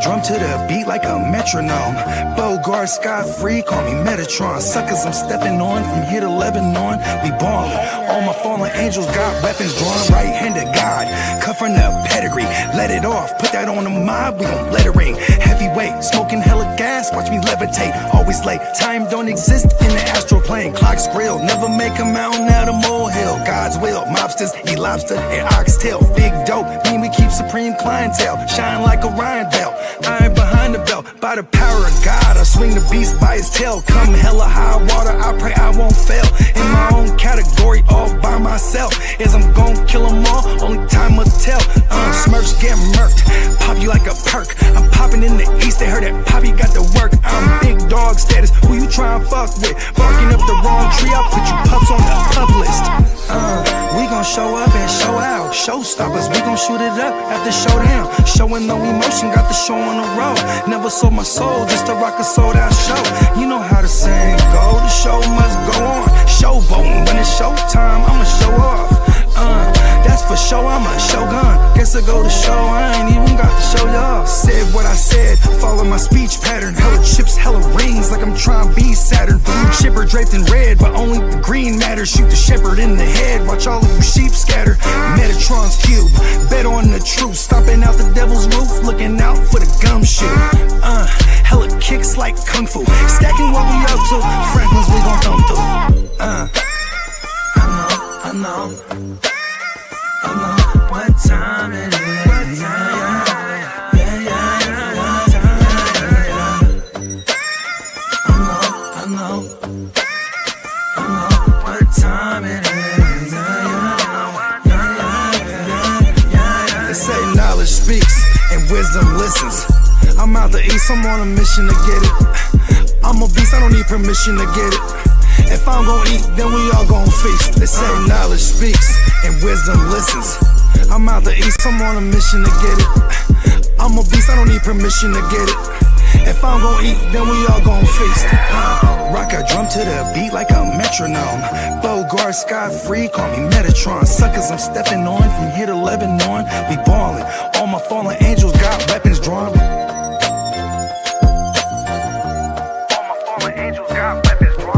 drum to the beat like a metronome. Bogart, Sky-Free, call me Metatron. Suckers, I'm stepping on from here to Lebanon. We ballin'. All my fallen angels got weapons drawn. Right-handed God, cut from the pedigree. Let it off, put that on the mob, we gon' let it ring. Heavyweight, smoking hella gas, watch me levitate. Always late, time don't exist in the astral plane. Clocks grill, never make a mountain out of molehill. God's will, mobsters, eat lobster and oxtail. Big dope, mean we keep supreme clientele. Shine like a Ryan belt, iron behind the belt. By the power of God, I swing the beast by his tail. Come hella high water, I pray I won't fail. In my own category, all by myself. As I'm gon' kill them all, only time will tell. Smurfs get murked, pop you like a perk. I'm popping in the east, they heard that Poppy got to work. I'm big dog status, who you tryna fuck with? Barking up the wrong tree, I'll put you pups on the pup list. We gon' show up and show out. Showstoppers, we gon' shoot it up after showdown. Showing no emotion, got the show on the road. Never sold my soul just to rock a sold out show. You know how the saying go, the show must go on. Showboating, when it's showtime, I'ma show off. That's for sure, I'm a shogun. Guess I go to show, I ain't even got to show y'all. Said what I said, follow my speech pattern. Hella chips, hella rings, like I'm trying to be Saturn. Blue chipper draped in red, but only the green matters. Shoot the shepherd in the head, watch all of you sheep scatter. Metatron's cube, bet on the truth. Stomping out the devil's roof, looking out for the gumshoe. Hella kicks like kung fu, stacking what we up to. Franklin's we gon' thumb through. I know what time it is. I know what time it is. They say knowledge speaks and wisdom listens. I'm out the east, I'm on a mission to get it. I'm a beast, I don't need permission to get it. If I'm gon' eat, then we all gon' feast. They say knowledge speaks and wisdom listens. I'm out the east, I'm on a mission to get it. I'm a beast, I don't need permission to get it. If I'm gon' eat, then we all gon' feast. Rock a drum to the beat like a metronome. Bogart, Sky-Free, call me Metatron. Suckers, I'm stepping on from here to Lebanon. We ballin'. All my fallen angels got weapons drawn. All my fallen angels got weapons drawn.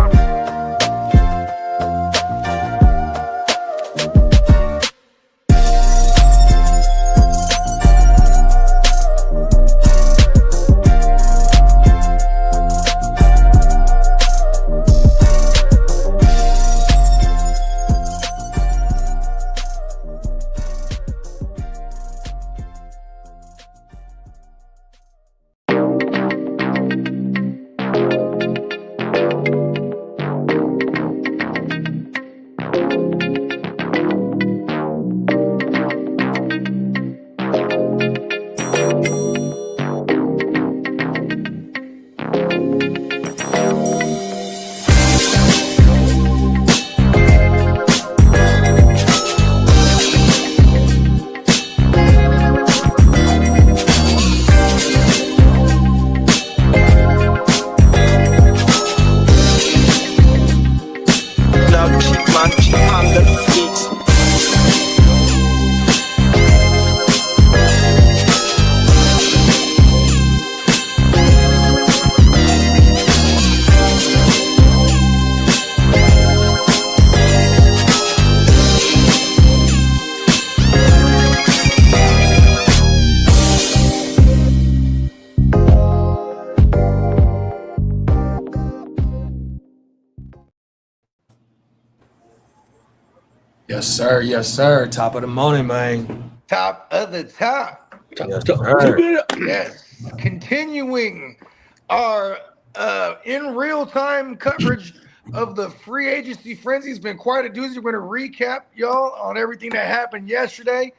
Yes, sir. Top of the morning, man. Top of the top. Yes. Continuing our in real time coverage of the free agency frenzy. It's been quite a doozy. We're going to recap y'all on everything that happened yesterday.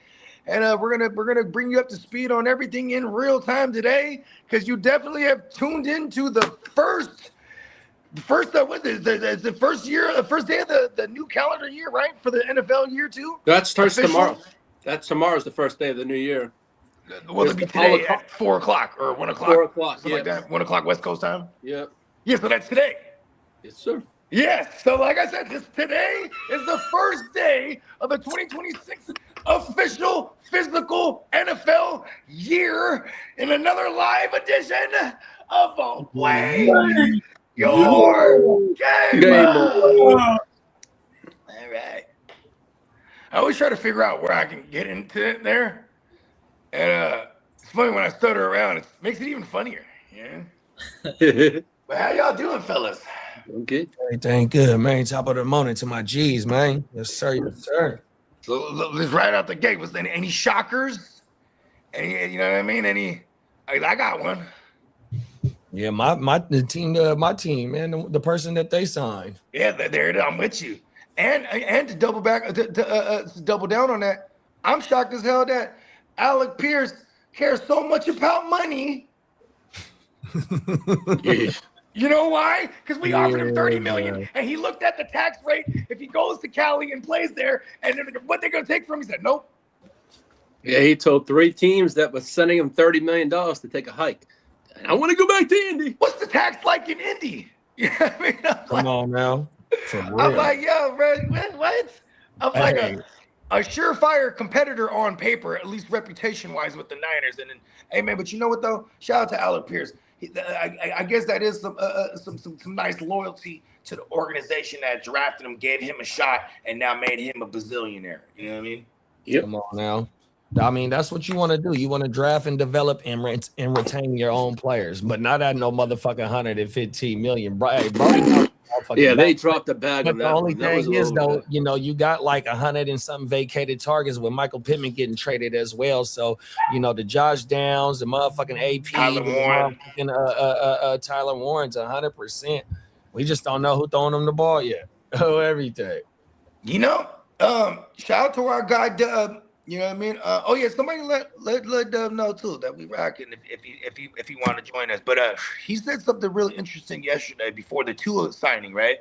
And we're gonna bring you up to speed on everything in real time today, because you definitely have tuned into the first what is it? The first day of the new calendar year, right? For the NFL year too. That starts tomorrow. Tomorrow's the first day of the new year. Well, it'll be today at 4 o'clock or 1 o'clock. 4 o'clock, something like that. 1 o'clock West Coast time. Yeah. Yeah, so that's today. Yes, sir. Yes. So like I said, today is the first day of the 2026 official physical NFL year in another live edition of Play Your Game. All right. I always try to figure out where I can get into it there. And it's funny when I stutter around, it makes it even funnier. Yeah. But how y'all doing, fellas? Okay. Everything good, man. Top of the morning to my G's, man. Yes, sir. Yes, sir. So let's right out the gate. Was there any shockers? Any, you know what I mean? I got one. Yeah, my team, man, the person that they signed. Yeah, there it is. I'm with you. And to double back, to double down on that, I'm shocked as hell that Alec Pierce cares so much about money. You know why? Because we offered him $30 million, and he looked at the tax rate. If he goes to Cali and plays there, and what they're gonna take from him, he said, "Nope." Yeah, he told 3 teams that was sending him $30 million to take a hike. And I want to go back to Indy. What's the tax like in Indy? You know what I mean? Come on now. I'm like, yo, bro, what? I'm like a surefire competitor on paper, at least reputation-wise, with the Niners. And then, hey, man, but you know what though? Shout out to Alec Pierce. I guess that is some nice loyalty to the organization that drafted him, gave him a shot, and now made him a bazillionaire. You know what I mean? Yep. Come on now. I mean, that's what you want to do. You want to draft and develop and retain your own players, but not at no motherfucking 115 million. Yeah, they dropped the bag. But the only thing is, though, you know, you got like 100 and something vacated targets with Michael Pittman getting traded as well. So, you know, the Josh Downs, the motherfucking AP, Tyler Warren, Tyler Warren's 100%. We just don't know who throwing them the ball yet. Oh, everything. You know, shout out to our guy Dub. You know what I mean? Oh yeah, somebody let Dub know too that we rocking if he want to join us. But he said something really interesting yesterday before the Tua signing, right?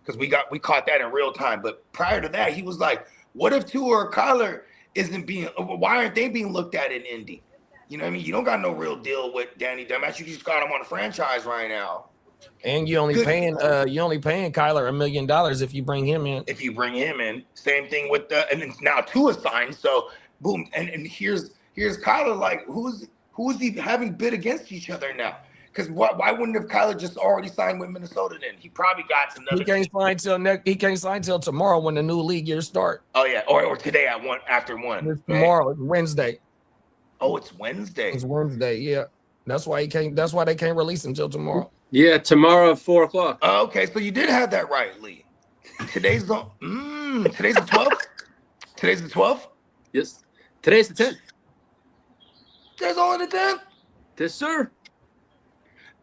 Because we caught that in real time. But prior to that, he was like, "What if Tua or Kyler isn't being? Why aren't they being looked at in Indy? You know what I mean? You don't got no real deal with Danny Dumbass. You just got him on a franchise right now." And you only paying Kyler $1 million if you bring him in. If you bring him in, same thing with and it's now Tua signed. So boom, and here's Kyler, like who's he having bid against each other now? Because why wouldn't have Kyler just already signed with Minnesota then? He probably got some. He can't sign till tomorrow when the new league year start. Oh yeah, or today at 1 after 1. It's tomorrow, it's Wednesday. Oh, it's Wednesday. It's Wednesday, yeah. That's why they can't release him till tomorrow. Yeah, tomorrow at 4:00. Okay, so you did have that right, Lee. Today's the 12th. Today's the 12th. Yes, today's the 10th. There's only the 10th. Yes, sir.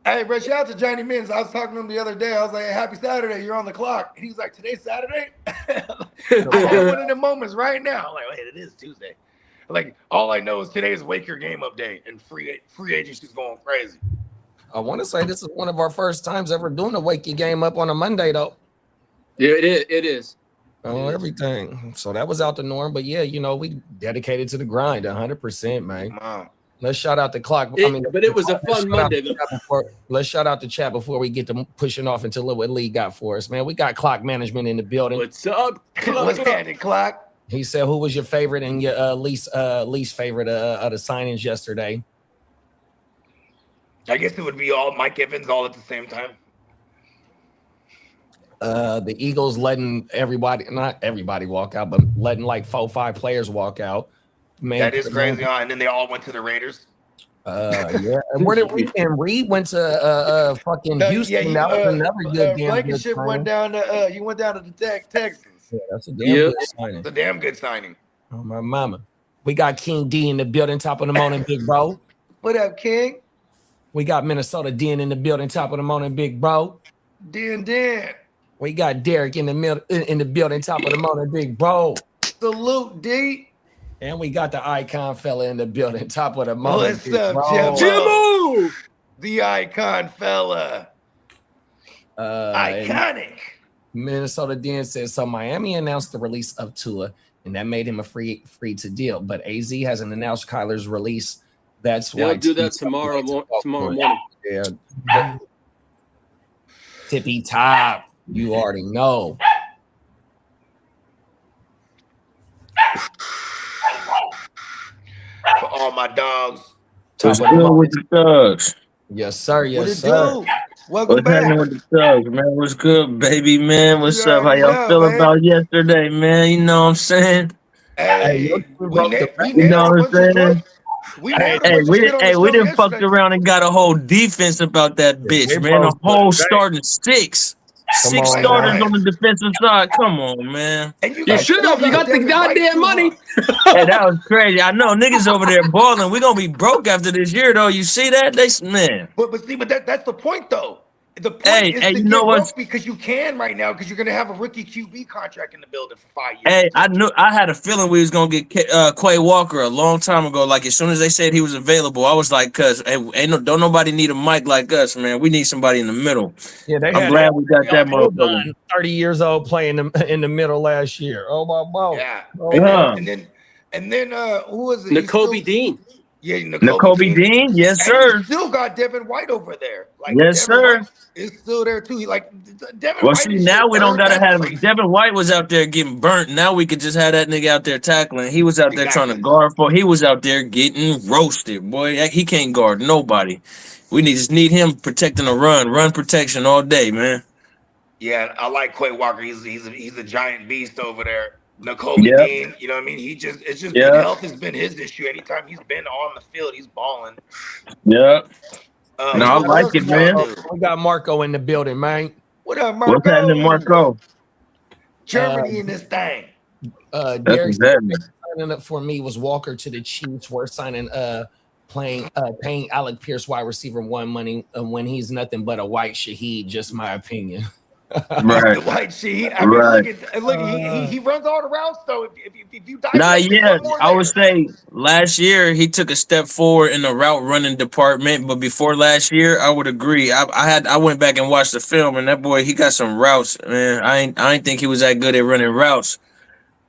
Hey, bro, shout out to Johnny Mins. I was talking to him the other day. I was like, hey, happy Saturday. You're on the clock. And he was like, today's Saturday? I'm one of the moments right now. I'm like, wait, it is Tuesday. Like, all I know is today's Wake Your Game Up day, and free agency's going crazy. I want to say this is one of our first times ever doing a Wake Your Game Up on a Monday, though. Yeah, it is. Oh, everything. So that was out the norm. But, yeah, you know, we dedicated to the grind 100%, man. Wow. Let's shout out the clock. But it was a fun Monday. Let's shout out the chat before we get to pushing off into what Lee got for us, man. We got clock management in the building. What's up? What's happening, clock? He said, who was your favorite and your least favorite of the signings yesterday? I guess it would be all Mike Evans all at the same time. The Eagles letting not everybody walk out, but letting like 4-5 players walk out. Man, that is crazy. And then they all went to the Raiders. Yeah. And where did Reed? And Reed went to fucking Houston. That was another good game. Blankenship went down to you went down to the Texans. Yeah, that's a damn good signing. It's a damn good signing. Oh my mama. We got King D in the building, top of the morning, big bro. What up, King? We got Minnesota Den in the building, top of the morning, big bro. Den. We got Derek in the building, top of the morning, big bro. Salute, D. And we got the icon fella in the building, top of the morning. What's up, Jimbo? The icon fella. Iconic. Minnesota Den says, so Miami announced the release of Tua, and that made him a free to deal. But AZ hasn't announced Kyler's release. That's why they'll do that tomorrow morning. Yeah. Tippy top. You already know. What's good with the thugs? Yes, sir. What Yes, it sir. do? Welcome What's back. happening with the thugs, man? What's good, baby, man? What's You up? How already y'all know, feel man. about yesterday, man? You know what I'm saying? Hey, we broke the You nailed know a what bunch I'm of saying? points. We nailed a Hey, bunch of shit on the we show didn't fucked yesterday. around and got a whole defense about that bitch, we man. A broke whole the bank. starting six. Come Six on, starters man. on the defensive side. Come on, man. And you You guys should still have. You got the Devin White goddamn too, money. Hey, that was crazy. I know niggas over there balling. We gonna be broke after this year, though. You see that? Man. But that's the point though. The point Hey, is hey, to you know get what's broke because you can right now because you're gonna have a rookie QB contract in the building for 5 years. Hey, I had a feeling we was gonna get Quay Walker a long time ago. Like as soon as they said he was available, I was like, "Cause hey, don't nobody need a mic like us, man. We need somebody in the middle." Yeah, they I'm had glad we got that motherfucker. 30 years old playing in the middle last year. Oh my God. Yeah. Oh, And then who was it? N'Kobe Dean. Yeah, N'Kobe Dean, yes And you sir, still got Devin White over there. Like yes Devin sir. White is still there too. Devin Well, White see, is now your we don't third. gotta That's have crazy. Devin White was out there getting burnt. Now we could just have that nigga out there tackling. He was out there trying to Exactly. guard for. He was out there getting roasted, boy. He can't guard nobody. We just need him protecting the run protection all day, man. Yeah, I like Quay Walker. He's a giant beast over there. N'Kobe Yep, Dean, you know what I mean? It's just been yep, health has been his issue. Anytime he's been on the field, he's balling. yep. No, I What like else it, did y'all man. do? we got Marco in the building, man. What up, What's Marco? happening, Marco? Germany in this thing. That's Derek exactly. signing up for me was Walker to the Chiefs. We're signing paying Alec Pierce wide receiver 1 money when he's nothing but a white Shaheed, just my opinion. Right, The white sheet. I mean, right. look. He runs all the routes though. If you dive Nah, it, there's yeah, one more I would there. say last year he took a step forward in the route running department, but before last year, I would agree. I went back and watched the film, and that boy he got some routes, man. I ain't think he was that good at running routes,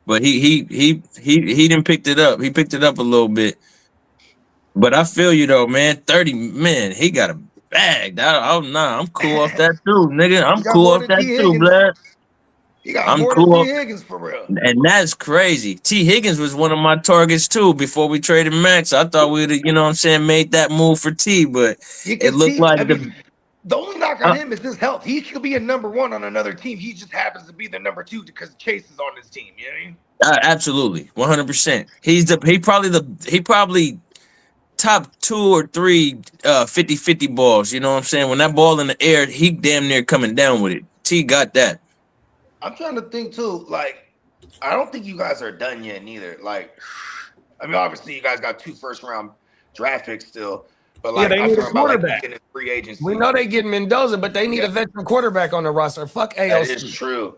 but he didn't picked it up. He picked it up a little bit. But I feel you though, man. 30, man, he got a bag. I'm cool off that too, nigga. I'm He got cool more off than that T. too, Higgins. blood. He got I'm more cool than off. T. Higgins for real. And that's crazy. T. Higgins was one of my targets too before we traded Max. I thought we'd, you know what I'm saying, made that move for T, but it looked like The only knock on him is his health. He could be a number 1 on another team. He just happens to be the number 2 because Chase is on his team. You know what I mean? absolutely 100%. He probably top 2 or 3 50-50 balls. You know what I'm saying? When that ball in the air, he damn near coming down with it. T got that. I'm trying to think too. Like, I don't think you guys are done yet, neither. Like, I mean, obviously you guys got 2 first-round draft picks still, but like, they I'm need a talking about like quarterback. in free agency. We know they get Mendoza, but they need a veteran quarterback on the roster. Fuck AOC. That is true.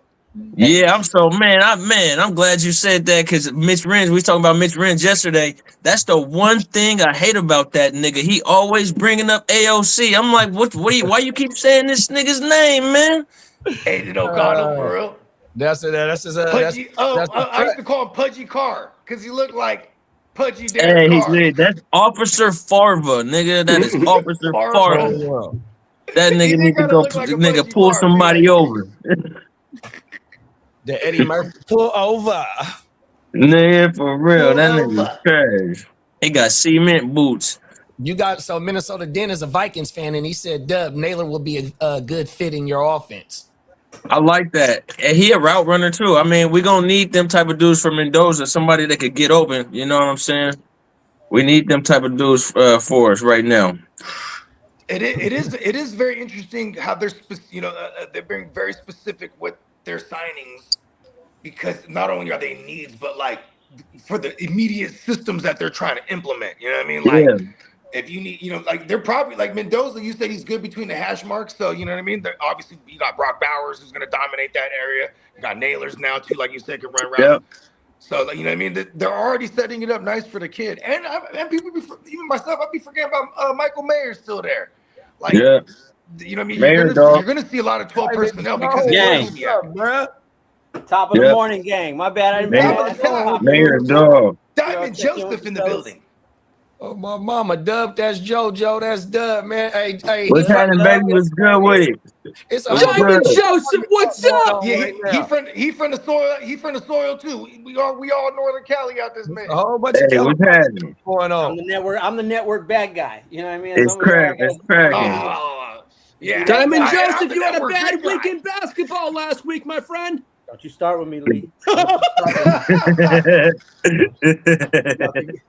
Yeah, I'm glad you said that because Mitch Renz, we was talking about Mitch Renz yesterday. That's the one thing I hate about that nigga. He always bringing up AOC. I'm like, why you keep saying this nigga's name, man? Aiden O'Connell for real. That's his Pudgy. I used to call him Pudgy Carr because he looked like Pudgy Derek Carr. That's Officer Farva, nigga. That is Officer Farva. That nigga need to go like pull somebody over. The Eddie Murphy pull over. Nigga, for real. That nigga's trash. He got cement boots. You got Minnesota Den is a Vikings fan, and he said, Dub, Naylor will be a good fit in your offense. I like that. And he a route runner too. I mean, we're gonna need them type of dudes for Mendoza, somebody that could get open. You know what I'm saying? We need them type of dudes for us right now. It is very interesting how they're they're being very specific with their signings because not only are they needs, but like for the immediate systems that they're trying to implement. You know what I mean? Like if you need, like they're probably like Mendoza, you said he's good between the hash marks. So you know what I mean? Obviously you got Brock Bowers who's going to dominate that area. You got Nailers now too, like you said, can run routes. Yep. So like, you know what I mean? They're already setting it up nice for the kid. And people, even myself, I'd be forgetting about Michael Mayer still there. Like, you know what I mean? You're gonna see a lot of 12 personnel because Top of the morning, gang. My bad. I didn't Mayor dog. Diamond Joseph in the building. Oh my mama, Dub. That's JoJo. That's Dub, man. Hey. What's happening, baby? What's good with it? It's Diamond Joseph, what's up? Yeah, right he now. from the soil. He from the soil too. We all Northern Cali out this man. A whole bunch of Hey, what's California happening? going I'm on. the network bad guy. You know what I mean? It's Some of y'all crack. gotta- It's cracking. Yeah, Diamond I'm Joseph, the you had a network bad guy. week in basketball last week, my friend. Don't you start with me, Lee.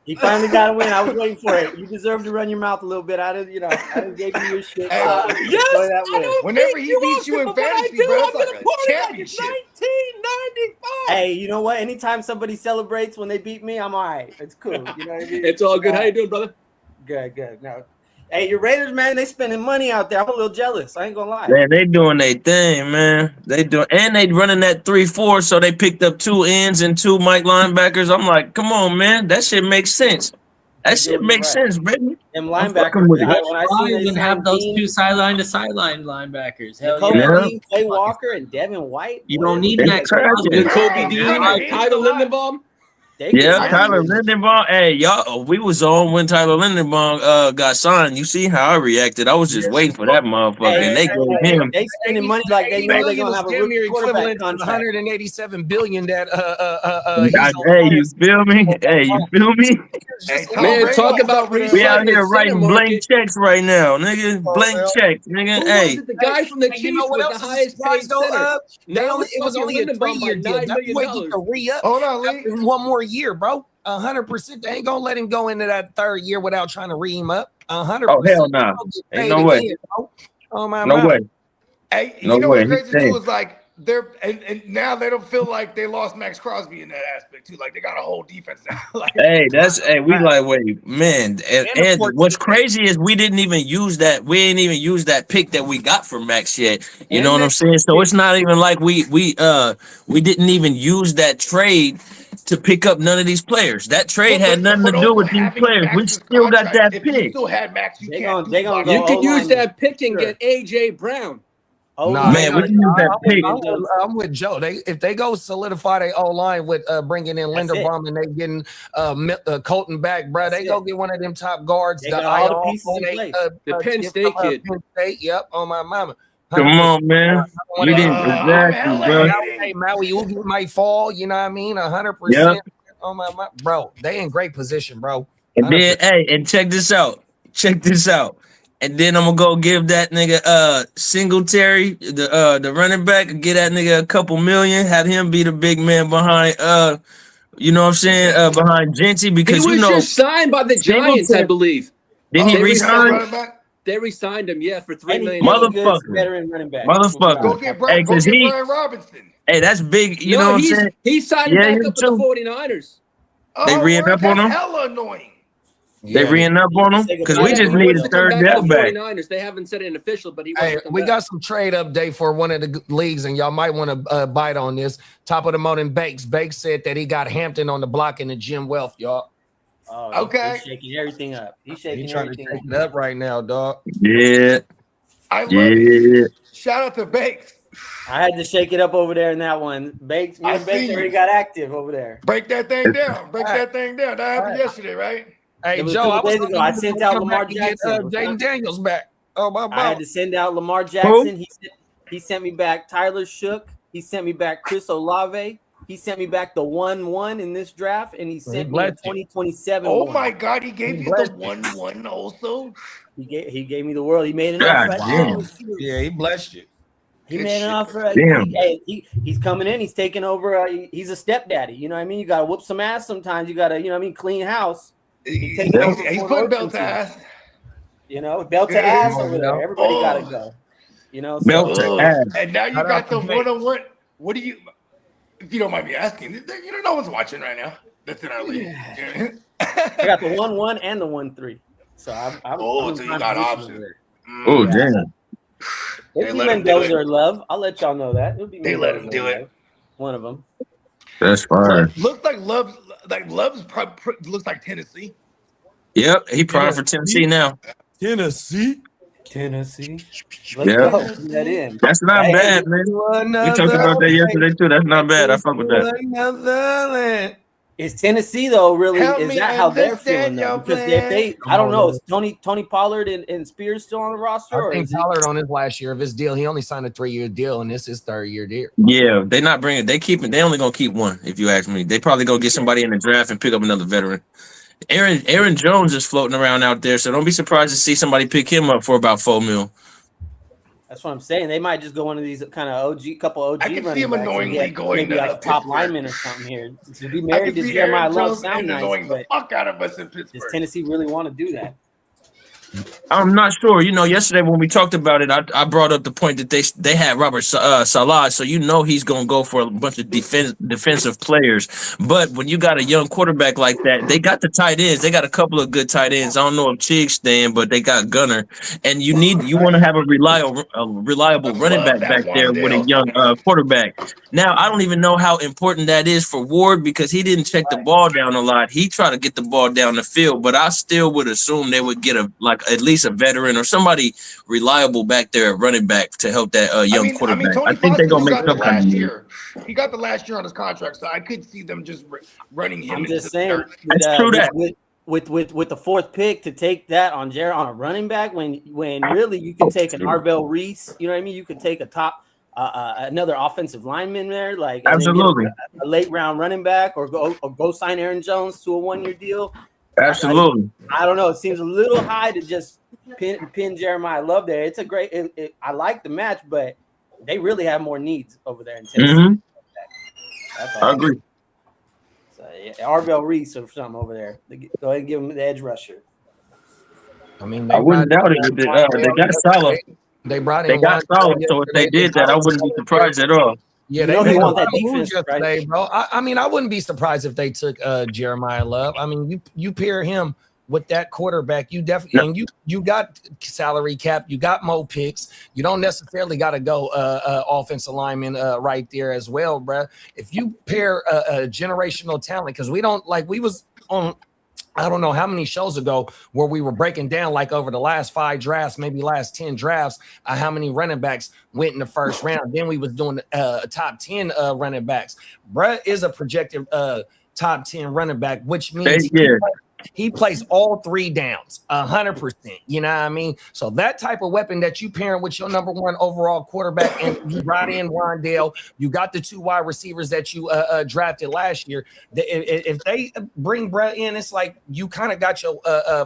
He finally got a win. I was waiting for it. You deserve to run your mouth a little bit. I didn't give you your shit. Hey, So Yes, enjoy that I win. don't Whenever beat he you beats you often, in but when I fantasy, do, bro, I'm it's gonna like a party like it's championship. 1995. Hey, you know what? Anytime somebody celebrates when they beat me, I'm all right. It's cool. You know what I mean? It's all good. How you doing, brother? Good. No. Hey, your Raiders, man, they spending money out there. I'm a little jealous. I ain't gonna lie. Man, they doing their thing, man. They running that 3-4, so they picked up 2 ends and 2 Mike linebackers. I'm like, come on, man, that shit makes sense. That shit makes sense, baby. Them I'm linebackers. fucking with it. When I Why seen you they gonna have those signed two sideline to sideline linebackers? Hell Kobe yeah. Yeah. Dean, Clay Walker, and Devin White. You boy, don't need It's Max cracking. Crosby. Kobe I'm Dean kinda and hating Tyler a lot. Lindenbaum. They Yeah, get Tyler money. Lindenbaum. Hey, y'all, we was on when Tyler Lindenbaum got signed. You see how I reacted? I was just waiting for that motherfucker, and they gave him. They spending money like they know they're gonna have a damn near rookie quarterback equivalent to contract. 187 billion that Hey, you feel me? Hey, you feel me? Hey, Tom Man, Brady talk is about over there. We out resetting here the center writing blank market. checks right now, nigga. Blank checks, nigga. Who Hey, was it? The guy from the Hey, you know Chiefs what with else the is a highest surprise paid though? center. It was fucking only a Lindenbaum by 3-year deal. $9 That's the way he million. can re-up. Hold on, Lee. One more year, bro. 100%. They ain't gonna let him go into that 3rd year without trying to re him up. 100%. oh hell no, nah. Ain't no way, Oh my no mama. way, Hey, no you know way. what's He's crazy staying. too is like they're and now they don't feel like they lost Max Crosby in that aspect too. Like they got a whole defense now. Like, Hey, we like wait, man. And of what's course, crazy is we didn't even use that. We ain't even used that pick that we got for Max yet. You And know what I'm that- saying? So it's not even like we didn't even use that trade to pick up none of these players. That trade had nothing to but do also with these having players. We Max's still got contract, that if you pick. still had Max, you They can't gonna- they gonna do go You could use O-line. that pick and Sure. get AJ Brown. Nah, Man, we can use that pick. I'm with Joe. If they go solidify their O line with bringing in That's Linderbaum and they getting Colton back, bro, they go get one of them top guards. They got all the pieces in place. The Penn kid State from, kid. Penn State, yep, on my mama. Come 100%. on, man. You didn't I'm exactly, hella bro. hating. Hey, Maui, you might fall. You know what I mean? 100%. Yep. On my mama, bro. They in great position, bro. And then, 100%. hey, and check this out. Check this out. And then I'm gonna go give that nigga Singletary, the running back, get that nigga a couple million, have him be the big man behind you know what I'm saying, behind Genty, He because was you know just signed by the Giants, I Singletary, believe. did he They resign? running back? They re-signed him, yeah, for $3 Any million. Motherfucker. good veteran running back. Motherfucker. Go get Hey, cause Brian Robinson. hey, that's big, you know No, what I'm saying? he's signing Yeah, back him up with the too. 49ers. They Oh, re-ing word, up on that's him? hella annoying. They re-ing up on him? Because we Yeah, just he need wants a to come third back to down the back. 49ers. They haven't said it official, but he wants Hey, to come we back. got some trade update for one of the leagues, and y'all might want to bite on this. Top of the morning, Bakes. Bakes said that he got Hampton on the block in the Jim Wealth, y'all. Oh, Okay. He's shaking everything up. He's shaking He trying to everything take it up right now, dog. Yeah, I love yeah. it. Shout out to Bakes. I had to shake it up over there in that one. Bakes, me I and Bakes see already you. got active over there. Break that thing down. Break that thing down. That happened yesterday, right? Hey, It was Joe, a I couple was days ago. I sent out Lamar Jackson. Jackson. Jaden Daniels back. Oh, my I had mama. to send out Lamar Jackson. He sent me back Tyler Shook. He sent me back Chris Olave. He sent me back the 1-1 in this draft, and he sent me a 2027. Oh one. my God, he gave you the 1-1 also. He gave me the world. He made an God offer. damn. Yeah, he blessed you. He Good made shit. an offer. Damn. He's coming in. He's taking over. He's a stepdaddy. You know what I mean? You got to whoop some ass sometimes. You got to, you know what I mean, clean house. He's over putting Fort belt Worth to ass. You know, belt to ass over there. Everybody got to go. You know, Belt to ass. And now you Shout got out the to Bakes. 1-on-1. What do you, if you don't mind me asking, you know, no one's watching right now. That's in our league. I got the 1-1 and the 1-3. So I'm so you got options. Oh, damn. They It'll be let him do Mendoza it. or Love. I'll let y'all know that. It'll be They let him Mendoza do or it. Love. One of them. That's fire. Looks like Love's looks like Tennessee. Yep, he prime for Tennessee now. Tennessee. Let's Yeah. go. Put that in. That's not Hey, bad, man. We talked about that yesterday too. That's not bad. I fuck with that. Another Is Tennessee though really? Help Is me that how they're feeling understand though? your Because if they, plan. I don't know, is Tony Pollard and Spears still on the roster? I Or think is it, Pollard on his last year of his deal. He only signed a 3-year deal, and this is 3rd-year deal. Yeah, they not bringing. They keeping. They only gonna keep one. If you ask me, they probably gonna get somebody in the draft and pick up another veteran. Aaron Jones is floating around out there, so don't be surprised to see somebody pick him up for about $4 million. that's what I'm saying. They might just go one of these kind of couple OG. I can see running him backs and annoyingly get going maybe to like a top Pittsburgh. lineman or something here. To be I married can to see Jeremiah Aaron Love Jones sound nice, annoying the but fuck out of us in does Pittsburgh. Tennessee really want to do that? I'm not sure. Yesterday when we talked about it, I brought up the point that they had Robert Salah, so he's gonna go for a bunch of defensive players. But when you got a young quarterback like that, they got the tight ends. They got a couple of good tight ends. I don't know if Chig's staying, but they got Gunner, and you want to have a reliable running back there with a young quarterback. Now I don't even know how important that is for Ward because he didn't check the ball down a lot. He tried to get the ball down the field, but I still would assume they would get at least a veteran or somebody reliable back there at running back to help that young quarterback. Tony I think they're gonna make got the some kind last of year. He got the last year on his contract, so I could see them just running him. I'm into just the saying. dirt. That's true that. With the 4th pick to take that on a running back when really you can take an Arvell Reese, you know what I mean? You could take a top another offensive lineman there, like Absolutely a late round running back, or go sign Aaron Jones to a 1-year deal. Absolutely. I don't know. It seems a little high to just pin Jeremiah Love there. It's a great. I like the match, but they really have more needs over there in Tennessee. Mm-hmm. I agree. So, yeah, Arvell Reese or something over there. Go ahead and give him the edge rusher. I mean, I wouldn't doubt it. They got Salah. They brought in. They got Salah, so if they did that, I wouldn't be surprised at all. Yeah, they want that defense yesterday, bro. I mean, I wouldn't be surprised if they took Jeremiah Love. I mean, you pair him with that quarterback, you definitely and you got salary cap, you got more picks. You don't necessarily got to go offensive lineman right there as well, bro. If you pair a generational talent, because we was on. I don't know how many shows ago where we were breaking down like over the last 5 drafts, maybe last 10 drafts, how many running backs went in the first round. Then we was doing top 10 running backs. Brett is a projected top 10 running back, which means he plays all 3 downs, 100%. You know what I mean? So that type of weapon that you pair with your number 1 overall quarterback, and you brought in Rondale, you got the 2 wide receivers that you drafted last year. If they bring Brett in, it's like you kind of got your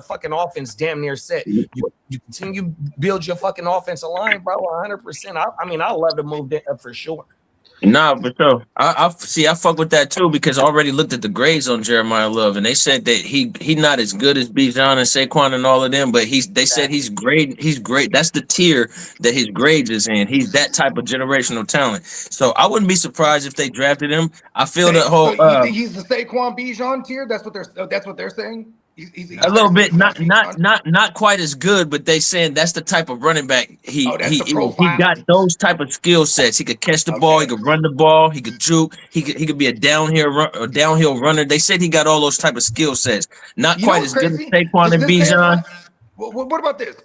fucking offense damn near set. You continue build your fucking offensive line, bro, 100%. I mean, I love to move that for sure. Nah, but so I fuck with that too because I already looked at the grades on Jeremiah Love and they said that he not as good as Bijan and Saquon and all of them, but they said he's great. He's great. That's the tier that his grades is in. He's that type of generational talent. So I wouldn't be surprised if they drafted him. I feel the whole. You think he's the Saquon Bijan tier? That's what they're saying. He's a little bit, not quite as good, but they saying that's the type of running back he got those type of skill sets. He could catch the ball, he could run the ball, he could juke, he could be a downhill runner. They said he got all those type of skill sets. Not quite as good as Saquon and Bijan. What about this?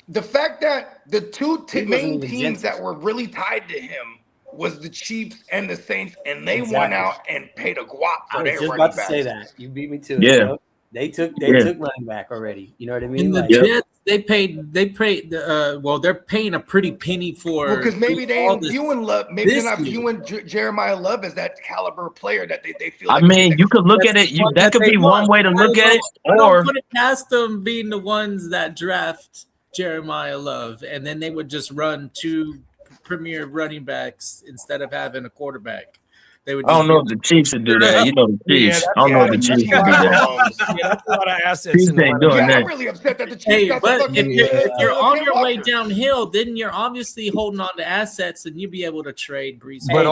The fact that the 2 main teams that were really tied to him was the Chiefs and the Saints, and they went out and paid a guap for their running backs. I was just about to say that. You beat me to it. Yeah. You know? They took running back already. You know what I mean? In the Jets, they paid. They're paying a pretty penny for. Because maybe they ain't viewing Love. Maybe they're not viewing Jeremiah Love as that caliber player that they feel. I mean, you could look at it. That could be one way to look at it. Or put it past them being the ones that draft Jeremiah Love, and then they would just run 2 premier running backs instead of having a quarterback. I don't know if the Chiefs would do that. You know the Chiefs. I don't know if the Chiefs would do that. That's a lot of assets. Chiefs ain't doing that. I'm really upset that the Chiefs got but the if you're on your way downhill, then you're obviously holding on to assets, and you'll be able to trade Brees. But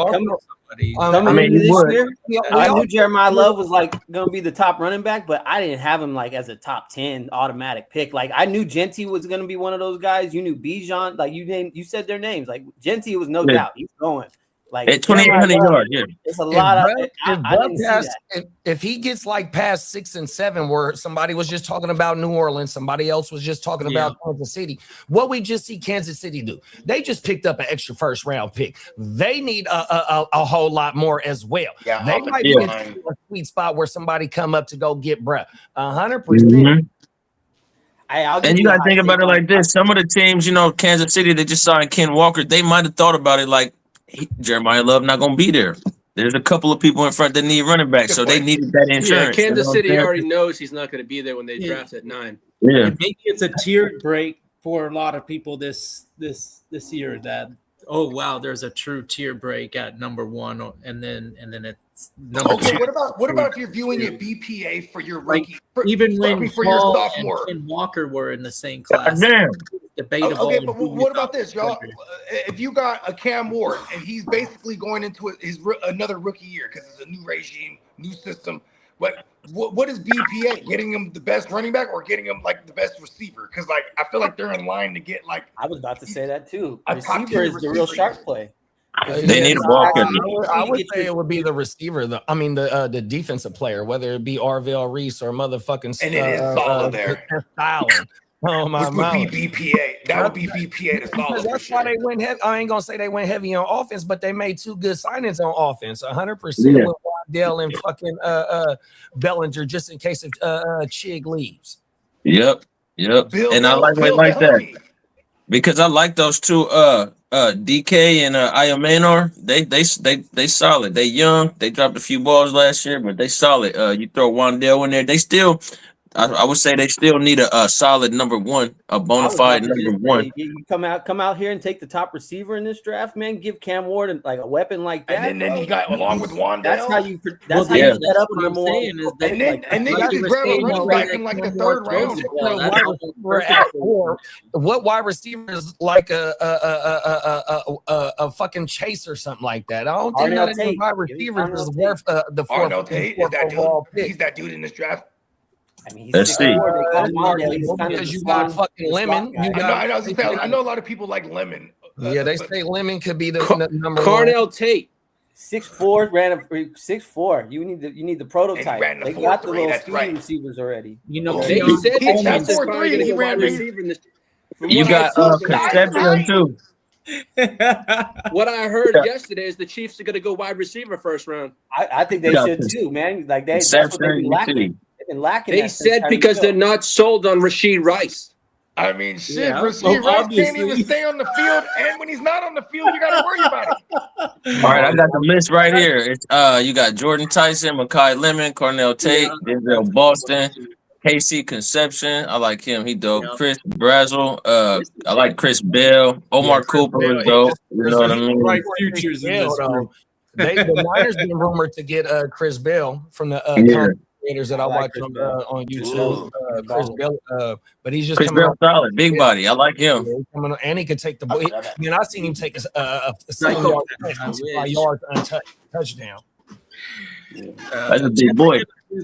I knew Jeremiah Love was like going to be the top running back, but I didn't have him like as a top 10 automatic pick. Like I knew Genty was going to be one of those guys. You knew Bijan, like you said their names. Like Genty was no doubt he's going. Like At 2,800 yards, yeah. It's a lot of. I didn't see past, that. if he gets like past 6 and 7, where somebody was just talking about New Orleans, somebody else was just talking about Kansas City. What we just see Kansas City do? They just picked up an extra first round pick. They need a whole lot more as well. Yeah, they might be in a sweet spot where somebody come up to go get bruh. 100%. And you got to think about it like this. Some of the teams, you know, Kansas City, they just signed Ken Walker. They might have thought about it like, Jeremiah Love not going to be there. There's a couple of people in front that need running back, so they needed that insurance. Yeah, Kansas City already knows he's not going to be there when they draft at 9. Yeah, and maybe it's a tiered break for a lot of people this year. That wow, there's a true tier break at number 1, and then it's number 2. What about if you're viewing it BPA for your rookie? Even when for your Paul sophomore and Walker were in the same class. damn. Debatable. Okay, but what about this, y'all? If you got a Cam Ward and he's basically going into his another rookie year because it's a new regime, new system, what is BPA? Getting him the best running back or getting him like the best receiver? Because like I feel like they're in line to get like. I was about to say that too. A Receiver is the real sharp play. They need a ball catcher. I would say it would be the receiver. The defensive player, whether it be Arvell Reese or motherfucking. And it is solid there. Styling. Oh my Which would be BPA. That would be BPA to solid. That's why they went heavy. I ain't gonna say they went heavy on offense, but they made 2 good signings on offense. 100% with Waddell and fucking Bellinger, just in case if Chig leaves. Yep. And I like that because I like those 2 DK and Iomanor. They solid. They young. They dropped a few balls last year, but they solid. You throw Wandale in there, they still. I would say they still need a solid number 1, a bona fide number 1. You come out here and take the top receiver in this draft, man. Give Cam Ward like a weapon like that. And then you got along with Wandale. That's how you set up number 1. And then you can grab a running back in like the 3rd round. What wide receiver is like a fucking chase or something like that? I don't think none of these wide receivers is worth the 4th. Is that dude? He's that dude in this draft. I mean, let's see. Because you got fucking Lemon. I know a lot of people like Lemon. Yeah, they say Lemon could be the number 1. Carnell Tate. 6'4", ran a 6'4". You need the prototype. They got the little speed receivers already. You know, they said he's 4'3" he ran receiver in this. You got Conception too. What I heard yesterday is the Chiefs are going to go wide receiver 1st round. I think they should too, man. Like that's what they've been lacking. They said because they're not sold on Rashid Rice. I mean, Rashid Rice can't even stay on the field, and when he's not on the field, you got to worry about it. All right, I got the list right here. It's you got Jordan Tyson, Mekhi Lemon, Cornell Tate, Denzel Boston, KC Conception. I like him. He dope. Chris Brazzle. I like Chris Bell. Omar Cooper is dope. You know what I mean? Right futures in this group. The Niners been rumored to get Chris Bell from the creators that I watch on YouTube. Chris Bell, but he's just Chris Bell solid, big body. I like him. And he could take the ball. I mean, I've seen him take a 7-yard touchdown. That's a big boy.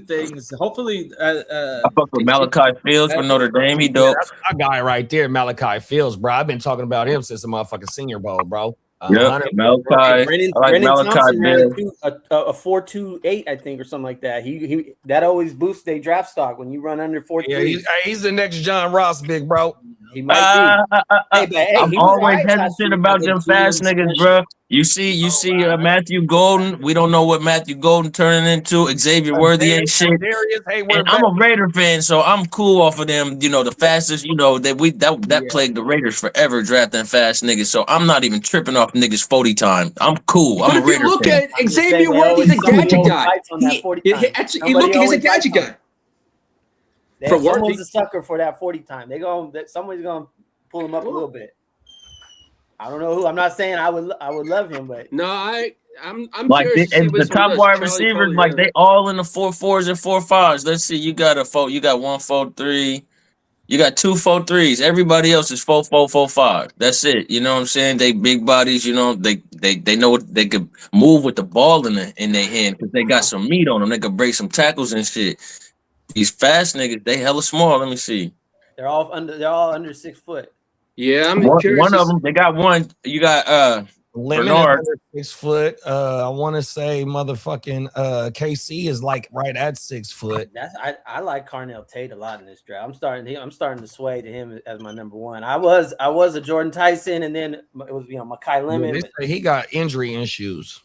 Things. Hopefully, I fuck with Malachi Fields for Notre Dame. He dope. That's my guy right there, Malachi Fields, bro. I've been talking about him since the motherfucking Senior Bowl, bro. Yeah, Malachi. I like Malachi Bill. A 4.28, I think, or something like that. He that always boosts their draft stock when you run under 4.3. Yeah, he's the next John Ross, big bro. He might be. I'm always hesitant about them fast niggas, bro. You see, Matthew Golden. We don't know what Matthew Golden turning into. Xavier Worthy ain't shit. And I'm a Raider fan, so I'm cool off of them. You know, the fastest. You know that plagued the Raiders forever, drafting fast niggas. So I'm not even tripping off niggas 40 time. I'm cool. I'm a Raider fan. But if you look at Xavier Worthy's a gadget guy. He's a gadget guy. Someone's a sucker for that 40 time. Somebody's gonna pull him up a little bit. I don't know who. I'm not saying I would love him, but no, I'm like the top wide receivers, like they all in the 4.4s and 4.5s. Let's see, you got 1 4.3, you got 2 4.3s. Everybody else is 4.4, 4.5. That's it. You know what I'm saying? They big bodies. You know they know what they could move with the ball in their hand because they got some meat on them. They could break some tackles and shit. These fast niggas, they hella small. Let me see. They're all under 6 foot. Yeah, I'm curious. One of them, they got one. You got Lemon Bernard. is under 6 foot. I want to say motherfucking KC is like right at 6 foot. I like Carnell Tate a lot in this draft. I'm starting to sway to him as my number one. I was a Jordan Tyson, and then it was Makai Lemon. They say he got injury issues.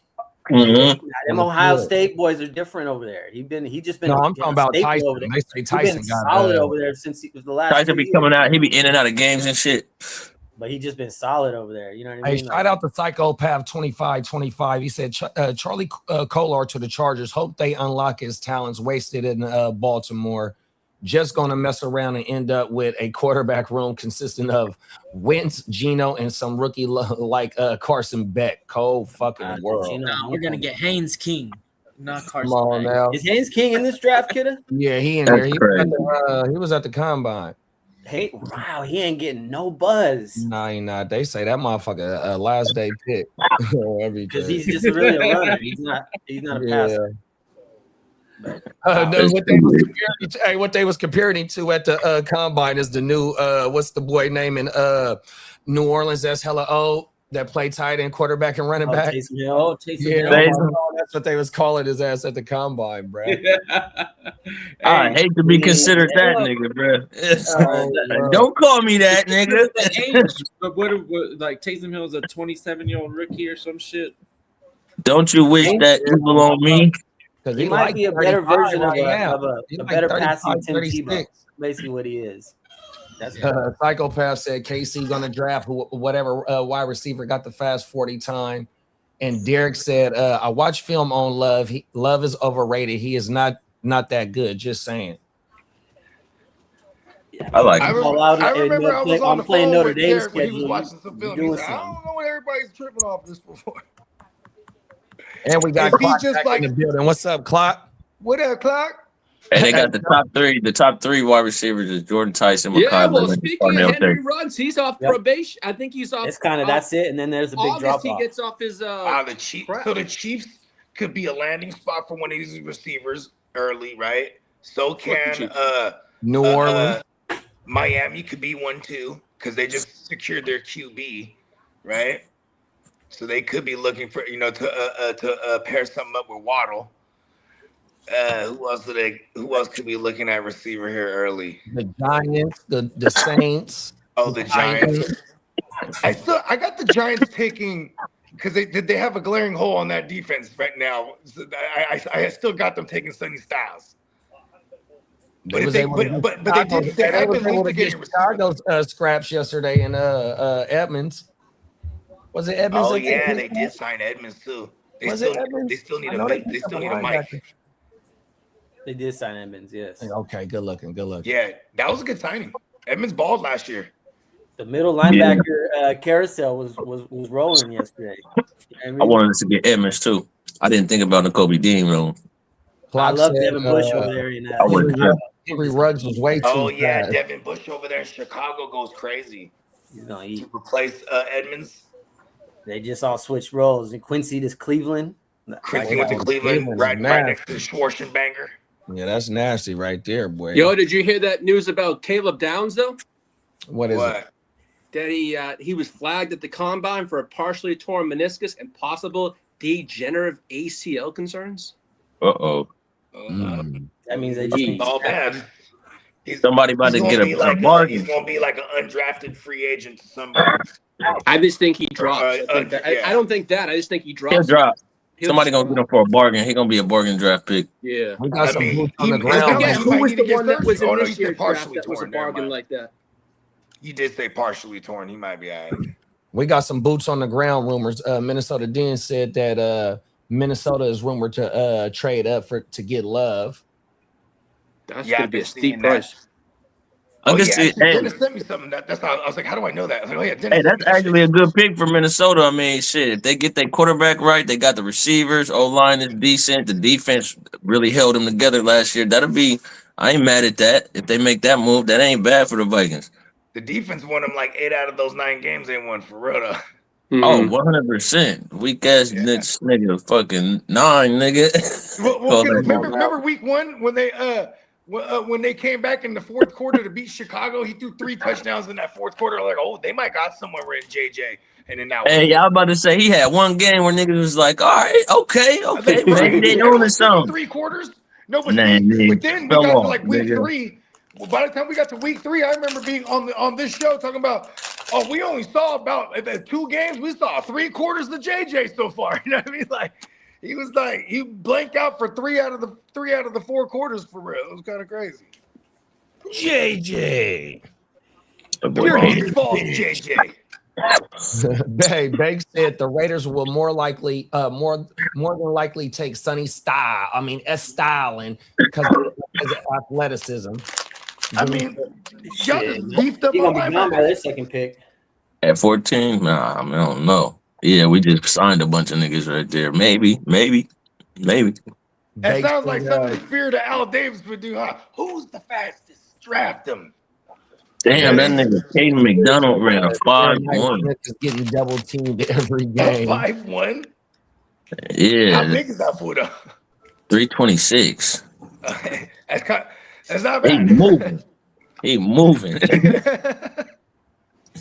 Mm-hmm. Them Ohio State boys are different over there. He just been. No, I'm talking about Tyson. Over there. They say Tyson got solid over there since he was the last. Tyson be coming out. He be in and out of games and shit. But he just been solid over there. You know what I mean? Hey, shout out to Psychopath 2525. He said Charlie Kolar to the Chargers. Hope they unlock his talents wasted in Baltimore. Just going to mess around and end up with a quarterback room consisting of Wentz, Geno, and some rookie like Carson Beck. Cold fucking world. No, we're gonna get Haynes King, not Carson. Come on now. Is Haynes King in this draft, kidda? Yeah, he in That's there. He was at the combine. Hey, wow, he ain't getting no buzz. Nah, he not. They say that motherfucker last day pick. Because he's just really a runner. He's not a passer. What they was comparing him to at the combine is the new what's the boy name in New Orleans that's hella old that play tight end, quarterback, and running back. Taysom Hill. That's what they was calling his ass at the combine, bro. I hate to be considered that nigga, bro. Don't call me that, nigga. But what like Taysom Hill's a 27-year-old rookie or some shit? Don't you wish that evil on me? He might be a better version of a better passing Tim 36. Tebow. Basically, what he is. That's Psychopath said KC gonna draft whatever wide receiver got the fast 40 time. And Derek said, I watched film on Love. Love is overrated. He is not that good. Just saying. I like I it. remember I was on the playing phone Notre with Dame Derek when he was schedule. watching some film. He said, I don't know what everybody's tripping off this for. And we got Is he Clock just back like- in the building. What's up, Clock? What up, Clock? And they got the top three. The top three wide receivers is Jordan Tyson, Yeah, McConnell, well, and speaking of Carnell Henry Tate. Ruggs, he's off Yep. probation. I think he's off. It's kind of that's it, and then there's a big August, drop he off. gets off his. The Chiefs. crap. So the Chiefs could be a landing spot for one of these receivers early, right? So can New Orleans. Miami could be one too, because they just secured their QB, right? So they could be looking for to pair something up with Waddle. Who else could be looking at receiver here early? The Giants, the Saints. Oh, the Giants. I got the Giants taking because they have a glaring hole on that defense right now. So I still got them taking Sonny Styles. But they have been linked to getting Chicago's scraps yesterday in Edmonds. Was it Edmonds? Oh yeah, they did sign Edmonds too. They still need a Mike. They did sign Edmonds, yes. Okay, good looking. Yeah, that was a good signing. Edmonds balled last year. The middle linebacker carousel was rolling yesterday. I wanted us to get Edmonds too. I didn't think about the Kobe Dean though. I love Devin Bush over there in that. I wouldn't. Henry Ruggs was way too. Oh yeah, fast. Devin Bush over there in Chicago goes crazy. He's gonna eat. To replace Edmonds. They just all switched roles. And Quincy to Cleveland. Quincy went to Cleveland, right next to Schwarzenegger. Yeah, that's nasty right there, boy. Yo, did you hear that news about Caleb Downs though? What is it? That he was flagged at the combine for a partially torn meniscus and possible degenerative ACL concerns. Uh-oh. That means they just all bad. Somebody about to get a bargain. He's gonna be like an undrafted free agent to somebody. I just think he drops. I don't think that. I just think he drops. He'll drop. Somebody gonna get him for a bargain. He gonna be a bargain draft pick. Yeah. We got some boots on the ground. Who was the one that was in no, this year's draft that was a bargain like that? You did say partially torn. He might be all right. We got some boots on the ground rumors. Minnesota Den said that Minnesota is rumored to trade up to get Love. That's gonna be a steep price. Dennis sent me something. That's how I was like, how do I know that? I was like, oh yeah, Dennis. Hey, that's actually a good pick for Minnesota. I mean, shit, if they get their quarterback right, they got the receivers, O-line is decent. The defense really held them together last year. I ain't mad at that. If they make that move, that ain't bad for the Vikings. The defense won them like 8 out of those 9 games they won for real though. Oh, 100%. Weak ass nigga, fucking 9, nigga. Well, remember week 1 when they came back in the fourth quarter to beat Chicago, he threw 3 touchdowns in that fourth quarter. Like, oh, they might got somewhere in JJ. and then now. Hey, I was about to say he had one game where niggas was like, all right, okay, maybe they doing something. 3 quarters. No, but, Nah, but nigga, then we fell got to off, like week nigga. 3. Well, by the time we got to week 3, I remember being on this show talking about, we only saw about 2 games. We saw 3 quarters of JJ so far. You know what I mean? Like he blanked out for 3 out of the 4 quarters for real. It was kind of crazy. JJ. Your his fault, JJ. Hey, Banks said the Raiders will more than likely take Sonny Style. I mean Styling because of his athleticism. I mean, y'all just beefed up He's on gonna be gone by their second pick. At 14, nah, I don't know. Yeah, we just signed a bunch of niggas right there. Maybe. That sounds like something the spirit of Al Davis would do, huh? Who's the fastest? Draft him. Damn, that nigga Caden McDonald ran a 5-1. Is getting double teamed every game. 5-1? Yeah. How big is that fool though? 326. That's not bad. He moving.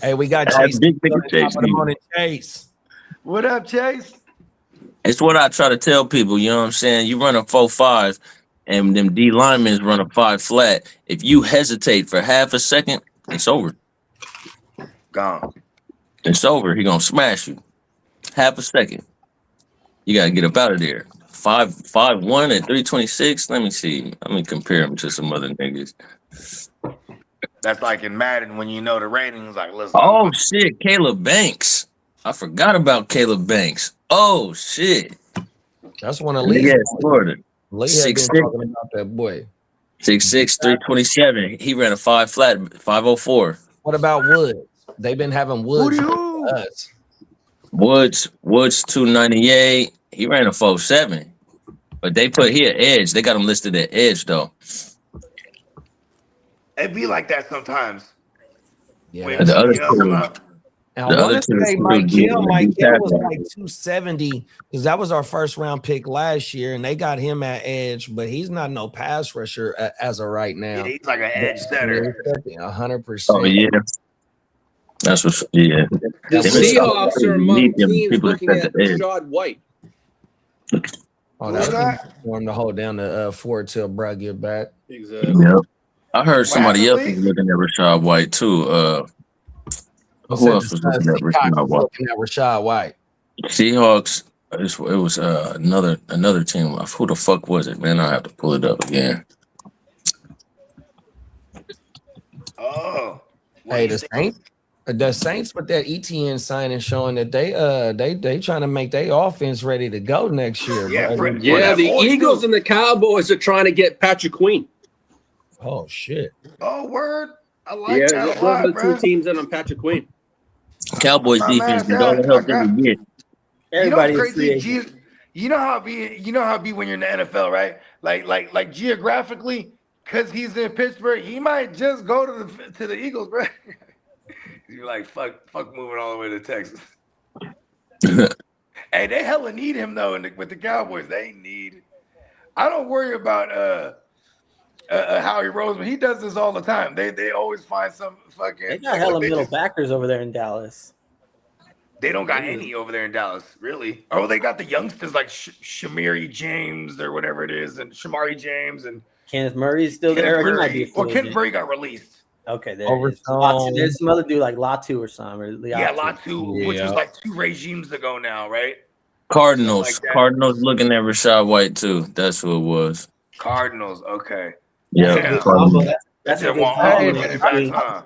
Hey, we got Chase. Big Chase. Chase. What up, Chase? It's what I try to tell people, you know what I'm saying? You run a 4.5 and them D linemen run a 5 flat. If you hesitate for half a second, it's over. Gone. It's over. He gonna smash you. Half a second. You gotta get up out of there. 5'1" and 326. Let me see. Let me compare him to some other niggas. That's like in Madden when you know the ratings. Like, listen. Oh shit, Caleb Banks. I forgot about Caleb Banks. Oh shit. That's one of Lee's. Yeah, Florida. Lee had been talking about that boy. 6'6", 327. He ran a 5 flat, 504. What about Woods? They've been having Woods. Woods 298. He ran a 4.7. But they put here edge. They got him listed at edge though. It be like that sometimes. Yeah. When, The other I want to say Michael was like 270 because that was our first round pick last year, and they got him at edge, but he's not no pass rusher as of right now. Yeah, he's like an edge setter. 100%. Oh yeah. That's what. Yeah. The Seahawks are among teams looking at Rashad White. Oh, that's for him to hold down the fort till Brad get back. Exactly. Yep. I heard somebody else was looking at Rashad White too. Who else was looking at Rashad White? Seahawks. It was another team. Who the fuck was it, man? I have to pull it up again. Oh, hey, the Saints with that ETN signing showing that they trying to make their offense ready to go next year. Yeah, the Eagles and the Cowboys are trying to get Patrick Queen. Oh shit! Oh word! I like that a lot, those are the bro. 2 teams in on Patrick Queen. Cowboys defense did all the help they could get. Everybody you know crazy. You know how it be when you're in the NFL, right? Like geographically, because he's in Pittsburgh, he might just go to the Eagles, bro. You're like fuck moving all the way to Texas. Hey, they hella need him though. With the Cowboys, they need. I don't worry about Howie Roseman. He does this all the time. They always find some fucking. They got hella middle backers over there in Dallas. They don't got any over there in Dallas, really. Oh, they got the youngsters like Shamari James or whatever it is, and Shamari James and Kenneth Murray's still there. He might be Kenneth Murray got released. Okay, there's some other dude like Latu or something. Yeah, Latu, which was like 2 regimes ago now, right? Cardinals looking at Rashad White too. That's who it was. Cardinals, okay. Yeah. That's a good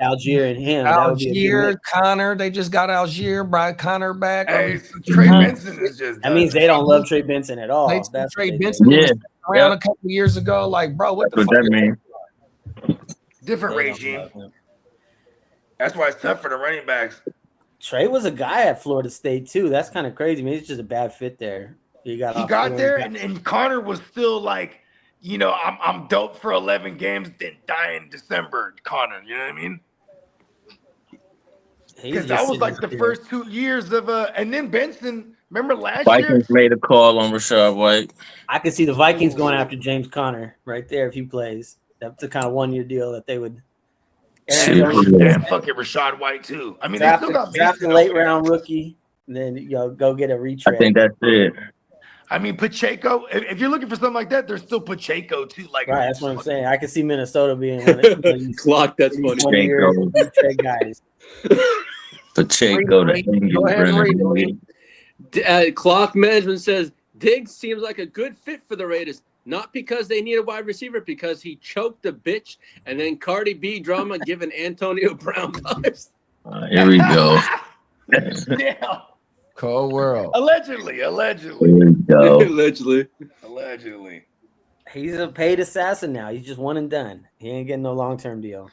Algier and him. Algier, Connor. They just got Algier, brought Connor back. Hey, Trey Benson is just. That means they don't love Trey Benson at all. That's Trey Benson around a couple of years ago. Like, bro, what the fuck? That mean? Different regime. That's why it's tough for the running backs. Trey was a guy at Florida State too. That's kind of crazy. Maybe it's just a bad fit there. He got there, and Connor was still like, you know, I'm dope for 11 games, then die in December. Connor, you know what I mean? Because that was like the first 2 years of and then Benson. Remember last year? Vikings made a call on Rashad White. I could see the Vikings going after James Conner right there if he plays. That's the kind of 1-year deal that they would. And fucking Rashad White too. I mean, they still got draft a late round rookie, and then go get a retread. I think that's it. I mean, Pacheco. If you're looking for something like that, there's still Pacheco too. Like, right, that's what I'm saying. I can see Minnesota being one of these Clock. That's funny. retread guys. Pacheco. Go ahead and read it. Clock management says Diggs seems like a good fit for the Raiders. Not because they need a wide receiver, because he choked a bitch, and then Cardi B drama giving Antonio Brown vibes. Here we go. Damn. Cold world. Allegedly. Here we go. Allegedly. He's a paid assassin now. He's just one and done. He ain't getting no long-term deal.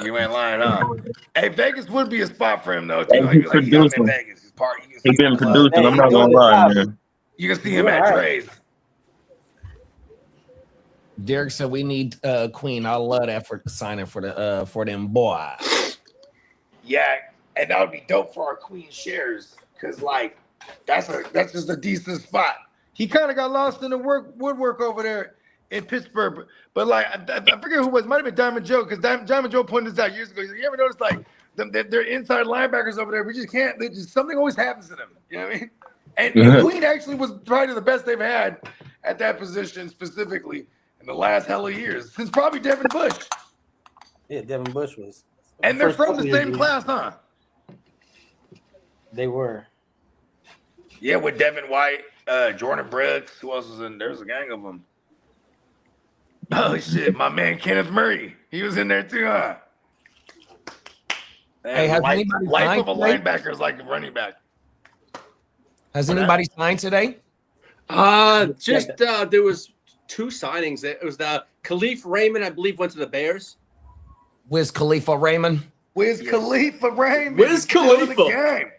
You ain't lying, huh? Hey, Vegas would be a spot for him, though. Hey, Too. he's Like, producing. in Vegas. He's been producing. I'm not gonna lie, man. You can see him at Dre's. Derek said we need Queen. I love that for signing for them boys. Yeah, and that would be dope for our Queen shares, because like that's just a decent spot. He kind of got lost in the woodwork over there in Pittsburgh, but like I forget who it was. Might have been Diamond Joe, because Diamond Joe pointed this out years ago. He said, you ever notice like they're inside linebackers over there? We just can't. Something always happens to them. You know what I mean? And Queen actually was probably the best they've had at that position specifically in the last hell of years, since probably Devin Bush. Yeah, Devin Bush was. And they're from the same class, huh? They were. Yeah, with Devin White, Jordan Brooks. Who else was in? There's a gang of them. Oh shit, my man Kenneth Murray. He was in there too, huh? Hey, has anybody life of a signed today? linebacker is like a running back. Has anybody signed today? There was two signings. It was the Khalif Raymond, I believe, went to the Bears. Wiz Khalifa Raymond. Wiz Khalifa Raymond. Wiz Still in the Khalifa. game.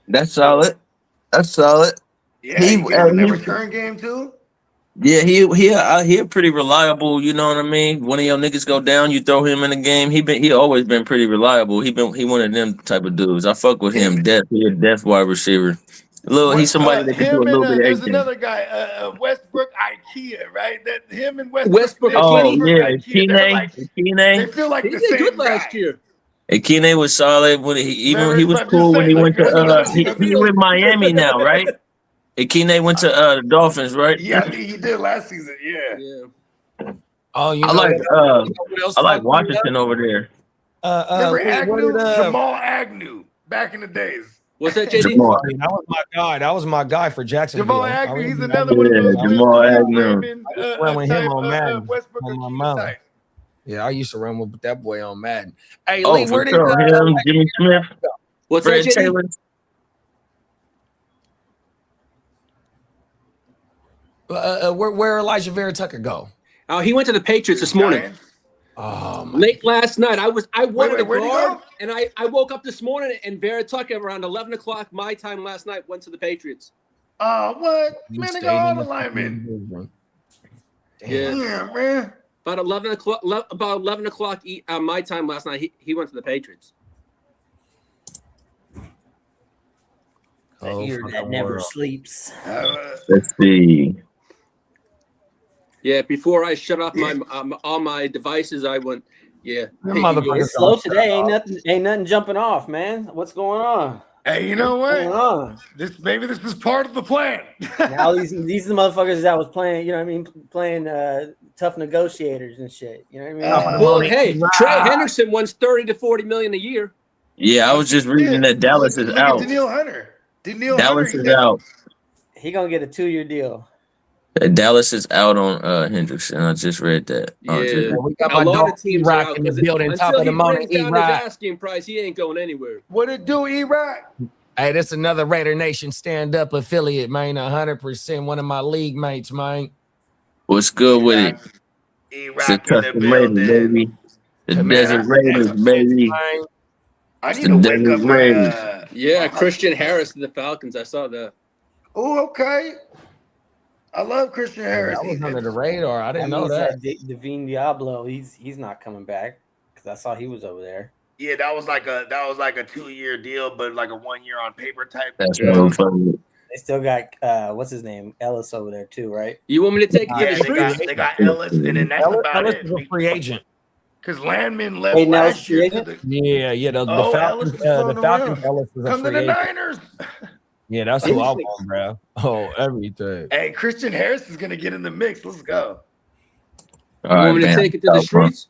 That's solid. Yeah, he was in the return game too. Yeah, he a pretty reliable. You know what I mean. One of your niggas go down, you throw him in the game. He always been pretty reliable. He one of them type of dudes. I fuck with him. He a death wide receiver. He's somebody that can do a little bit of there's everything. another guy, Westbrook IKEA, right? That him and Westbrook. Oh yeah, Keenan. They feel like He the did same good guy. last year. Keenan was solid. When he was I'm cool just when he saying, went like, to he with Miami now, right? Keenan went to the Dolphins, right? Yeah, I think he did last season. Yeah. Oh, you I know, like what else I like fucked me Washington over there. Remember Agnew? did, Jamal Agnew back in the days. What's that, JD? Jamal. that was my guy. That was my guy for Jacksonville. Jamal I Agnew, he's remember another that. one of those. Yeah, Jamal Agnew. Run with him on Madden, Westbrook on my Akina mouth. type. Yeah, I used to run with that boy on Madden. Hey, Oh, Lee, for where did sure. Him, Jimmy Smith, What's Fred that, JD? Taylor. where Elijah Vera Tucker go? Oh, he went to the Patriots this morning. Giants. Oh my. Late last night, I wanted where'd a he guard, go? and I woke up this morning and Vera Tucker around 11 o'clock my time last night went to the Patriots. What? You Man, they stayed got all in the the linemen. Yeah. Yeah, man. About 11 o'clock my time last night, he went to the Patriots. That Oh, ear fucking that never world. sleeps. Let's see. Yeah, before I shut off my all my devices, I went. Yeah, Them motherfuckers It's slow don't today. shut Ain't nothing jumping off, man. What's going on? Hey, you know What's going what? on? Maybe this is part of the plan. Now these are the motherfuckers that was playing, you know what I mean, playing tough negotiators and shit. You know what I mean? well, hey, Trey Henderson wants 30 to 40 million a year. Yeah, I was just reading that Dallas is Look out. at Daniil Hunter. Dallas is out. He gonna get a 2-year deal. Dallas is out on Hendrickson. I just read that. Yeah, We got a my lot dog of teams are E-Rock out in the 'cause building. Top until of the he morning, brings down his E-Rock. asking price, he ain't going anywhere. What it do, E-Rock? Hey, this another Raider Nation stand-up affiliate, man. 100%. One of my league mates, man. What's good with it? E-Rock It's the in the custom Raiders, building. baby. The Man, Desert Raiders, baby. Man. I It's need the to wake Desert up my. Raiders. Yeah, Christian Harris to the Falcons. I saw that. Oh, okay. I love Christian Harris. That was under the radar. I didn't That know means that. Devine Diablo, he's not coming back because I saw he was over there. Yeah, that was like a 2-year deal, but like a 1 year on paper type. That's deal. so funny. They still got what's his name, Ellis over there too, right? You want me to take it to Yeah, the streets? they got Ellis, and then that's Ellis about is it. a free agent. Because Landman left Hayden Ellis last year. free agent? Yeah. The Oh, Falcons, Ellis is on the the Falcons, run. Ellis is a Come to free the agent. Niners. Yeah, that's who I want, bro. Oh, everything. Hey, Christian Harris is gonna get in the mix. Let's go. You want me to take it to the streets?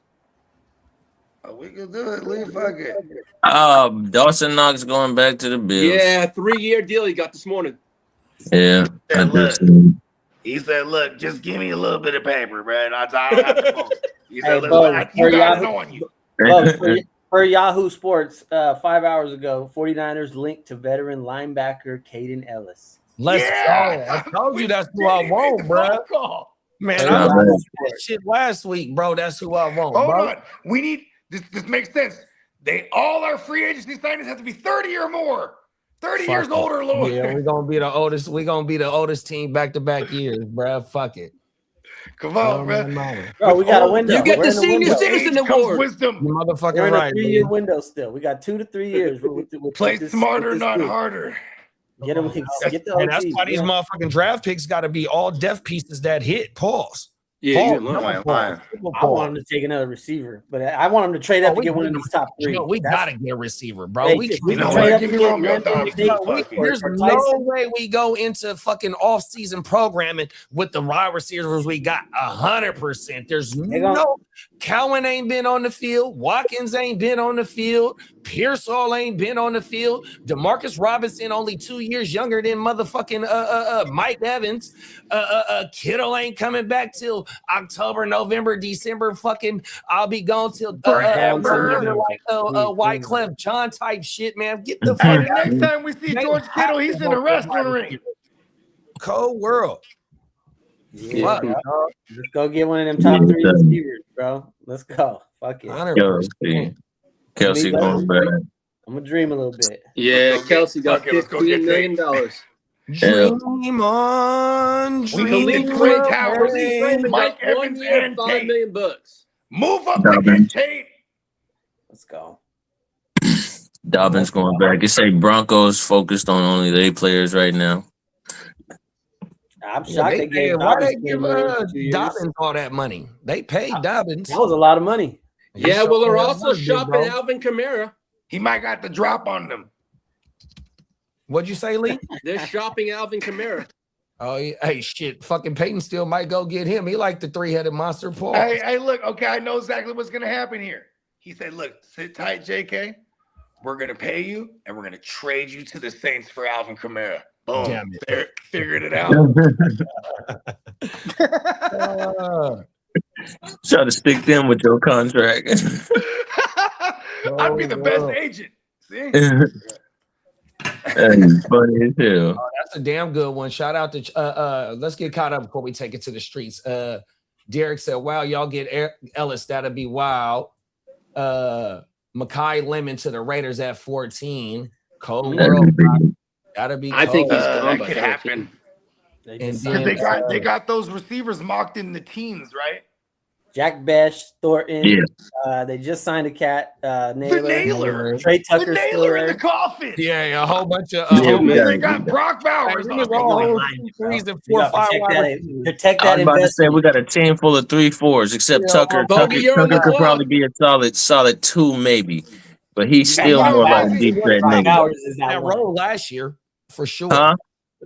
Oh, we can do it. Leave fuck it. Dawson Knox going back to the Bills. Yeah, 3-year deal he got this morning. Yeah. He said, "Look, just give me a little bit of paper, bro, and I'll have the phone." He said, Hey, "Look, you got it on you." Per Yahoo Sports, 5 hours ago, 49ers linked to veteran linebacker Caden Ellis. Let's go. I told you that's who I want, bro. Man, I was that shit last week, bro. That's who I want. Hold bro. on. We need this. This makes sense. All our free agency signings have to be 30 or more. 30 years old or lower. Yeah, we're gonna be the oldest. We're gonna be the oldest team back-to-back years, bro. Fuck it. Come on, bro. Bro, we got a window. You get We're the in the senior window. citizen Age comes award. wisdom. You motherfucking We're in right. a 3-year man. window still. We got 2 to 3 years. With Play this- smarter, with this not group. harder. Get them. Get the And that's OGs, why these man. motherfucking draft picks got to be all def pieces that hit. Pause. Yeah, you Pause. lying. Double Lying. pause. Triple I want pause. him to take another receiver, but I want him to trade up Oh, to we get one of do. these top 3. No, we That's- gotta get a receiver, bro. Hey, We if can't. we You know can what? trade up Give to me get Romeo Landon, Dobbs. take- Fuck it. There's or no Tyson. way we go into fucking off-season programming with the wide receivers we got 100%. There's no Cowan ain't been on the field. Watkins ain't been on the field. Pearsall ain't been on the field. Demarcus Robinson only 2 years younger than motherfucking Mike Evans. Kittle ain't coming back till October, November, December. Fucking I'll be gone till November, like Wyclef John type shit, man. Get the Hey, fuck the out. next time we see George Kittle, he's in a wrestling ring. Cold world. Yeah, Fuck. bro. Let's go get one of them top 3 receivers, bro. Let's go. Fuck it. 100%. Kelsey going back. I'm gonna dream a little bit. Yeah, Kelsey got Let's go get $15 million. Dream on, We dream need the on. Twin Towers. Raymond Mike got 1 Evans year, and $5 Tate. million bucks. Move up to get Tate. Let's go. Dobbins going back. It say Broncos focused on only their players right now. I'm shocked they gave Why Dobbins they give 10 million for 2 years. Dobbins all that money? They paid Dobbins. That was a lot of money. Yeah, well, they're Sure also was, big shopping bro. Alvin Kamara. He might got the drop on them. What'd you say, Lee? They're shopping Alvin Kamara. Oh, yeah. Hey, shit. Fucking Peyton still might go get him. He like the 3-headed monster, Paul. Hey, look. Okay, I know exactly what's gonna happen here. He said, "Look, sit tight, JK. We're gonna pay you, and we're gonna trade you to the Saints for Alvin Kamara." Boom. Damn There, figured it out. Try to stick them with your contract. I'd be the best agent. See? That's funny as hell. That's a damn good one. Shout out to let's get caught up before we take it to the streets. Derek said, "Wow, y'all get Ellis. That'll be wild." Makai Lemon to the Raiders at 14. Cold world. Gotta be. I think he's that gone by could 14. happen. And Because they got those receivers mocked in the teens, right? Jack Besh, Thornton. Yeah. They just signed a cat. The Naylor. nailer. Trey The Tucker still nailer in there. the coffin. Yeah, a whole bunch of. They got Brock Bowers. Hey, on we the all field. hold 3s and You 4, gotta 5 protect wide that, receivers. protect I that was about to say investment. we got a team full of 3-4s, except Yeah, Tucker. Bogey, you're on the Tucker could clock. probably be a solid 2 maybe, but he's Hey, still you know more what? like deep Brock red nigga. Bowers is That that one. role last year for sure. Huh?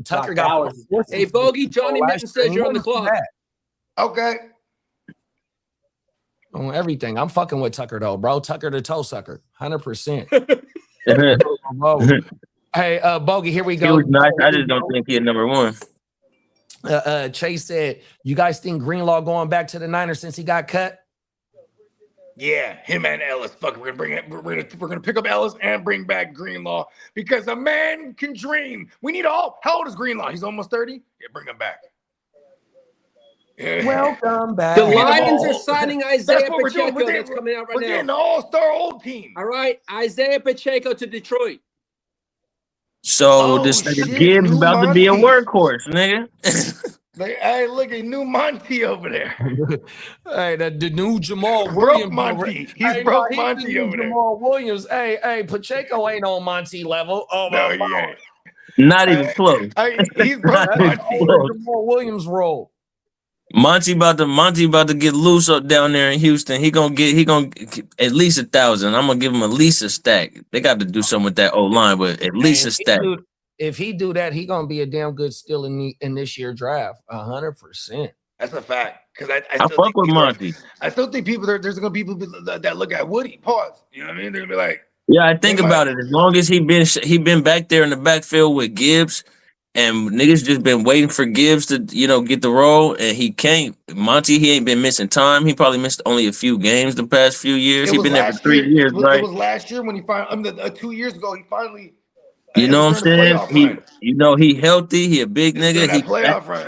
Tucker Brock got Bowers. Hey, Bogey, Johnny Mitten says you're on the clock. Okay. On everything. I'm fucking with Tucker though, bro. Tucker the toe sucker. 100%. Hey, Bogey, here we He go. was nice. I just don't think he's number 1. Chase said, "You guys think Greenlaw going back to the Niners since he got cut?" Yeah, him and Ellis. Fuck, we're gonna pick up Ellis and bring back Greenlaw because a man can dream. We need all. How old is Greenlaw? He's almost 30. Yeah, bring him back. Yeah. Welcome back. The Lions are signing Isaiah That's what we're doing. Pacheco. That's coming out We're right getting now. the all-star old team. All right, Isaiah Pacheco to Detroit. So Oh, this shit, nigga Gibbs Lou about to be a Monty. workhorse, nigga. Hey, look at new Monty over there. Hey, the new Jamal Broke Williams. Monty. He's Hey, broke he's Monty the new over there. Jamal Williams. Hey, Pacheco ain't on Monty level. Oh No, my he God. ain't. Not even close. He's broke Not Monty. even close. Jamal Williams role. Monty about to get loose up down there in Houston. He gonna get at least 1,000. I'm gonna give him at least a stack. They got to do something with that O line, but at least a stack. If he do that, he gonna be a damn good steal in this year draft. 100%. That's a fact. Because I I still fuck think with Monty. I still think there's gonna be people that look at Woody. Pause. You know what I mean? They're gonna be like, Yeah, I think about it. As long as he been back there in the backfield with Gibbs, and niggas just been waiting for Gibbs to get the role, and he can't. Monty, he ain't been missing time. He probably missed only a few games the past few years. He been there for 3 years, right? It was last year when he finally. 2 years ago, he finally. You know what I'm saying? He healthy. He a big nigga.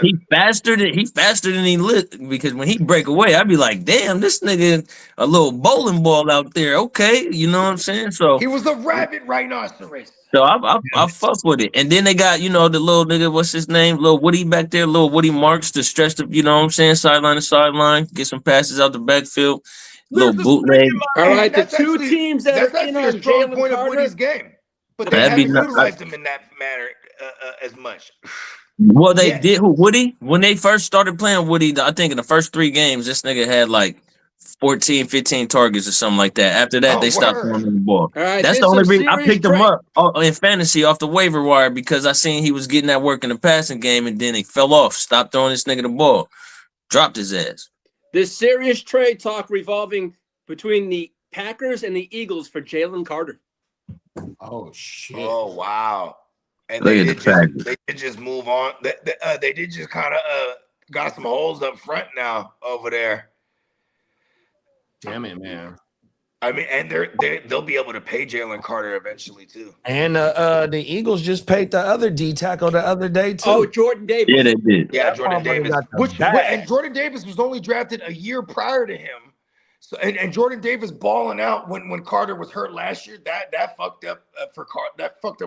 He faster than he looked, because when he break away, I'd be like, damn, this nigga a little bowling ball out there. Okay, you know what I'm saying? So he was the rabbit rhinoceros. So I fuck with it. And then they got, the little nigga, what's his name? Little Woody back there, little Woody Marks to stretch the, you know what I'm saying, sideline to sideline, get some passes out the backfield, little bootleg. All right, the two teams that are in on a strong point of Carter, Woody's game. But they haven't utilized him in that manner as much. Well, they did. Woody? When they first started playing Woody, I think in the first 3 games, this nigga had like 14, 15 targets or something like that. After that, they stopped throwing him the ball. All right, that's the only reason I picked him up in fantasy off the waiver wire, because I seen he was getting that work in the passing game, and then he fell off. Stopped throwing this nigga the ball. Dropped his ass. This serious trade talk revolving between the Packers and the Eagles for Jalen Carter. Oh shit! Oh wow! And they did just move on. They did just kind of got some holes up front now over there. Damn it, man! I mean, and they'll be able to pay Jalen Carter eventually too. And the Eagles just paid the other D tackle the other day too. Oh, Jordan Davis. Yeah, they did. Yeah, Jordan Davis. And Jordan Davis was only drafted a year prior to him. So and Jordan Davis balling out when Carter was hurt last year, that fucked up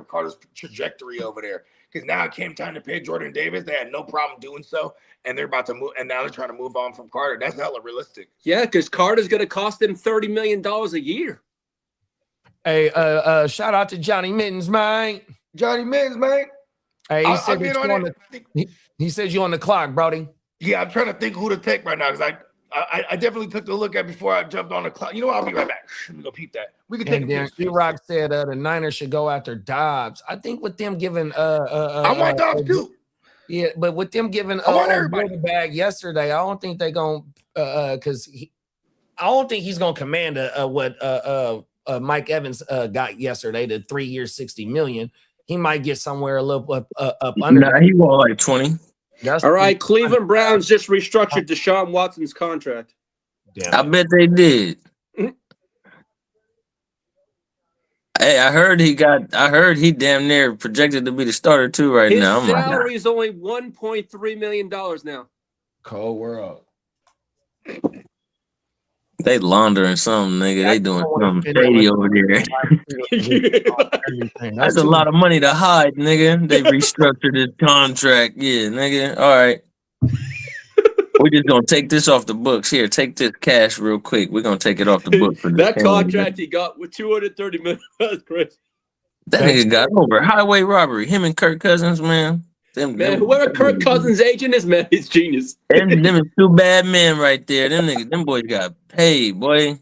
Carter's trajectory over there, because now it came time to pay Jordan Davis. They had no problem doing so, and they're about to move, and now they're trying to move on from Carter. That's hella realistic. Yeah, because Carter's going to cost them $30 million a year. Hey, shout out to Johnny Mittens, man. Johnny Mittens, man. Hey, he said you on the clock, Brody. Yeah, I'm trying to think who to take right now, because I definitely took a look at before I jumped on the clock. You know what? I'll be right back. Let me go peep that. We can take a peep. Rock said the Niners should go after Dobbs. I think with them giving I want Dobbs too. Yeah, but with them giving everybody bag yesterday, I don't think they gonna because I don't think he's gonna command what Mike Evans got yesterday, the 3 years, $60 million. He might get somewhere a little up under. Nah, he want like 20. All right, Cleveland Browns just restructured Deshaun Watson's contract. Damn. I bet they did. Hey, I heard he damn near projected to be the starter too right now. His salary is only $1.3 million now. Cold world. They laundering something, nigga. They doing something shady over there. That's a lot of money to hide, nigga. They restructured his contract. Yeah, nigga. All right. We're just going to take this off the books. Here, take this cash real quick. We're going to take it off the book. For that contract he got with $230 million. That's crazy. That nigga got over highway robbery. Him and Kirk Cousins, man. Whoever Kirk Cousins' agent is, man, he's genius. Them is 2 bad men right there. Them boys got paid, boy.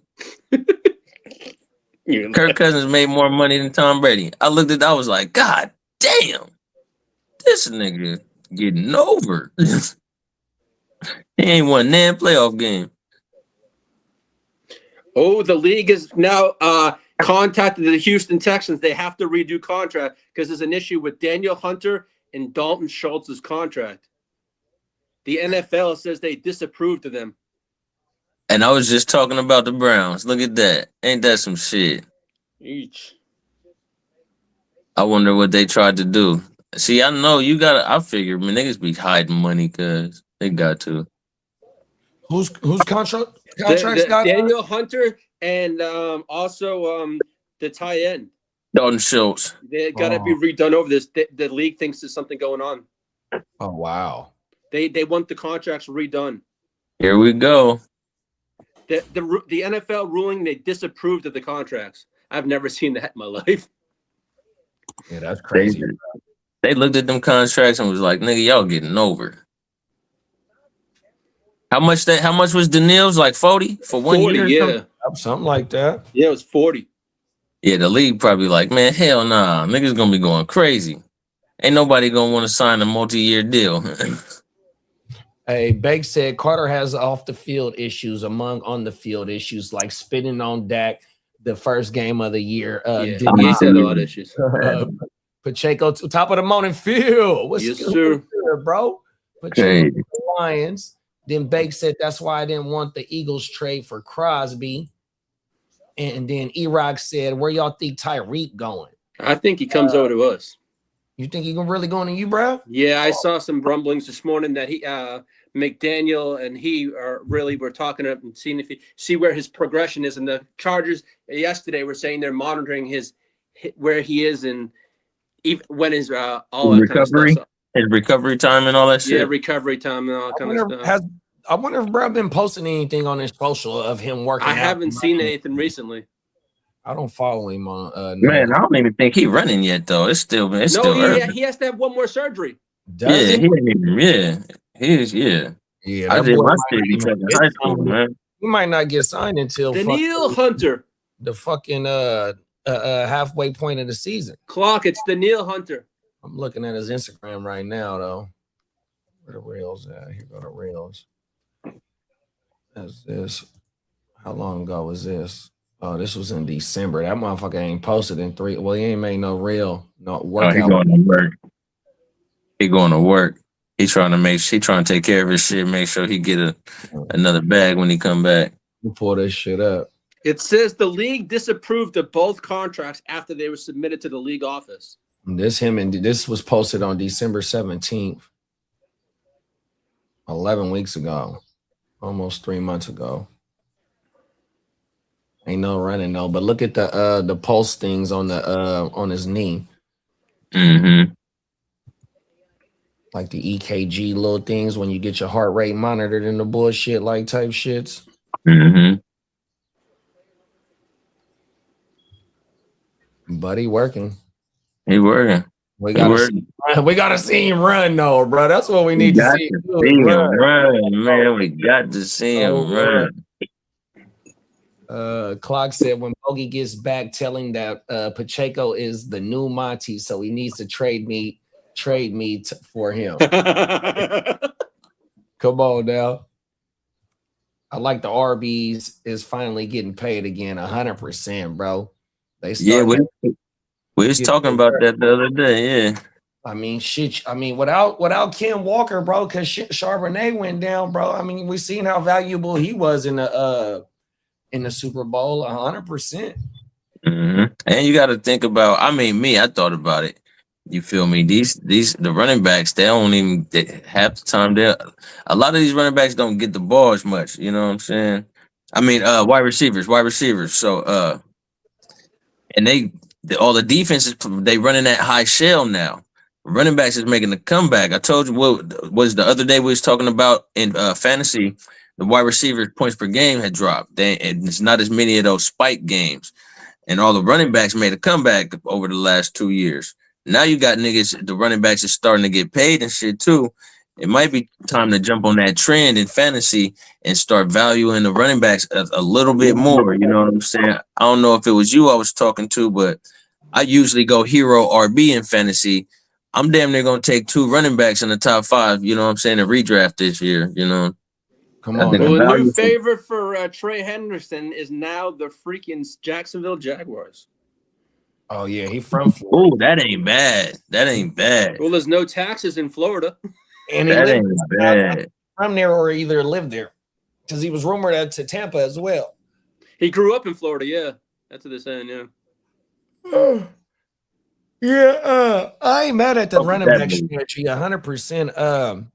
Kirk Cousins made more money than Tom Brady. I was like, God damn, this nigga getting over. He ain't won nan playoff game. Oh, the league is now contacted the Houston Texans. They have to redo contract because there's an issue with Daniel Hunter and Dalton Schultz's contract. The NFL says they disapproved of them. And I was just talking about the Browns. Look at that. Ain't that some shit? Each. I wonder what they tried to do. See, I know you gotta. I figure, man, niggas be hiding money because they got to. Who's contracts got Daniel Hunter and also the tight end. Dalton Schultz. They got to be redone over this. The league thinks there's something going on. Oh wow! They want the contracts redone. Here we go. The NFL ruling, they disapproved of the contracts. I've never seen that in my life. Yeah, that's crazy. They looked at them contracts and was like, "Nigga, y'all getting over." How much was Daniils? Like 40 for 1 year? Yeah. Something like that. Yeah, it was 40. Yeah, the league probably like, man, hell nah. Niggas gonna be going crazy. Ain't nobody gonna want to sign a multi-year deal. Hey, Bake said Carter has off the field issues among on the field issues like spitting on Dak the first game of the year. He said a lot of issues. Pacheco, top of the morning, Phil. What's Yes, good, sir. bro? Pacheco, the Lions. Then Bake said that's why I didn't want the Eagles trade for Crosby. And then E-Rock said, where y'all think Tyreek going? I think he comes over to us. You think he really going to you, bro? Yeah, I saw some rumblings this morning that he McDaniel and he were talking up and seeing see where his progression is. And the Chargers yesterday were saying they're monitoring where he is and when his all that recovery, kind of stuff. His recovery time and all that shit. Yeah, recovery time and all that kind of stuff. I wonder if bro been posting anything on his social of him working. I haven't seen anything recently. I don't follow him on. Man, I don't even think he's running yet though. It's still early. He has to have one more surgery. Does he? He ain't even. He is. Yeah. I did my shit in high school, man. He might not get signed until Daniil Hunter. The fucking halfway point of the season. Clock. It's Daniil Hunter. I'm looking at his Instagram right now though. Where the Reels at? Here go the Reels. That's this. How long ago was this? Oh, this was in December. That motherfucker ain't posted in 3. Well, he ain't made no workout. He going to work. He going to work. He trying to take care of his shit. Make sure he get another bag when he come back. We'll pull this shit up. It says the league disapproved of both contracts after they were submitted to the league office. This was posted on December 17th, 11 weeks ago, almost 3 months ago. Ain't no running though, but look at the pulse things on his knee. Mm-hmm. Like the EKG little things when you get your heart rate monitored in the bullshit like type shits. Mm-hmm. Buddy working. He working. We gotta see him run though, bro. That's what we need to see. Run, man. We got to see him run. Clock said when Bogey gets back, telling that Pacheco is the new Monty, so he needs to trade me for him. Come on now. I like the RBs is finally getting paid again, 100%, bro. We was talking about that the other day. Yeah. I mean, shit. I mean, without Ken Walker, bro, because Charbonnet went down, bro. I mean, we seen how valuable he was in the Super Bowl, 100%. Mm-hmm. And you got to think about. I mean, I thought about it. You feel me? The running backs, they don't even half the time. A lot of these running backs don't get the ball as much. You know what I'm saying? I mean, wide receivers. So, and all the defenses, they running that high shell now. Running backs is making a comeback. I told you what was the other day we was talking about in fantasy. The wide receivers points per game had dropped. And it's not as many of those spike games. And all the running backs made a comeback over the last 2 years. Now you got niggas, the running backs are starting to get paid and shit too. It might be time to jump on that trend in fantasy and start valuing the running backs a little bit more. You know what I'm saying? I don't know if it was you I was talking to, but I usually go hero RB in fantasy. I'm damn near going to take 2 running backs in the top 5, you know what I'm saying, to redraft this year, you know. Come on. Well, a new favorite for Trey Henderson is now the freaking Jacksonville Jaguars. Oh, yeah, he from Florida. Oh, that ain't bad. Well, there's no taxes in Florida. And that ain't bad. From there or either lived there. Because he was rumored to Tampa as well. He grew up in Florida, yeah. That's what they're saying, yeah. I ain't mad at the running back strategy, 100%.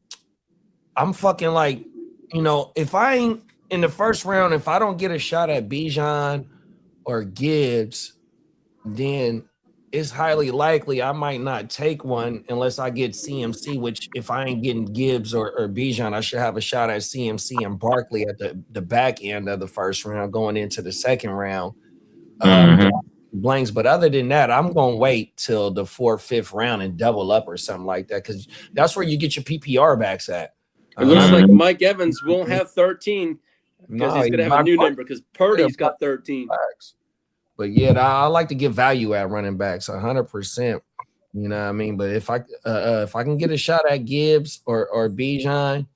I'm fucking like, if I ain't in the first round, if I don't get a shot at Bijan or Gibbs, then it's highly likely I might not take one unless I get CMC, which if I ain't getting Gibbs or Bijan, I should have a shot at CMC and Barkley at the back end of the first round going into the second round. Blanks. But other than that, I'm going to wait till the 4th, 5th round and double up or something like that because that's where you get your PPR backs at. It looks like Mike Evans won't have 13 because No, he's going to have a new number because Purdy's got 13. But yeah, I like to give value at running backs 100%. You know what I mean? But if I can get a shot at Gibbs or Bijan,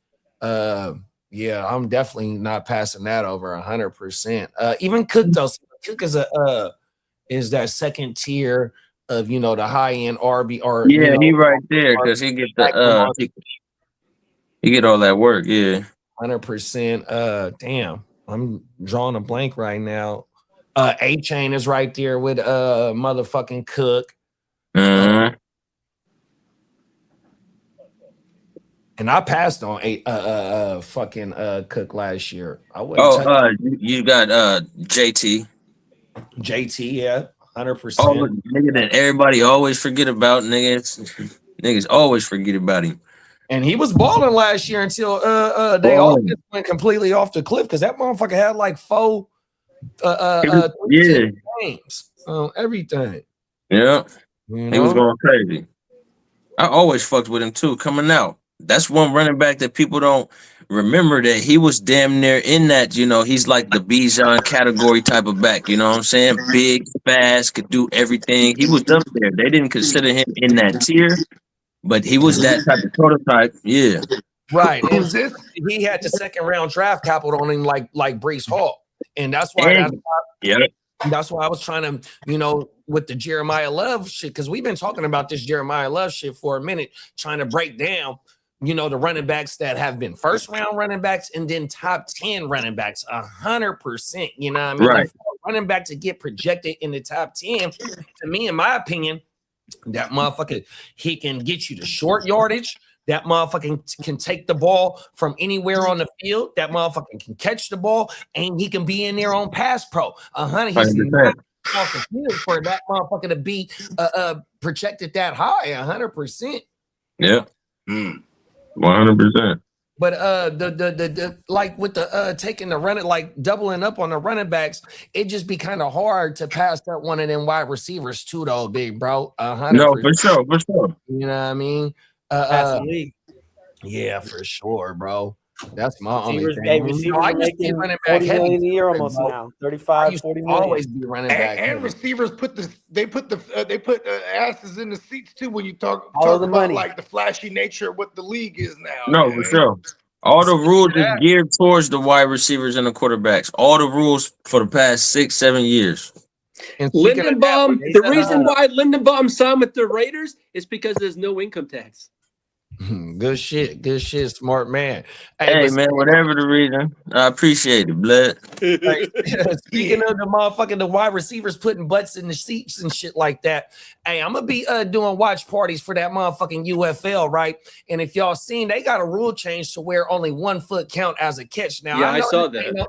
yeah, I'm definitely not passing that over 100%. Even Cook though, Cook is that second tier of the high end RB or he right there because he get he get all that work. Yeah, 100%. Damn, I'm drawing a blank right now. A-Chain is right there with motherfucking Cook. uh-huh. And I passed on fucking Cook last year. I wouldn't you got JT. JT, yeah, 100%. Oh, nigga that everybody always forget about, niggas always forget about him. And he was balling last year until they all just went completely off the cliff because that motherfucker had like 4 games on everything. Yeah, he was going crazy. I always fucked with him too coming out. That's one running back that people don't remember that he was damn near in that, he's like the Bijan category type of back, you know what I'm saying? Big, fast, could do everything. He was up there. They didn't consider him in that tier, but he was that type of prototype. Yeah. Right. And he had the second round draft capital on him like Breece Hall. And that's why that's why I was trying to, with the Jeremiah Love shit, because we've been talking about this Jeremiah Love shit for a minute, trying to break down, the running backs that have been first round running backs and then top 10 running backs, 100%. You know what I mean? Right. Running back to get projected in the top 10, to me, in my opinion, that motherfucker, he can get you the short yardage. That motherfucker can take the ball from anywhere on the field. That motherfucker can catch the ball, and he can be in there on pass pro. He's not off the field for that motherfucker to be projected that high, 100%. Yeah, 100%. But the like with the taking the running, like doubling up on the running backs, it just be kind of hard to pass that one of them wide receivers too, though, big bro. 100%. No, for sure. You know what I mean? Yeah, for sure, bro. That's my only thing. Receivers I used to be running back $40 million a year almost now. 35, 40 million. Always be running back. And receivers put asses in the seats too when you talk the about money. like the flashy nature of what the league is now. No, man. for sure. All the rules is geared towards the wide receivers and the quarterbacks. All the rules for the past 6-7 years. And Lindenbaum, the reason why Lindenbaum signed with the Raiders is because there's no income tax. Good shit, smart man. Hey man, whatever the reason, I appreciate it, blood. Speaking of the wide receivers putting butts in the seats and shit like that. Hey, I'm gonna be doing watch parties for that motherfucking UFL, right? And if y'all seen, they got a rule change to where only 1 foot count as a catch. Now, I saw that.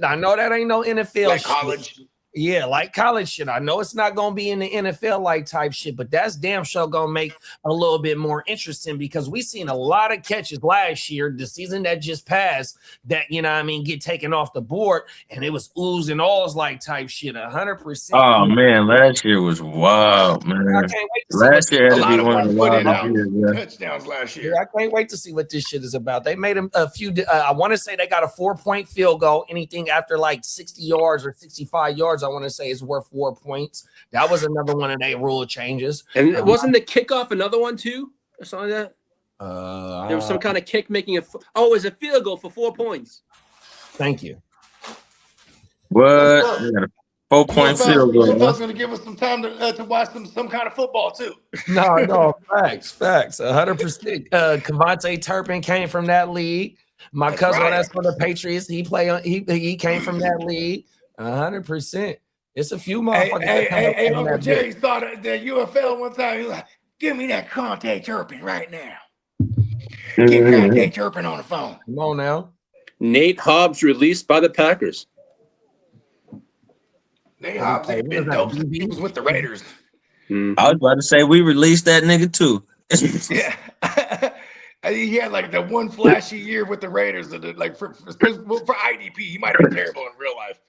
I know that ain't no NFL Like shit. college. Yeah, like college shit. I know it's not gonna be in the NFL like type shit, but that's damn sure gonna make a little bit more interesting because we seen a lot of catches last year, the season that just passed, that get taken off the board, and it was oohs and ahs like type shit, 100%. Oh man, last year was wild, man. I can't wait to see last year had A to lot be of one of the 1 foot in wildest out years, yeah. touchdowns last year. Yeah, I can't wait to see what this shit is about. They made a few. I want to say they got a 4-point field goal. Anything after like 60 yards or 65 yards, I want to say is worth 4 points. That was another one of their rule changes. And wasn't the kickoff another one too? Or something like that? There was some kind of kick making it was a field goal for 4 points. Thank you. What? We got a 4-point field goal. UFL's going to give us some time to watch some kind of football too. No, facts, 100%. Kavante Turpin came from that league. My cousin that's for the Patriots. He came from that league. 100%. It's a few motherfuckers. Hey, Uncle Jerry saw the UFL one time. He was like, "Give me that Kavante Turpin right now. Get Kavante Turpin on the phone." Come on now. Nate Hobbs released by the Packers. Nate Hobbs ain't been dope since he was with the Raiders. I was about to say we released that nigga too. Yeah. He had like the one flashy year with the Raiders. Like for IDP, he might have been terrible in real life.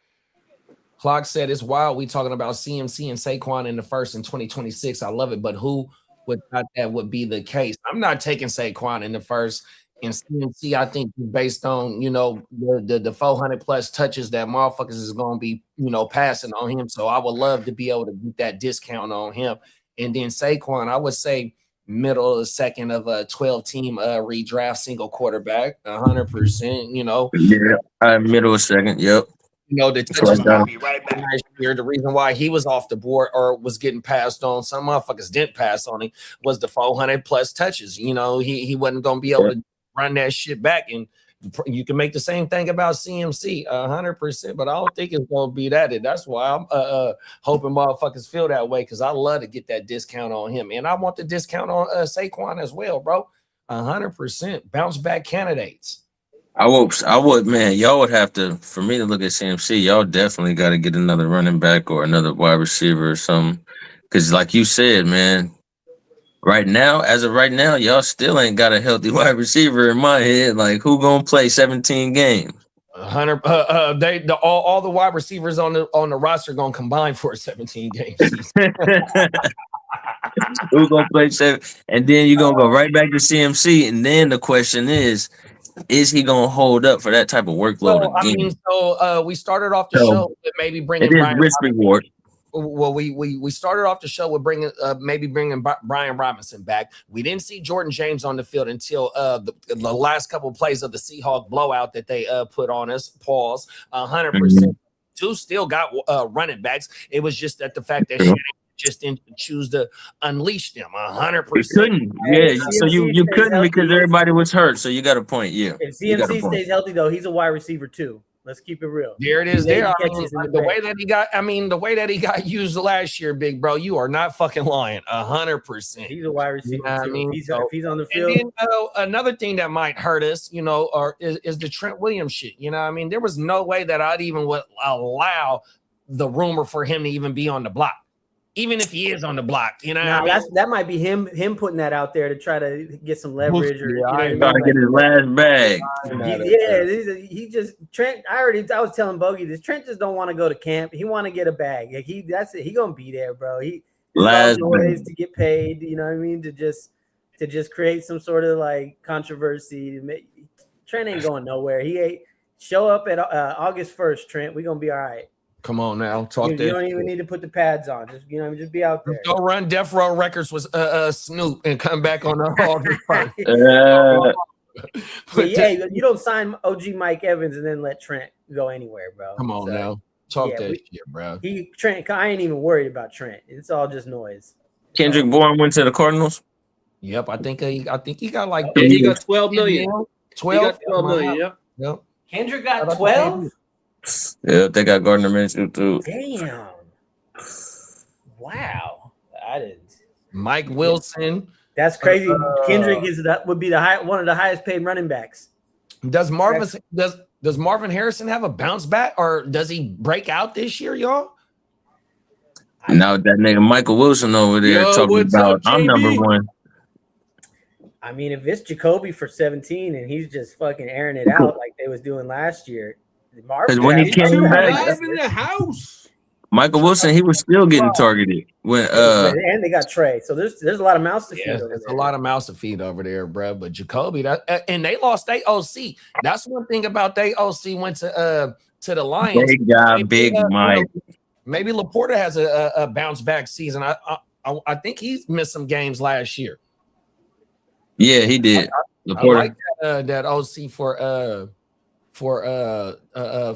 Clock said it's wild. We talking about CMC and Saquon in the first in 2026. I love it, but who would thought that would be the case? I'm not taking Saquon in the first. And CMC, I think, based on the 400 plus touches that motherfuckers is gonna be passing on him. So I would love to be able to get that discount on him. And then Saquon, I would say middle of the second of a 12-team redraft single quarterback, 100%. Yeah, middle of second. Yep. The touches be right back last year. The reason why he was off the board or was getting passed on, some motherfuckers didn't pass on him, was the 400 plus touches. He wasn't gonna be able to run that shit back, and you can make the same thing about CMC, 100%. But I don't think it's gonna be that. And that's why I'm hoping motherfuckers feel that way, because I love to get that discount on him, and I want the discount on Saquon as well, bro. 100% bounce back candidates. I would, man. Y'all would have to, for me to look at CMC, y'all definitely got to get another running back or another wide receiver or something. Because, like you said, man, as of right now, y'all still ain't got a healthy wide receiver in my head. Like, who gonna play 17 games? 100. All the wide receivers on the roster gonna combine for a 17 game season. Who gonna play 7? And then you're gonna go right back to CMC, and then the question is he gonna hold up for that type of workload again? We started off the show with maybe bringing Brian risk reward. Well, we started off the show with bringing Brian Robinson back. We didn't see Jordan James on the field until the last couple of plays of the Seahawks blowout that they put on us. Pause. 100%. Two still got running backs. It was just that the fact that Shannon just didn't choose to unleash them. 100%. Couldn't. Yeah. So you couldn't because everybody was hurt. So you got a point. Yeah. If CMC stays healthy, though, he's a wide receiver too. Let's keep it real. There it is. The way that he got used last year, big bro, you are not fucking lying. 100%. He's a wide receiver. If he's on the field. field. And then, another thing that might hurt us, is the Trent Williams shit. There was no way that I'd even would allow the rumor for him to even be on the block. Even if he is on the block, that might be him putting that out there to try to get some leverage or trying to get his last bag. Trent. I was telling Bogey this. Trent just don't want to go to camp. He want to get a bag. Like that's it. He gonna be there, bro. Last ways to get paid. You know what I mean? To just create some sort of like controversy. Trent ain't going nowhere. He ain't show up at August 1st. Trent, we gonna be all right. Come on now, talk. You don't even need to put the pads on. Just just be out there. Go run Death Row Records with Snoop and come back on the August 1st. You don't sign OG Mike Evans and then let Trent go anywhere, bro. Come on now, talk shit, bro. Trent, I ain't even worried about Trent. It's all just noise. Kendrick Bourne went to the Cardinals. Yep, I think he got like he got 12 million. 12 he got 12 million. Yep. Kendrick got 12. Yeah, they got Gardner Minshew too. Damn. Wow. I didn't. Mike Wilson. That's crazy. Kendrick would be one of the highest paid running backs. Does Marvin Harrison have a bounce back, or does he break out this year, y'all? Now that nigga Michael Wilson over there talking about I'm number one. I mean, if it's Jacoby for 17 and he's just fucking airing it out like they was doing last year. Because when he came back in the house, Michael Wilson, he was still getting targeted. And they got Trey, so there's a lot of mouths to feed. There's a lot of mouths to feed over there, bro. But Jacoby, and they lost their OC. That's one thing about they OC went to the Lions. They got Big Mike. Maybe Laporta has a bounce back season. I think he's missed some games last year. Yeah, he did. Laporta. I like that OC for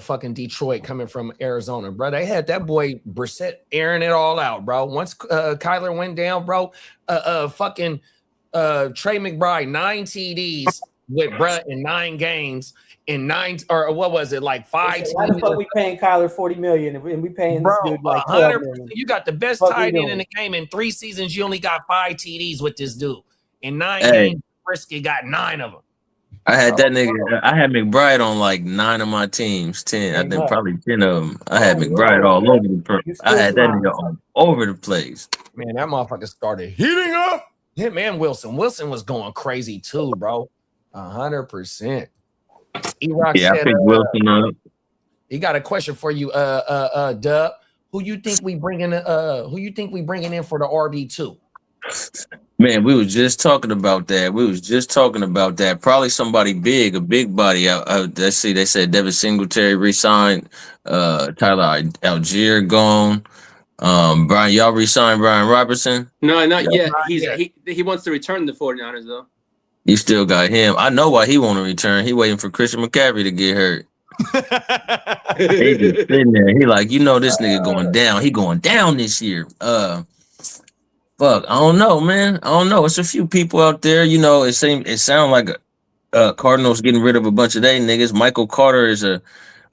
fucking Detroit coming from Arizona, bro. They had that boy Brissett airing it all out, bro. Once Kyler went down, bro, fucking Trey McBride, 9 TDs with Brett in 9 games in 9, or what was it, like 5? Why the fuck we paying Kyler $40 million and we paying this dude like $12 million? You got the best tight end in the game. In 3 seasons, you only got 5 TDs with this dude. In 9 games, Brisket got 9 of them. I had that nigga. I had McBride on like 9 of my teams, 10. I think probably 10 of them. I had McBride all over the place. I had that nigga all over the place. Man, that motherfucker started heating up. Him and Wilson. Wilson was going crazy too, bro. 100%. E-Rock said, I picked Wilson up. He got a question for you, Dub. Who you think we bringing in for the RB2? Man, we was just talking about that. Probably somebody big, a big body. Let's see. They said Devin Singletary re-signed. Tyler Algier gone. Brian, y'all re-signed Brian Robertson. No, not yet. Not yet. He wants to return to the 49ers though. You still got him. I know why he want to return. He waiting for Christian McCaffrey to get hurt. He be sitting there. He like, this nigga going down. He going down this year. Fuck, I don't know, man. I don't know. It's a few people out there. It sound like Cardinals getting rid of a bunch of they niggas. Michael Carter is a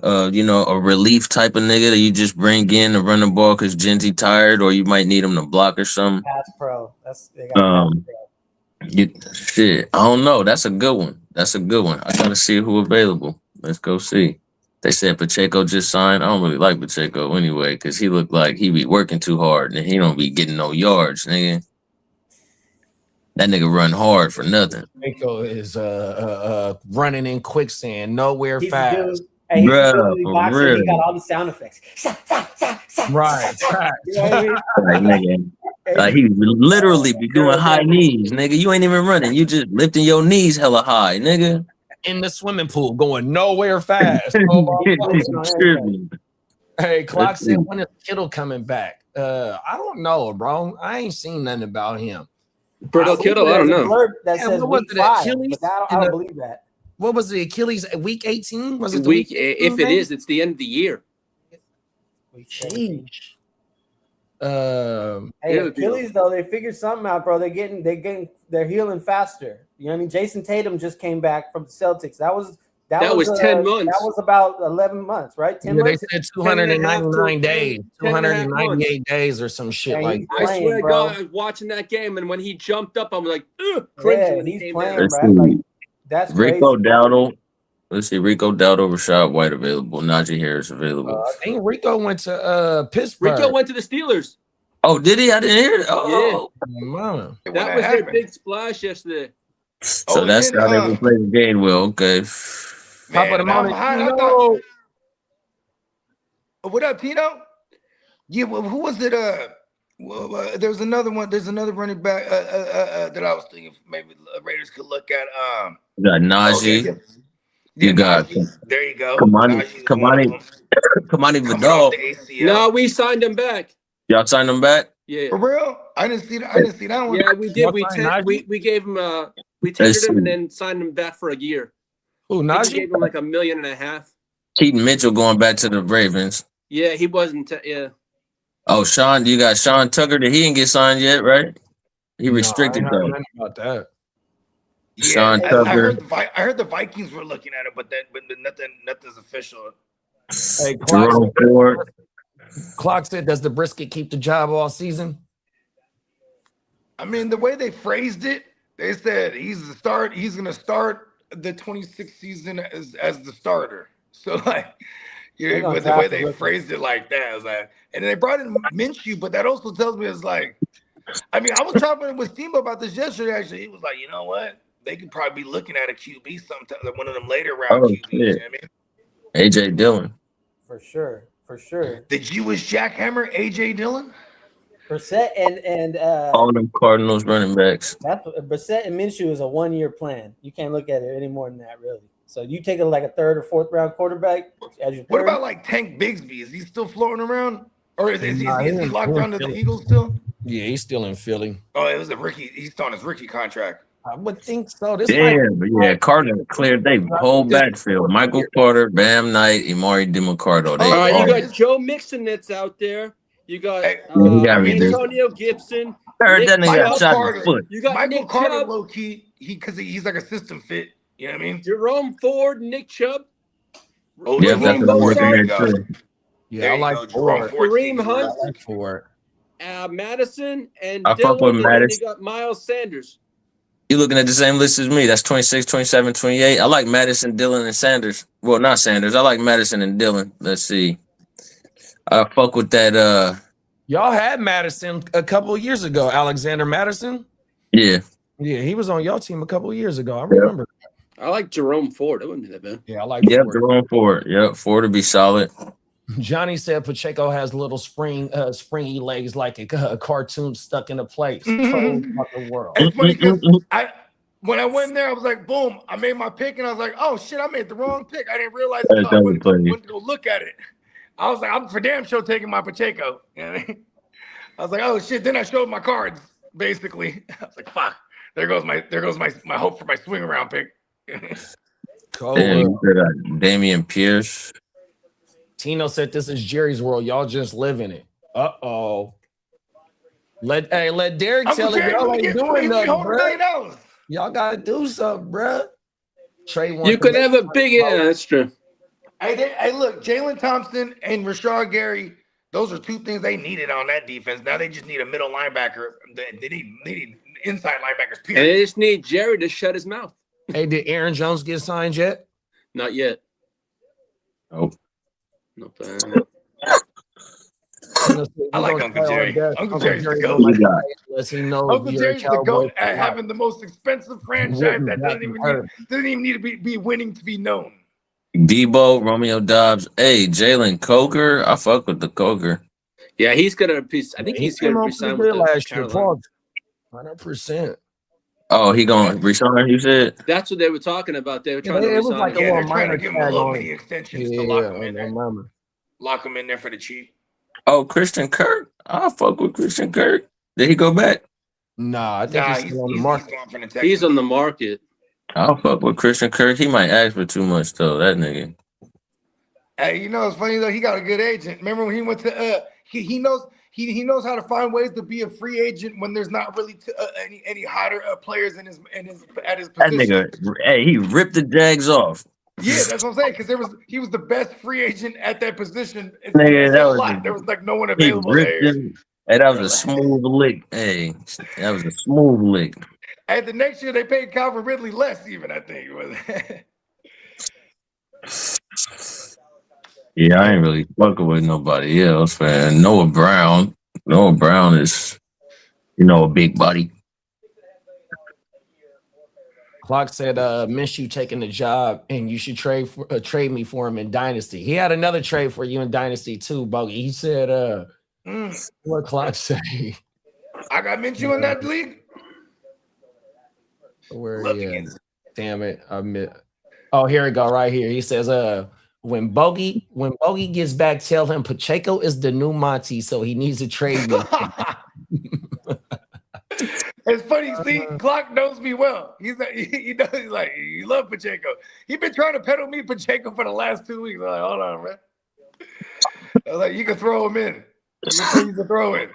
relief type of nigga that you just bring in to run the ball because Genty tired, or you might need him to block or something. Pass pro. They got pass pro. Shit, I don't know. That's a good one. I gotta see who available. Let's go see. They said Pacheco just signed. I don't really like Pacheco anyway because he looked like he be working too hard and he don't be getting no yards, nigga. That nigga run hard for nothing. Pacheco is running in quicksand, nowhere He's fast. good. Hey, he's Bruh, good. He for boxing, real. he got all the sound effects. Right. You know what I mean? Like, nigga, like he literally be doing high knees, nigga. You ain't even running. You just lifting your knees hella high, nigga. In the swimming pool, going nowhere fast. Oh, hey, Clock said, when is Kittle coming back? I don't know, bro. I ain't seen nothing about him. Brittle Kittle, I don't know. That Yeah, says what was week it, 5, Achilles? but I don't believe that. What was the Achilles week 18? Was it the Week week 18 if it game? is, it's the end of the year. Sheesh. Um, Hey, Achilles though, they figured something out, bro. They're healing faster. You know what I mean? Jason Tatum just came back from the Celtics. That was 10 months. That was about 11 months, right? 10 yeah, they months. said 299 10 days, 298 days or some shit Yeah, like he's that. I playing, swear to bro. God, I was watching that game, and when he jumped up, I'm like, crazy. Yeah, when he he's came playing, down. Let's right? see. Like that's Rico crazy. Dowdle. Let's see. Rico Dowdle, Rashad White available. Najee Harris available. I think Rico went to Pittsburgh. Rico went to the Steelers. Oh, did he? I didn't hear it. Oh, Man. That was their big splash yesterday. so that's how they will play the game. Well, okay. Top of the Man, morning. I thought, what up, Tino? Yeah, well, who was it? There's another one. There's another running back that I was thinking maybe the Raiders could look at. You got Najee. You got Najee. There you go. Kamani Najee's one of them. Vidal. Coming off the ACL. No, we signed him back. Y'all signed him back? Yeah. For real? I didn't see that. I didn't see that one. Yeah, we did. We Najee? gave him we Let's tendered him and see. then signed him back for a year. Who, We Najee? gave him like $1.5 million. Keaton Mitchell going back to the Ravens. Yeah, he wasn't. Yeah. Oh, you got Sean Tucker. He didn't get signed yet, right? He restricted No, I ain't though. heard nothing about that. Yeah, Sean I Tucker. heard the Vikings were looking at it, but nothing's official. Hey, Clock Jerome Ford. said, does the brisket keep the job all season? I mean, the way they phrased it, they said he's going to start the 26th season as the starter. So like, They're gonna but the way draft a they rookie. phrased it like that, I was like, and then they brought in Minshew, but that also tells me it's like, I mean, I was talking with Steamboat about this yesterday. Actually, he was like, you know what? They could probably be looking at a QB sometime, like one of them later round Oh, QBs. You know shit. what I mean? AJ Dillon. For sure. The Jewish jackhammer, AJ Dillon. Brissett and All them Cardinals running backs. that's Brissett and Minshew is a 1-year plan. You can't look at it any more than that, really. So you take it like a 3rd or 4th round quarterback as your What third. about like Tank Bigsby? Is he still floating around, or is he Nah, locked he's down to the still- Eagles still? Yeah, he's still in Philly. Oh, it was a rookie. He's still on his rookie contract. I would think so. This might Damn, but yeah, Cardinals cleared they whole backfield. Michael Carter, Bam Knight, Imari DiMarcardo. They Oh, All right, all you got Joe Mixon that's out there. You got Hey, he got reduced. Antonio Gibson. heard that Nick nigga got Chubb. shot in Carter. the foot. You got Michael Nick Carter, Chubb, low key, because he's like a system fit. You know what I mean? Jerome Ford, Nick Chubb. Oh, Yeah, Jerome that's what I'm Ford, looking there at you go. too. Yeah, There I you like go, Jerome Ford. Ford. Kareem I Hunt. like Ford. Madison and I fuck Dylan, with and then you Madison. got Miles Sanders. You looking at the same list as me. That's 26, 27, 28. I like Madison, Dillon, and Sanders. Well, not Sanders. I like Madison and Dillon. Let's see. I fuck with that. Y'all had Madison a couple of years ago. Alexander Madison. Yeah. Yeah, he was on y'all team a couple of years ago. I remember. I like Jerome Ford. That wouldn't be that bad. Yeah, I like Yep, Ford. Jerome Ford. Yep, Ford would be solid. Johnny said Pacheco has little springy legs like a cartoon stuck in a place. Cold fucking world. It's funny because when I went in there, I was like, boom, I made my pick, and I was like, oh shit, I made the wrong pick. I didn't realize it until I went to go look at it. I was like, I'm for damn sure taking my Pacheco. You know what I mean? I was like, oh shit. Then I showed my cards, basically. I was like, fuck. There goes my hope for my swing around pick. Damian Pierce. Tino said this is Jerry's world. Y'all just live in it. Uh-oh. Let Derek tell it. Y'all ain't doing nothing, bro. Y'all gotta do something, bro. Trey, you could have a big that's true. Hey, look, Jalen Thompson and Rashard Gary, those are two things they needed on that defense. Now they just need a middle linebacker. They need inside linebackers, period. And they just need Jerry to shut his mouth. Hey, did Aaron Jones get signed yet? Not yet. Nope. No plan. I like Uncle Jerry. Uncle Jerry's the GOAT. Uncle Jerry's the GOAT at having the most expensive franchise that doesn't even need to be winning to be known. Debo, Romeo Dobbs. Hey, Jalen Coker. I fuck with the Coker. Yeah, he's gonna be. I think he's gonna resign with the Carolina. 100%. Oh, he gonna resign? You said that's what they were talking about. They were trying to resign. Like they're trying to give him a little mini extensions to lock him in there. Lock him in there for the cheap. Oh, Christian Kirk. I fuck with Christian Kirk. Did he go back? Nah, I think he's on the market. He's on the market. I'll fuck with Christian Kirk. He might ask for too much though. That nigga. Hey, you know it's funny though. He got a good agent. Remember when he went to he knows how to find ways to be a free agent when there's not really any hotter players at his position. That nigga, hey, he ripped the Jags off. Yeah, that's what I'm saying. Because he was the best free agent at that position. Nigga, there was like no one available there. Hey, that was a smooth lick. Hey, that was a smooth lick. And the next year they paid Calvin Ridley less, even I think it was. Yeah, I ain't really fucking with nobody else, man. Noah Brown is, a big buddy. Clock said, miss you taking the job, and you should trade me for him in Dynasty. He had another trade for you in Dynasty too, Bogey. He said, what Clock say? I got Minshew in that league. Where he is? Damn it. Oh, here we go, right here. He says, when Bogey gets back, tell him Pacheco is the new Monty, so he needs to trade me. It's funny, see, Clock knows me well. He knows, he's like, you love Pacheco. He's been trying to peddle me Pacheco for the last 2 weeks. I'm like, hold on, man. I was like, you can throw him in. You can throw in.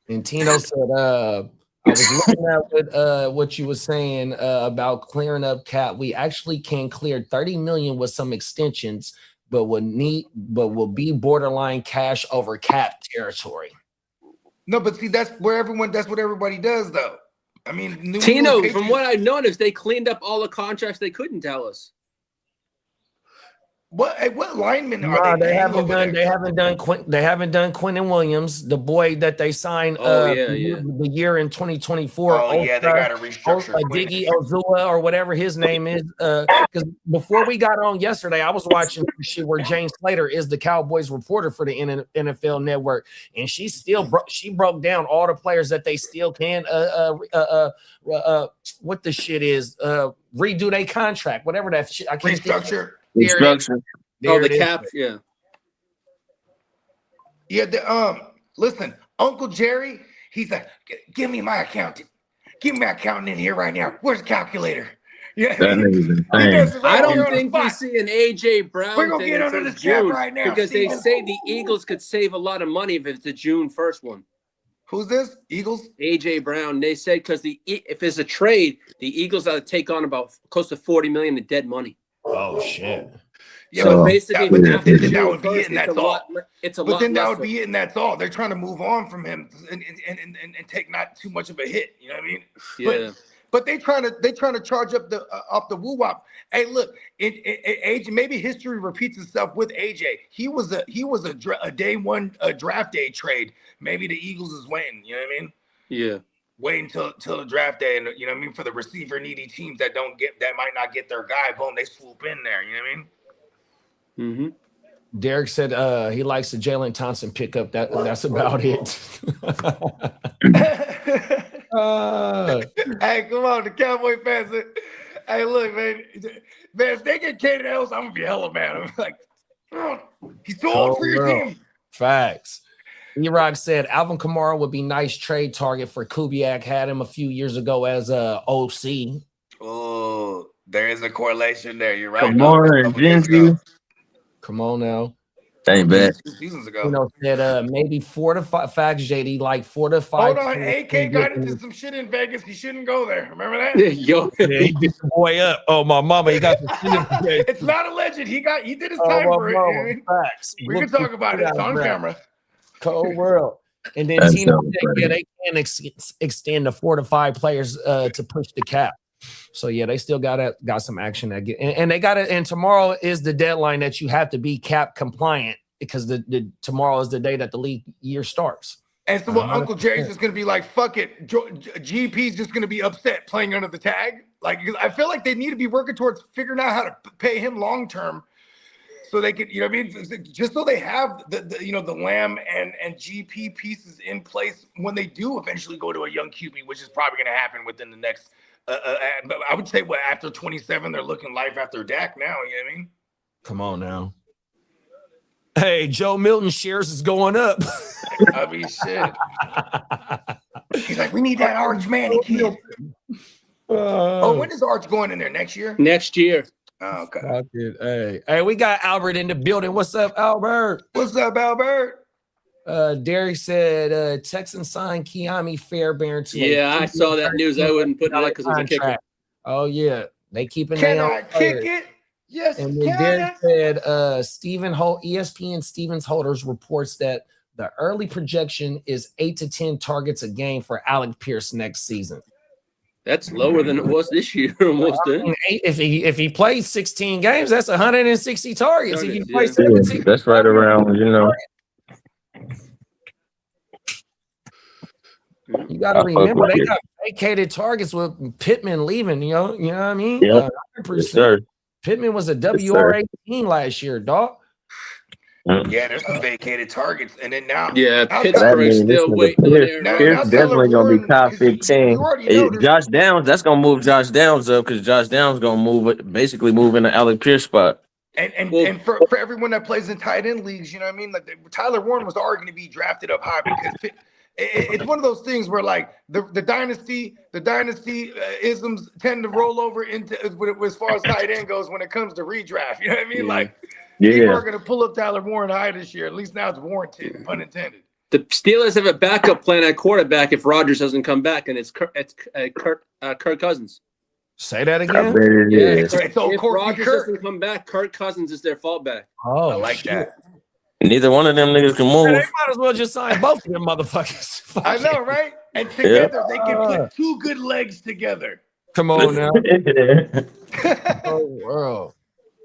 And Tino said, I was looking at what you were saying about clearing up cap. We actually can clear $30 million with some extensions, but will be borderline cash over cap territory. No, but see, that's what everybody does, though. I mean, Tino, from what I noticed, they cleaned up all the contracts they couldn't tell us. What linemen are they haven't done Quentin Williams, the boy that they signed the year in 2024. Oh, yeah, they got to restructure Diggy Ozua or whatever his name is. Because before we got on yesterday, I was watching shit where Jane Slater is the Cowboys reporter for the NFL Network, and she broke down all the players that they still can what the shit is redo their contract, whatever that shit. I can't restructure. Instruction. The cap, yeah. Yeah, listen, Uncle Jerry, he's like, give me my accountant. Give me my accountant in here right now. Where's the calculator? Yeah. I don't think we see an AJ Brown. We're gonna get under the cap right now. Because they say the Eagles could save a lot of money if it's the June 1st one. Who's this? Eagles? AJ Brown. They said because if it's a trade, the Eagles ought to take on about close to $40 million in dead money. Oh shit! Yeah, so basically, that would be it, and that's all. But then that would be it, and that's all. They're trying to move on from him and take not too much of a hit. You know what I mean? Yeah. But they trying to charge up the woo wop. Hey, look, AJ. Maybe history repeats itself with AJ. He was a day one draft day trade. Maybe the Eagles is waiting. You know what I mean? Yeah. Wait until the draft day, and you know what I mean, for the receiver needy teams that might not get their guy, boom, they swoop in there. You know what I mean? Derek said he likes the Jalen Thompson pickup. That's about it. Hey, come on, the Cowboy fans. Hey, look, man, if they get Kaden Ellis, I'm gonna be hella mad. I'm like, oh, he's too old for your team. Facts. E-Rock said Alvin Kamara would be nice trade target for Kubiak. Had him a few years ago as a OC. Oh, there is a correlation there. You're right. Kamara and Genji. Come on now. Ain't bad. 2 seasons ago. You know, said maybe 4 to 5 facts, JD, like 4 to 5. Hold on, AK got into some shit in Vegas. He shouldn't go there. Remember that? Yo, Yeah, he beat the boy up. Oh, my mama, he got the shit. It's not alleged. He did his time for it. Facts. We can talk about it. It's on camera. Cold world. And then Tino said, they can extend the 4 to 5 players to push the cap. So yeah, they still got some action that and they got it. And tomorrow is the deadline that you have to be cap compliant because the tomorrow is the day that the league year starts. And so Uncle Jerry's just gonna be like, fuck it. GP's just gonna be upset playing under the tag. Like, I feel like they need to be working towards figuring out how to pay him long term, so they could, you know what I mean, just so they have the Lamb and GP pieces in place when they do eventually go to a young QB, which is probably gonna happen within the next. I would say after 27, they're looking life after Dak now. You know what I mean? Come on now. Hey, Joe Milton shares is going up. I mean, shit. He's like, we need that Arch Manning kid. When is Arch going in there? Next year? Next year. Oh, okay. Hey, we got Albert in the building. What's up, Albert? What's up, Albert? Derek said Texans signed Keami Fairbairn to I saw that news. I wouldn't put it on because it's a kicker. Oh yeah, they keep an Can I kick it? Yes. And then Derek said Stephen Holt, ESPN Stevens Holders reports that the early projection is 8 to 10 targets a game for Alec Pierce next season. That's lower than it was this year, almost. If he plays 16 games, that's 160 targets. If he plays 17, that's right around, You got to remember they got vacated targets with Pittman leaving. You know what I mean? Yeah, yes, Pittman was a WR18 last year, dog. Yeah, there's some vacated targets, and then now, Pittsburgh's still waiting there. Pierce definitely gonna be top 15. Josh Downs, that's gonna move Josh Downs up because Josh Downs gonna move in the Alec Pierce spot. And for everyone that plays in tight end leagues, you know what I mean? Like Tyler Warren was already going to be drafted up high because it's one of those things where like the dynasty isms tend to roll over into as far as tight end goes when it comes to redraft. You know what I mean? Like people are going to pull up Tyler Warren high this year. At least now it's warranted, pun intended. The Steelers have a backup plan at quarterback if Rodgers doesn't come back, and it's Kirk Cousins. Say that again. It's old if Corky Rodgers Kirk. doesn't come back, Kirk Cousins is their fallback. Oh, I like that. Neither one of them niggas can move. They might as well just sign both of them motherfuckers. I know, right? And together they can put 2 good legs together. Come on now. Oh, world.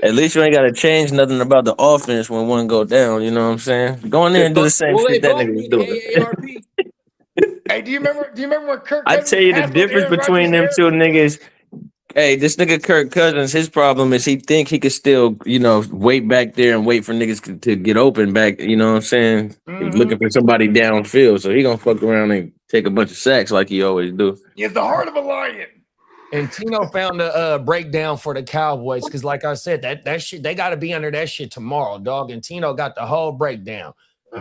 At least you ain't got to change nothing about the offense when one go down. You know what I'm saying? Go in there and do the same shit that nigga was doing. Hey, do you remember when Kirk? I tell you the difference between them two niggas. Hey, this nigga Kirk Cousins, his problem is he think he could still, wait back there and wait for niggas to get open back. You know what I'm saying? He's looking for somebody downfield, so he gonna fuck around and take a bunch of sacks like he always do. He has the heart of a lion. And Tino found a breakdown for the Cowboys because, like I said, that shit they got to be under that shit tomorrow, dog. And Tino got the whole breakdown.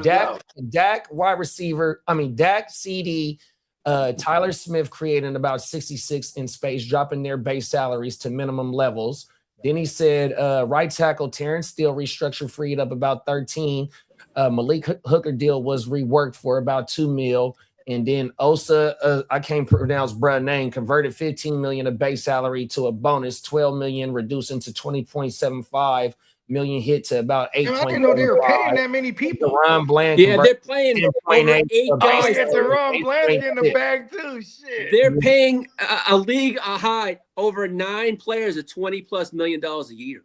Dak wide receiver. Dak CD. Tyler Smith creating about 66 in space, dropping their base salaries to minimum levels. Then he said right tackle Terrence Steele restructured, freed up about 13. Malik Hooker deal was reworked for about $2 million. And then Osa, I can't pronounce bruh name, converted $15 million of base salary to a bonus, $12 million, reducing to $20.75 million, hit to about 8. I didn't know they were paying that many people. Ron Bland, they're playing over 8 guys. Ron Bland in the bag too. Shit, they're paying a league high over 9 players at $20+ million a year.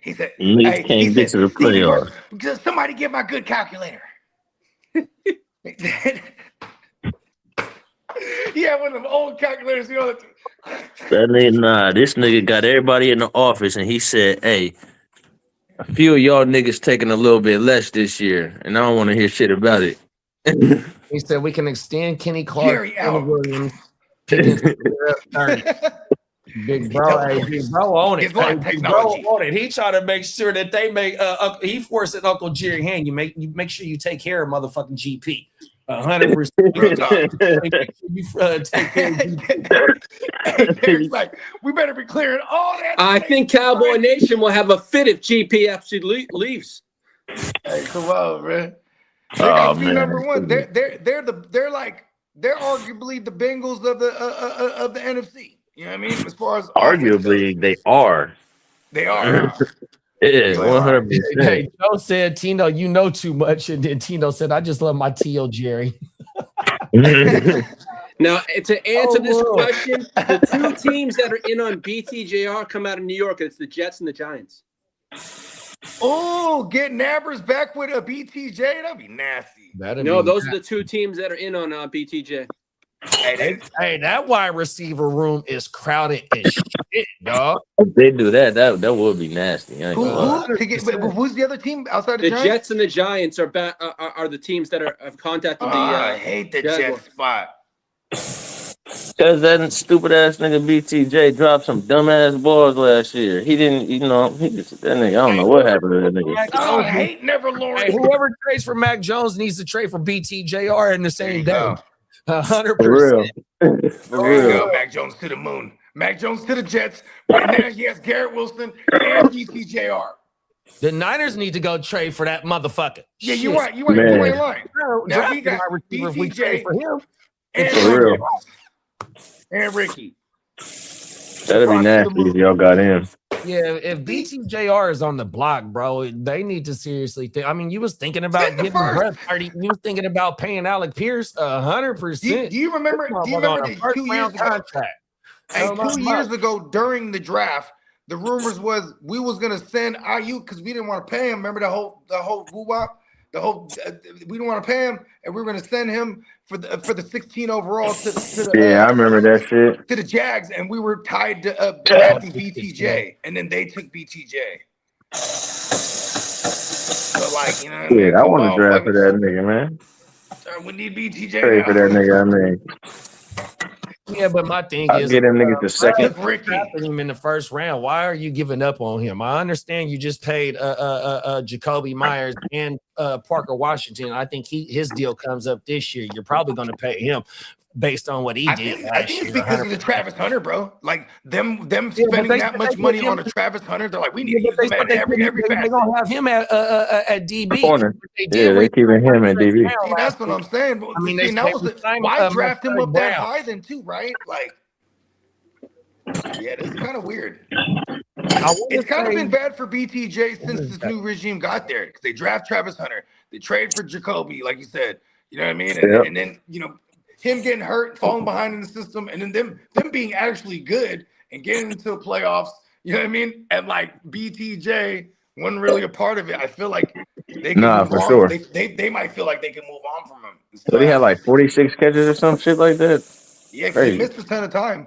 He said, "Leagues can't get to the playoffs." Just somebody get my good calculator. Yeah, one of them old calculators, That nigga, this nigga got everybody in the office, and he said, "Hey, A few of y'all niggas taking a little bit less this year, and I don't want to hear shit about it. He said we can extend Kenny Clark, Jerry Kenny out. Williams, Pickens, 30. Big bro, hey, big bro on it. Gets on Hey, big bro technology. on it. He trying to make sure that they make. He forcing Uncle Jerry hand. You make sure you take care of motherfucking GP. 100%. You take care of GP. Derek's like, we better be clearing all that. I think Cowboy Nation will have a fit if GP actually leaves. Hey, come on, man. They got to be number one. They're arguably the Bengals of the NFC. You know what I mean? As far as Arguably, they are. They are. Yeah, 100%. Hey, Joe said, Tino, you know too much. And then Tino said, I just love my T.O. Jerry. Now, to answer this question, the two teams that are in on BTJR come out of New York. It's the Jets and the Giants. Oh, get Nabbers back with a BTJ. That'd be nasty. Those are the two teams that are in on BTJ. Hey, that wide receiver room is crowded as shit, dog. If they do that would be nasty. Who's the other team outside the Giants? Jets and the Giants are the teams that have contacted the. I hate the Jets spot. Because that stupid ass nigga BTJ dropped some dumbass balls last year. He didn't, that nigga, I don't know what happened to that nigga. I hate Never Lawrence. Hey, whoever trades for Mac Jones needs to trade for BTJR in the same day. 100%. For real. There you go, Mac Jones to the moon. Mac Jones to the Jets. Right now he has Garrett Wilson and BTJR. The Niners need to go trade for that motherfucker. Yeah, you're right. You ain't lying. Now we got if we trade for him. And for real. And Ricky. That'd be nasty if y'all got in. Yeah, if BTJR is on the block, bro, they need to seriously think. I mean, you was thinking about giving Brett 30. You was thinking about paying Alec Pierce 100%. Do you remember the 2 years contract? Hey, 2 years ago during the draft, the rumors was we was gonna send IU because we didn't want to pay him. Remember the whole woo-wop? We didn't want to pay him, and we were gonna send him for the 16 overall to the I remember that shit. To the Jags, and we were tied to drafting BTJ, and then they took BTJ. So like, you know what I mean? I want to draft for that nigga, man. We need BTJ. Trade for that nigga, I mean. Yeah, but my thing is, get him niggas the second. Drafting him in the first round. Why are you giving up on him? I understand you just paid Jacoby Myers and Parker Washington. I think his deal comes up this year. You're probably going to pay him based on what he did. I think it's because of the Travis Hunter, bro. Like them spending that much money on a Travis Hunter. They're like, we need to use him at every They're going to have him at DB. Corner. They keeping him at DB. See, that's what I'm saying. I mean, why draft him up that high then too, right? Like, yeah, this is kind of weird. It's kind of been bad for BTJ since this new regime got there because they draft Travis Hunter, they trade for Jacoby, like you said. You know what I mean? And then him getting hurt, falling behind in the system, and then them being actually good and getting into the playoffs. You know what I mean? And like BTJ wasn't really a part of it. I feel like they can move for on. sure. They might feel like they can move on from him. So he had like 46 catches or some shit like that. Yeah, because he missed a ton of time.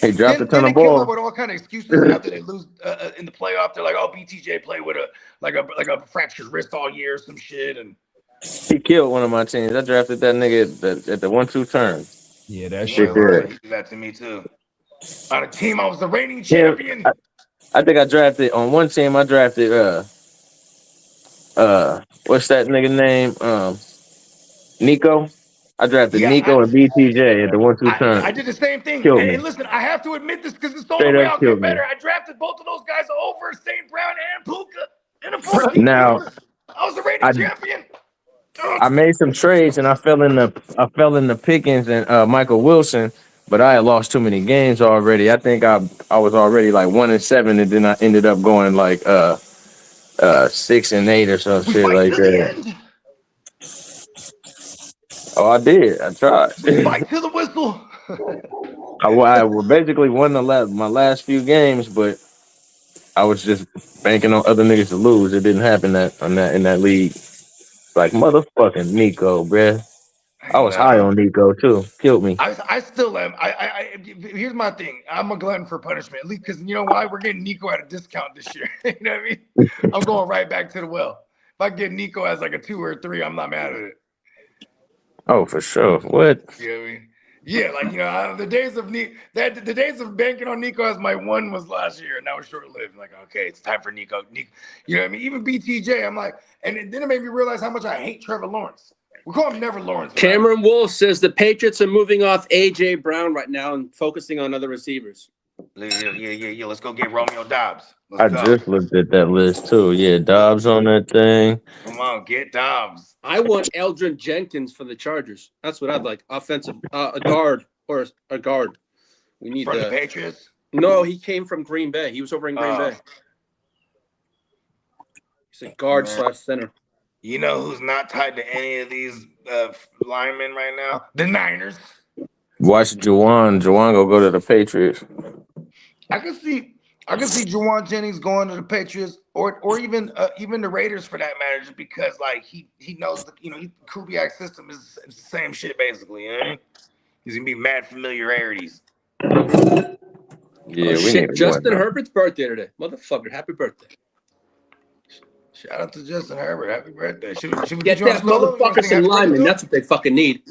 He dropped a ton of balls. They came balls. up with all kind of excuses after they lose in the playoff. They're like, "Oh, BTJ played with a fractured wrist all year, or some shit." And he killed one of my teams. I drafted that nigga at the 1-2 turn. Yeah, that shit. He did that to me too. On a team, I was the reigning champion. I think I drafted on one team. I drafted what's that nigga name? Nico. I drafted Nico and BTJ at the 1-2 turn. I did the same thing. And listen, I have to admit this because it's the only way I'll get better. I drafted both of those guys over St. Brown and Puka in a 14. Now, I was the reigning champion. I made some trades and I fell in the Pickens and Michael Wilson, but I had lost too many games already. I think I was already like 1-7, and then I ended up going like 6-8 or some shit like that. Oh, I did. I tried. Fight to the whistle. I basically won my last few games, but I was just banking on other niggas to lose. It didn't happen in that league. Like motherfucking Nico, bruh. I was high on Nico too. Killed me. I still am. Here's my thing. I'm a glutton for punishment, at least because you know why? We're getting Nico at a discount this year. You know what I mean? I'm going right back to the well. If I get Nico as like a 2 or a 3, I'm not mad at it. Oh, for sure. What? You know what I mean? Yeah, like the days of the days of banking on Nico as my 1 was last year, and that was short lived. Like, okay, it's time for Nico. You know what I mean? Even BTJ, I'm like, and then it made me realize how much I hate Trevor Lawrence. We call him Never Lawrence. Right? Cameron Wolf says the Patriots are moving off AJ Brown right now and focusing on other receivers. Yeah. Let's go get Romeo Dobbs. Just looked at that list too. Yeah, Dobbs on that thing. Come on, get Dobbs. I want Eldrin Jenkins for the Chargers. That's what I'd like. Offensive, a guard or a guard. We need from the Patriots. No, he came from Green Bay. He was over in Green Bay. He's a guard / center. You know who's not tied to any of these linemen right now? The Niners. Watch Juwan. Juwan go to the Patriots. I can see Juwan Jennings going to the Patriots, or even the Raiders for that matter, just because like he knows Kubiak's system is the same shit basically. You know what I mean? He's gonna be mad familiarities. Yeah, we shit. Justin Herbert's birthday today, motherfucker! Happy birthday! Shout out to Justin Herbert. Happy birthday. Should we get that motherfucker some linemen? That's what they fucking need.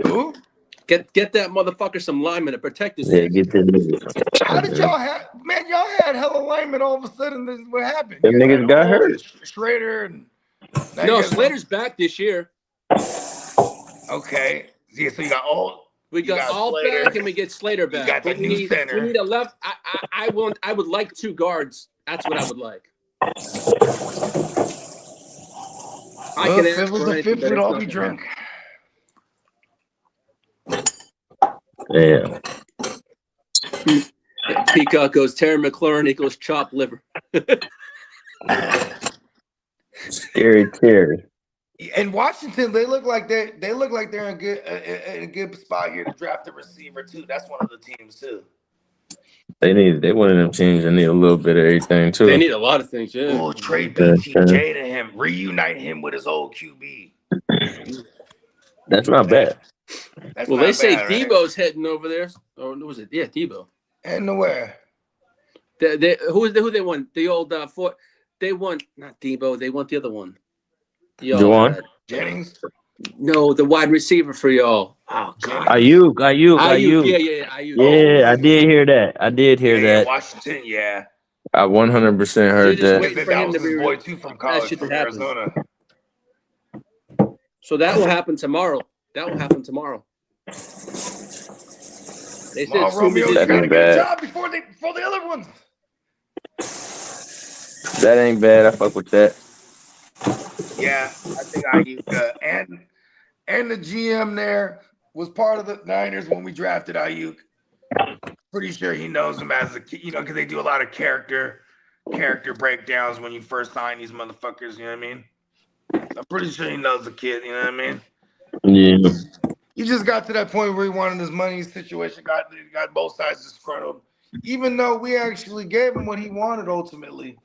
Who? Get that motherfucker some linemen to protect his. Yeah, get that. How did y'all have? Man, y'all had hella linemen all of a sudden. This is what happened. Them niggas got hurt. Schrader and no, Slater's back this year. Okay. Yeah, so you got all. We got all Slater back, and we get Slater back. You got the new center. We need a left. I would like 2 guards. That's what I would like. If it was the 5th, we'd all be drunk. Yeah. Peacock goes Terry McLaurin equals chopped liver. Scary Terry. And Washington, they look like they're in a good spot here to draft a receiver too. That's one of the teams too. They one of them teams that need a little bit of everything too. They need a lot of things, yeah. Oh, trade BTJ to him, reunite him with his old QB. That's not bad. They say Debo's heading over there. Or was it? Yeah, Debo. And nowhere. Who they won? The old they won not Debo. They won the other one. Juwan Jennings. No, the wide receiver for y'all. Oh God. Ayuk. Yeah. Ayuk. Yeah, I did hear that. that. Washington, yeah. I 100% heard that. That was his boy too from college from Arizona. So that will happen tomorrow. They said Romeo's got to get a job before the other ones. That ain't bad. I fuck with that. Yeah, I think Ayuk and the GM there was part of the Niners when we drafted Ayuk. Pretty sure he knows him as because they do a lot of character breakdowns when you first sign these motherfuckers. You know what I mean? I'm pretty sure he knows the kid. You know what I mean? Yeah. He just got to that point where he wanted his money situation. Got both sides disgruntled. Even though we actually gave him what he wanted ultimately,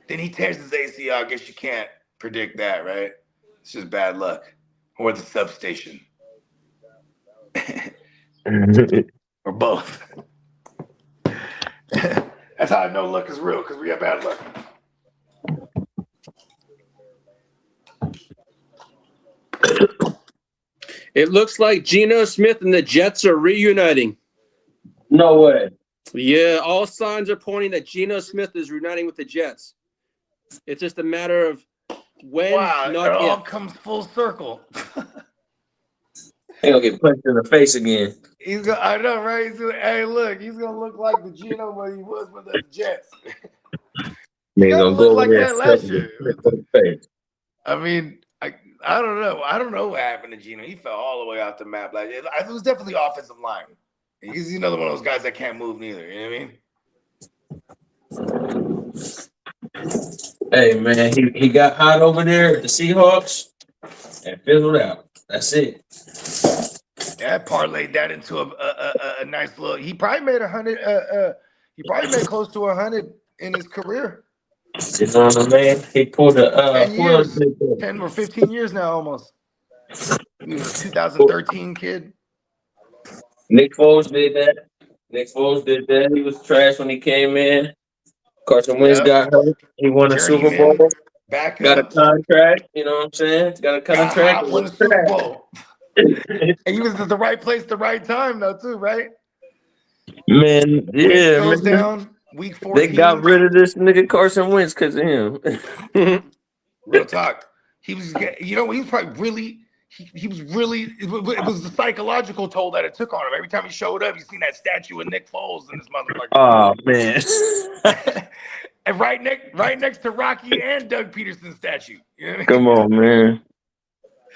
then he tears his ACL. I guess you can't predict that, right? It's just bad luck. Or the substation. Or both. That's how I know luck is real, because we have bad luck. It looks like Geno Smith and the Jets are reuniting. No way. Yeah, all signs are pointing that Geno Smith is reuniting with the Jets. It's just a matter of when, not it all if. comes full circle. He gonna get punched in the face again. I know, right? He's gonna look like the Geno when he was with the Jets. He's gonna look like that last year. Face. I mean, I don't know. I don't know what happened to Geno. He fell all the way off the map. Like it was definitely offensive line. He's another one of those guys that can't move neither. You know what I mean? Hey man, he got hot over there at the Seahawks and fizzled out. That's it. Yeah, parlayed that into a nice little. He probably made 100. He probably made close to 100 in his career. You know what I mean? He pulled 10 or 15 years now, almost. He was a 2013 kid. Nick Foles did that. He was trash when he came in. Carson Wentz Yep. got hurt. He won a Super Bowl. Journeyman, back Got a up. contract. You know what I'm saying? Got a Got contract. hot, won the Super Bowl. And he was at the right place, the right time, though, too, right? Man, Wentz yeah, goes man. down week 14. They got rid of this nigga Carson Wentz because of him. Real talk. He was, he was probably really. He was really. It was the psychological toll that it took on him. Every time he showed up, you seen that statue of Nick Foles in this motherfucker. Oh man. And right next to Rocky and Doug Peterson's statue. You know what I mean? Come on, man.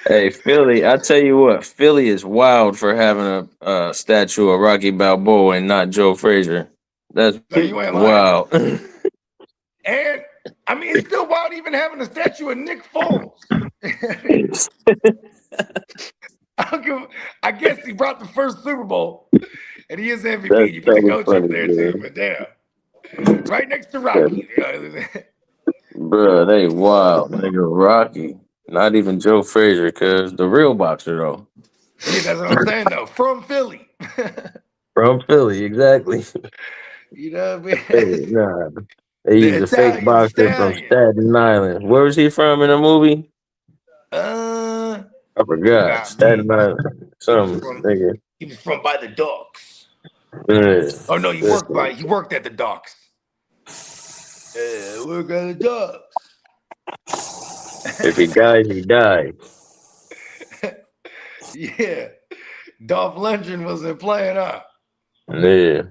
Hey, Philly, I tell you what, Philly is wild for having a statue of Rocky Balboa and not Joe Frazier. That's No, you ain't lying. wild. And I mean, it's still wild even having a statue of Nick Foles. I guess he brought the first Super Bowl, and he is MVP. That's You put the totally coach funny, up there man. too, but damn, right next to Rocky. Bruh, they wild, nigga. Rocky. Not even Joe Frazier, cause the real boxer though. Yeah, that's what I'm saying though. From Philly. From Philly, exactly. You know what I mean? Hey, nah. He's a fake Italian boxer from stallion. Staten Island. Where was he from in the movie? I forgot. got Staten me. Island. Some nigga. He was from by the docks. Yeah. Oh no, he worked at the docks. Yeah, work at the docks. If he dies, he dies. Yeah. Dolph Lundgren wasn't playing up. Yeah.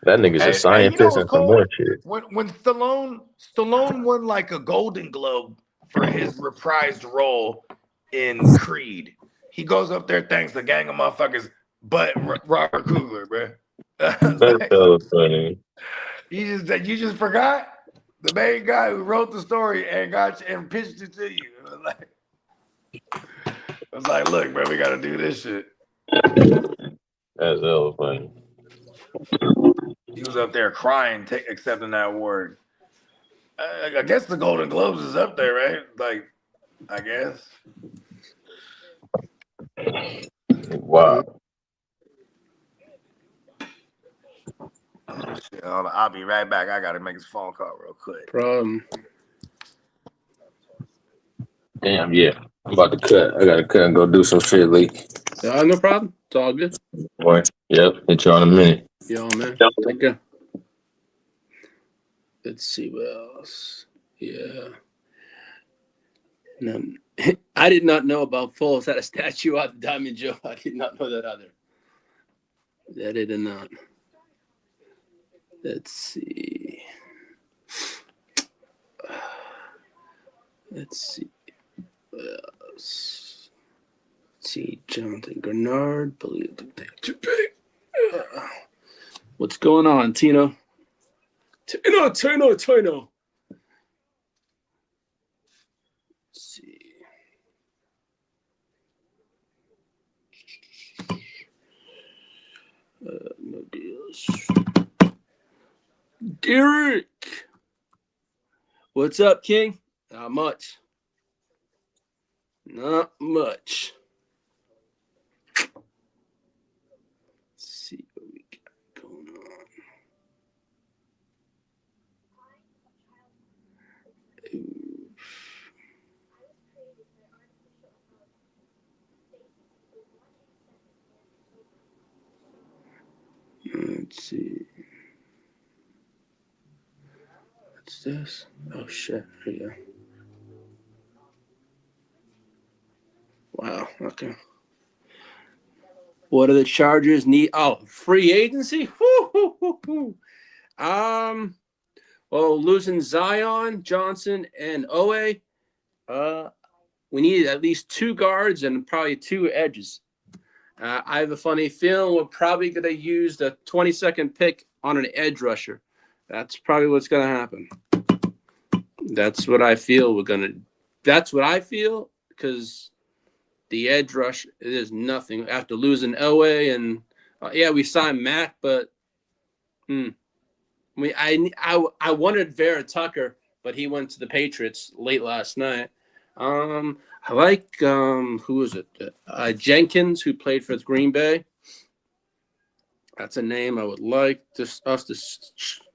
That nigga's a scientist and some more shit. When Stallone won like a Golden Globe for his reprised role in Creed, he goes up there, thanks the gang of motherfuckers, but Robert Coogler, bro. That's so funny. You just forgot the main guy who wrote the story and pitched it to you. It was like, look, bro, we got to do this shit. That's hella funny. He was up there crying, accepting that award. I guess the Golden Globes is up there, right? Like, I guess. Wow. I'll be right back. I got to make this phone call real quick. Problem. Damn, yeah. I'm about to cut. I got to cut and go do some shit, Lee. No problem. It's all good. Boy, yep. Hit you on a minute. Yo, man. Take care. Let's see what else. Yeah. No, I did not know about Foles had a statue out of Diamond Joe. I did not know that either. That I did not. Let's see. Let's see. Let's see. Jonathan Grenard. Believe too big. What's going on, Tino? Tino. Let's see. No deals. Derek. What's up, King? Not much. Not much. Let's see what we got going on. Let's see. What's this? Oh, shit. Here you go. Wow. Okay. What do the Chargers need? Oh, free agency? Well, losing Zion, Johnson, and Owe, we need at least 2 guards and probably 2 edges. I have a funny feeling we're probably going to use the 22nd pick on an edge rusher. That's probably what's going to happen. That's what I feel That's what I feel because the edge rush is nothing. After losing Elway and, we signed Mac, but I wanted Vera Tucker, but he went to the Patriots late last night. I like who is it? Jenkins, who played for Green Bay. That's a name I would like us to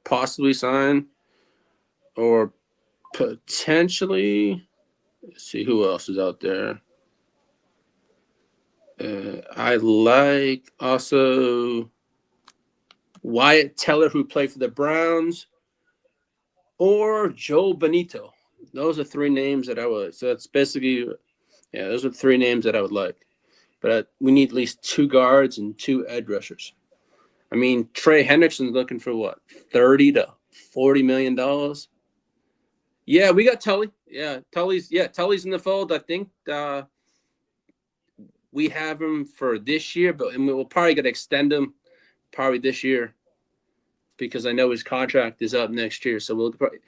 possibly sign, or potentially. Let's see who else is out there. I like also Wyatt Teller, who played for the Browns, or Joe Benito. Those are three names that I would. So that's basically, yeah, those are three names that I would like. But we need at least 2 guards and 2 edge rushers. I mean, Trey Hendrickson's looking for what, $30 to $40 million. Yeah, we got Tully. Yeah, Tully's in the fold. I think we have him for this year, but we'll probably got to extend him probably this year because I know his contract is up next year. So we'll probably,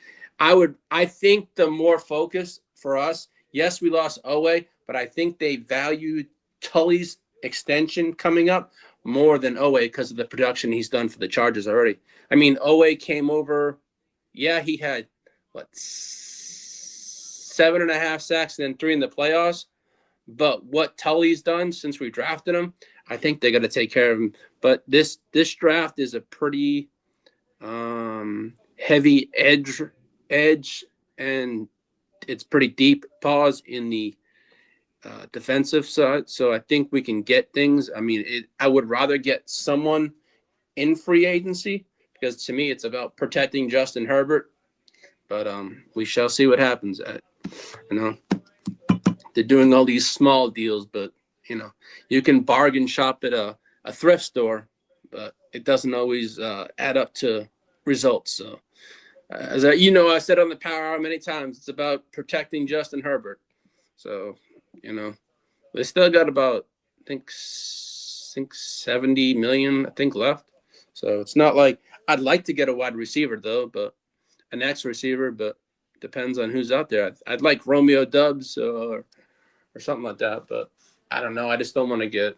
I think the more focus for us, yes, we lost Owe, but I think they valued Tully's extension coming up more than Owe because of the production he's done for the Chargers already. I mean, Owe came over. Yeah, he had, 7.5 sacks and then 3 in the playoffs. But what Tully's done since we drafted him, I think they got to take care of him. But this draft is a pretty heavy edge, and it's pretty deep pause in the defensive side. So I think we can get things. I mean, I would rather get someone in free agency because to me it's about protecting Justin Herbert. But we shall see what happens. They're doing all these small deals, but you can bargain shop at a thrift store, but it doesn't always add up to results. So, as I said on the Power Hour many times, it's about protecting Justin Herbert. So, they still got about I think 70 million left. So it's not like I'd like to get a wide receiver though, but an X receiver, but depends on who's out there. I'd like Romeo Dubs or something like that, but I don't know. I just don't want to get.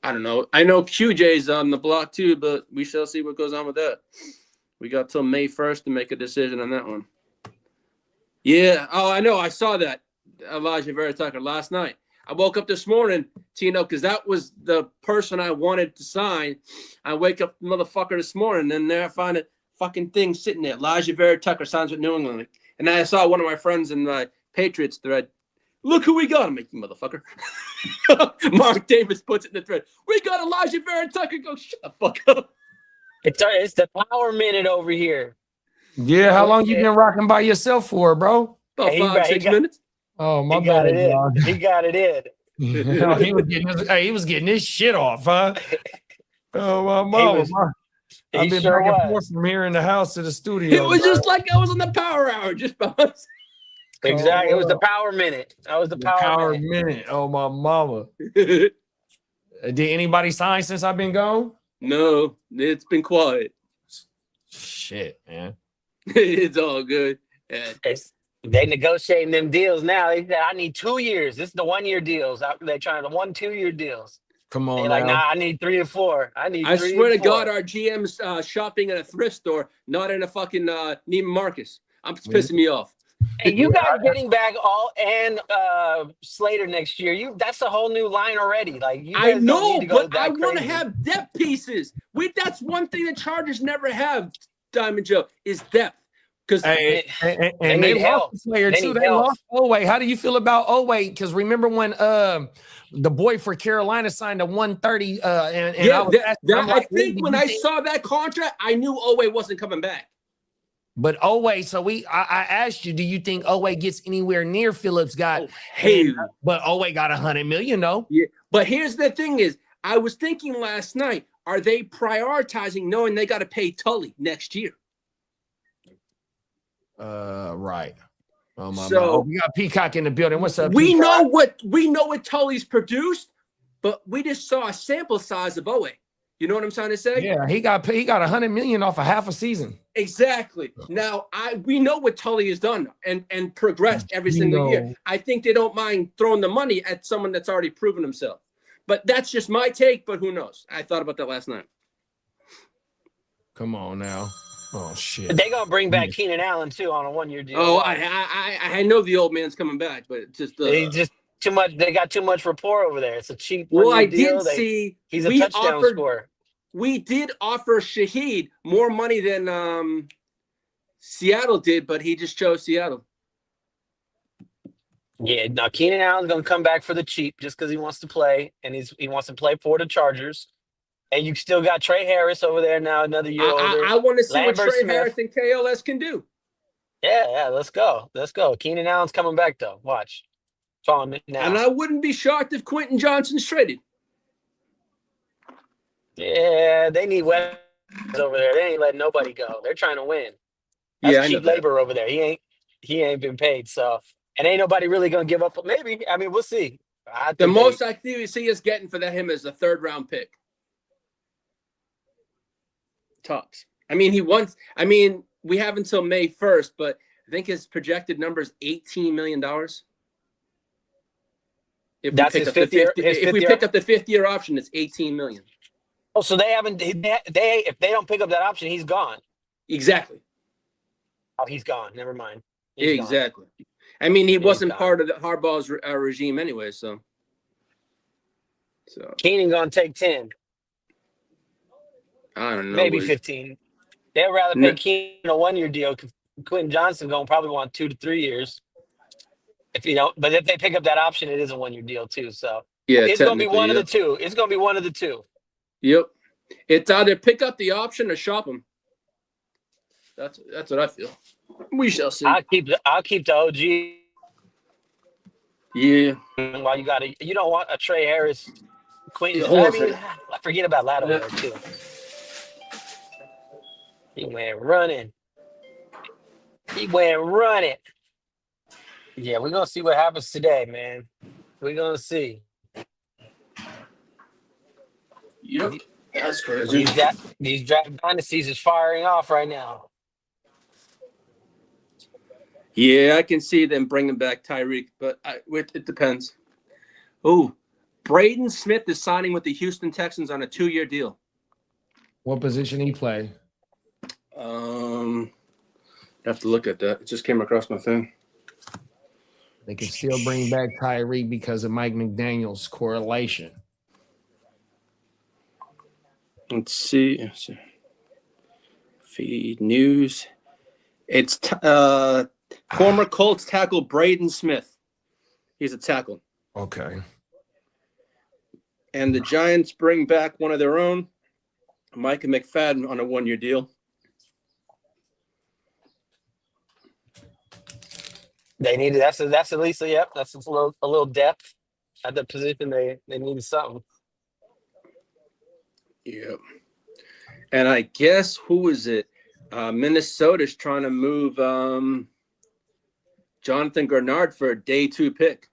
I don't know. I know QJ's on the block too, but we shall see what goes on with that. We got till May 1st to make a decision on that one. Yeah. Oh, I know. I saw that Elijah Vera Tucker last night. I woke up this morning, Tino, because that was the person I wanted to sign. I wake up, motherfucker, this morning, and there I find a fucking thing sitting there. Elijah Vera Tucker signs with New England. And I saw one of my friends in my Patriots thread. Look who we got. I'm like, you motherfucker. Mark Davis puts it in the thread. We got Elijah Vera Tucker. Go shut the fuck up. It's the power minute over here. Yeah, how long you been rocking by yourself for, bro? About 5-6 minutes. Oh, my bad. He got it in. He was getting his shit off, huh? Oh, my mama. I've been back and forth from here in the house to the studio. It was just like I was on the Power Hour, just by myself. Exactly. It was the power minute. That was the power minute. Oh, my mama. Did anybody sign since I've been gone? No, it's been quiet. Shit, man. It's all good. Yeah. They negotiating them deals now. They said, I need 2 years. This is the 1 year deals. They're trying the 1-2 year deals. Come on, they're like, nah, I need 3 or 4. I swear to God, our GM's shopping at a thrift store, not in a fucking Neiman Marcus. It's pissing me off. And you guys getting back Slater next year. That's a whole new line already. Like I know, but I want to have depth pieces. That's one thing the Chargers never have, Diamond Joe, is depth. Because they lost a player too. They lost Owe. How do you feel about Owe? Because remember when the boy for Carolina signed a 130 I think when I saw that contract, I knew Owe wasn't coming back. But Owe, so I asked you, do you think Owe gets anywhere near Phillips got? But Owe got $100 million though. Yeah. But here's the thing is, I was thinking last night, are they prioritizing knowing they got to pay Tully next year? Right. Oh my God. We got Peacock in the building. What's up? We know what Tully's produced, but we just saw a sample size of Owe. You know what I'm trying to say? Yeah, he got $100 million off of half a season. Exactly. Now we know what Tully has done and progressed every single year. I think they don't mind throwing the money at someone that's already proven himself. But that's just my take. But who knows? I thought about that last night. Come on now. Oh shit. But they gonna bring back Keenan Allen too on a 1-year deal. Oh, I know the old man's coming back, but it's just They just too much. They got too much rapport over there. It's a cheap well, 1-year I deal. did see He's a touchdown scorer. We did offer Shaheed more money than Seattle did, but he just chose Seattle. Yeah, now Keenan Allen's gonna come back for the cheap just because he wants to play, and he wants to play for the Chargers. And you still got Trey Harris over there now, another year older. I want to see Lambert what Trey Smith. Harris and KLS can do. Yeah, let's go. Keenan Allen's coming back though. Watch. Follow me now. And I wouldn't be shocked if Quentin Johnson's traded. Yeah, they need weapons over there. They ain't letting nobody go. They're trying to win. That's cheap labor over there. He ain't been paid, so and ain't nobody really gonna give up. Maybe. I mean, we'll see. The most I see us getting for him is a 3rd-round pick. Tops. I mean, we have until May 1st, but I think his projected number is $18 million. If we pick up the 5th-year option, it's $18 million. Oh, so they haven't. If they don't pick up that option, he's gone. Exactly. Oh, he's gone. Never mind. Exactly. Gone. I mean, he wasn't part of the Harbaugh's regime anyway, so. Keenan gonna take 10. I don't know. Maybe 15. They'd rather pay Keenan a 1-year deal. Quentin Johnson gonna probably want 2 to 3 years. But if they pick up that option, it is a 1-year deal too. So yeah, it's gonna be one of the two. It's gonna be one of the two. Yep. It's either pick up the option or shop him. That's what I feel. We shall see. I'll keep the OG. Yeah. While you don't want a Trey Harris, Quentin. I forget about Ladd over there too. He went running. Yeah, we're gonna see what happens today, man. We're gonna see. Yep. That's crazy. These draft dynasties is firing off right now. Yeah, I can see them bringing back Tyreek, but it depends. Oh, Braden Smith is signing with the Houston Texans on a 2-year deal. What position he play? I have to look at that. It just came across my thing. They can still bring back Tyreek because of Mike McDaniel's correlation. Let's see. Feed news. It's former Colts tackle Braden Smith. He's a tackle. Okay. And the Giants bring back one of their own, Micah McFadden, on a 1-year deal. They needed that's at least that's a little depth at the position. They needed something. Yep. And I guess who is it? Minnesota's trying to move Jonathan Grenard for a day 2 pick.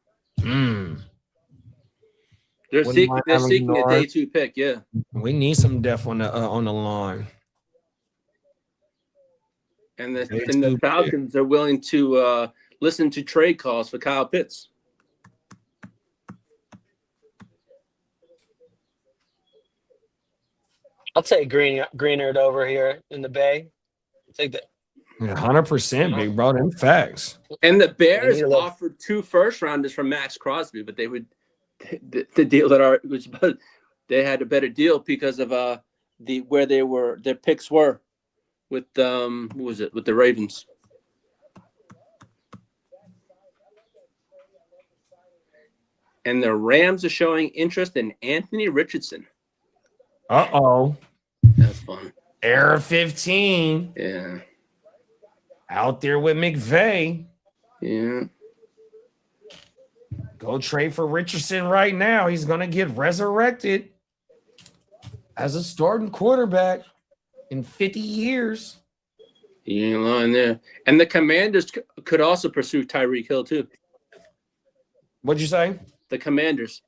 They're seeking a day 2 pick. Yeah. We need some depth on the line. And the Falcons are willing to listen to trade calls for Kyle Pitts. I'll take Greenard over here in the Bay. Take that. 100%, big bro. Them facts. And the Bears offered 2 first-rounders from Max Crosby, but they would the deal they had a better deal because of where their picks were with with the Ravens. And the Rams are showing interest in Anthony Richardson. Uh-oh. That's fun. Error 15. Yeah. Out there with McVay. Yeah. Go trade for Richardson right now. He's going to get resurrected as a starting quarterback in 50 years. You ain't lying there. And the Commanders could also pursue Tyreek Hill, too. What'd you say? The Commanders.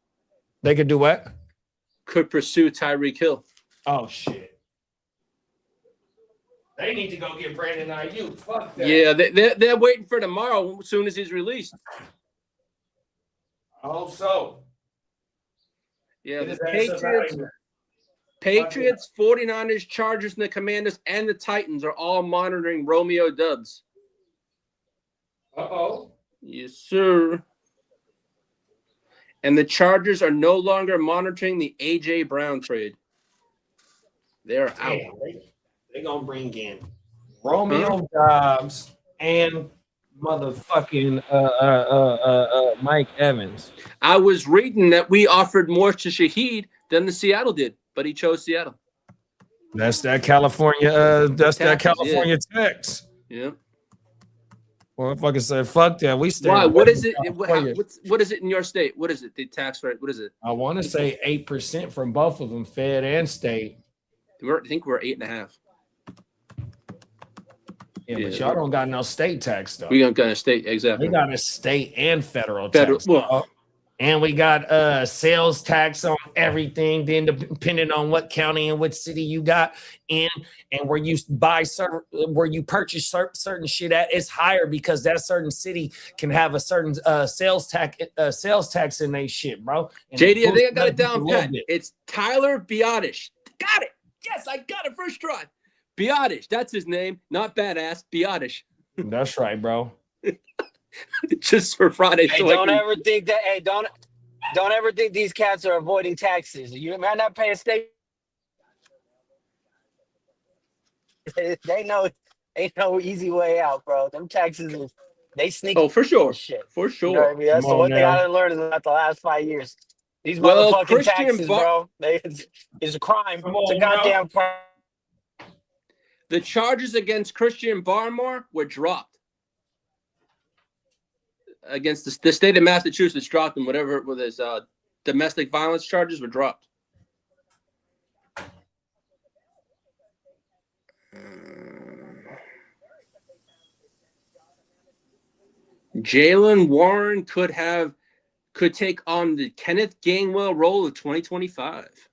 They could do what? Could pursue Tyreek Hill. Oh, shit. They need to go get Brandon Ayuk. Fuck that. Yeah, they're waiting for tomorrow as soon as he's released. I hope so. Yeah, the Patriots, 49ers, Chargers, and the Commanders and the Titans are all monitoring Romeo Dubs. Uh-oh. Yes, sir. And the Chargers are no longer monitoring the A.J. Brown trade. They're out. They're going to bring in Romeo Dobbs and motherfucking Mike Evans. I was reading that we offered more to Shaheed than the Seattle did, but he chose Seattle. That's that California. That California tax. Yeah. Well, fucking said, fuck that. We stay. Why? What is it? What is it in your state? What is it? The tax rate? What is it? I want to say 8% from both of them, Fed and state. I think we're 8.5. Yeah, but y'all don't got no state tax though. We don't got a state, exactly. We got a state and federal tax. Well, and we got sales tax on everything. Then depending on what county and which city you got in, and where you purchase certain shit at, it's higher because that certain city can have a certain sales tax in their shit, bro. And JD, I think I got it down pat. It's Tyler Biotish. Got it. Yes, I got it first try. Biotish, that's his name. Not badass. Biotish. That's right, bro. Just for Friday. Hey, don't ever think that. Hey, don't ever think these cats are avoiding taxes. You might not pay a state. They know ain't no easy way out, bro. Them taxes, they sneak. Oh, for sure. Shit. For sure. You know what I mean? That's the one thing I didn't learn in the last 5 years. These motherfucking taxes, bro. It's a crime. It's a goddamn crime. The charges against Christian Barmore were dropped. Against the state of Massachusetts dropped him. Whatever with his domestic violence charges were dropped. Jalen Warren could take on the Kenneth Gainwell role of 2025.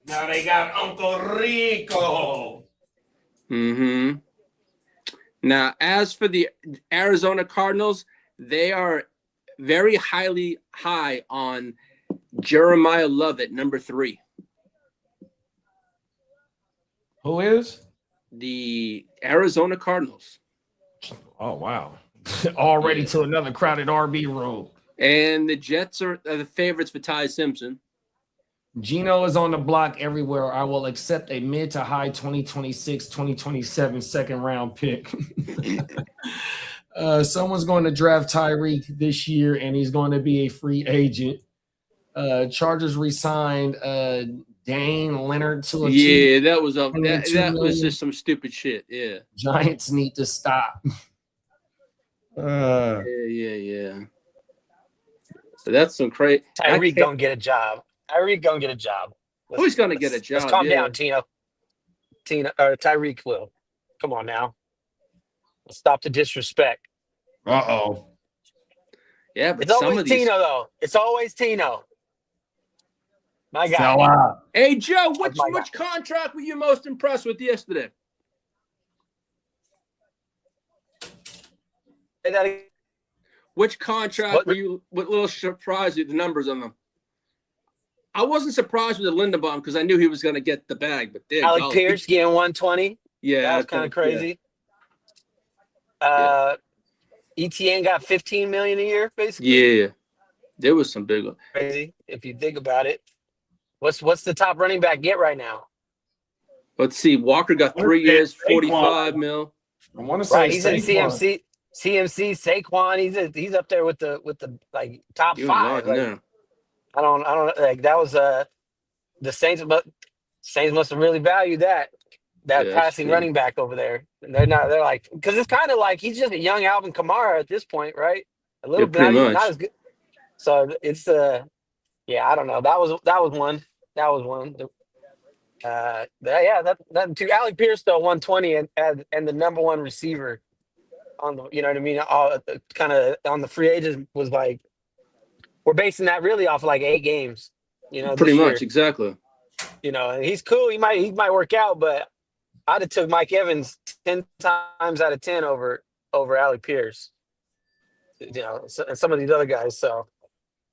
Now they got Uncle Rico. Mm-hmm. Now, as for the Arizona Cardinals, they are very high on Jeremiah Lovett, number 3. Who is? The Arizona Cardinals. Oh, wow. Already to another crowded RB room. And the Jets are the favorites for Ty Simpson. Gino is on the block everywhere. I will accept a mid to high 2026, 2027 second round pick. Someone's going to draft Tyreek this year, and he's going to be a free agent. Chargers re-signed Dane Leonard to a that was just some stupid shit. Yeah, Giants need to stop. Yeah. So that's some crazy. Tyreek gonna get a job. Tyreek gonna get a job. Who's gonna get a job? Let's calm down, Tina or Tyreek will. Come on now. Let's stop the disrespect. Uh-oh. Yeah, but it's always Tino, though. It's always Tino. My guy. Hey, Joe, which contract were you most impressed with yesterday? Which contract were you? What little surprised you? The numbers on them. I wasn't surprised with the Lindenbaum because I knew he was going to get the bag, but Alec Pierce getting 120. Yeah, that was kind of crazy. Yeah. ETN got $15 million a year, basically. Yeah, there was some big one. Crazy if you think about it. What's the top running back get right now? Let's see. Walker got 3 years, 45 mil. I want to say he's in CMC. Saquon, he's up there with the like top 5. Like, I don't like that was the Saints, but Saints must have really valued that passing running back over there. And they're like, because it's kind of like he's just a young Alvin Kamara at this point, right? A little bit not as good. So it's I don't know. That was one. That too. Alec Pierce though 120 and the number one receiver on the, you know what I mean? Kind of on the free agents was like, we're basing that really off of like 8 games, you know. Pretty much, exactly. You know, and he's cool. He might work out, but I'd have took Mike Evans 10 times out of 10 over Alec Pierce. You know, and some of these other guys. So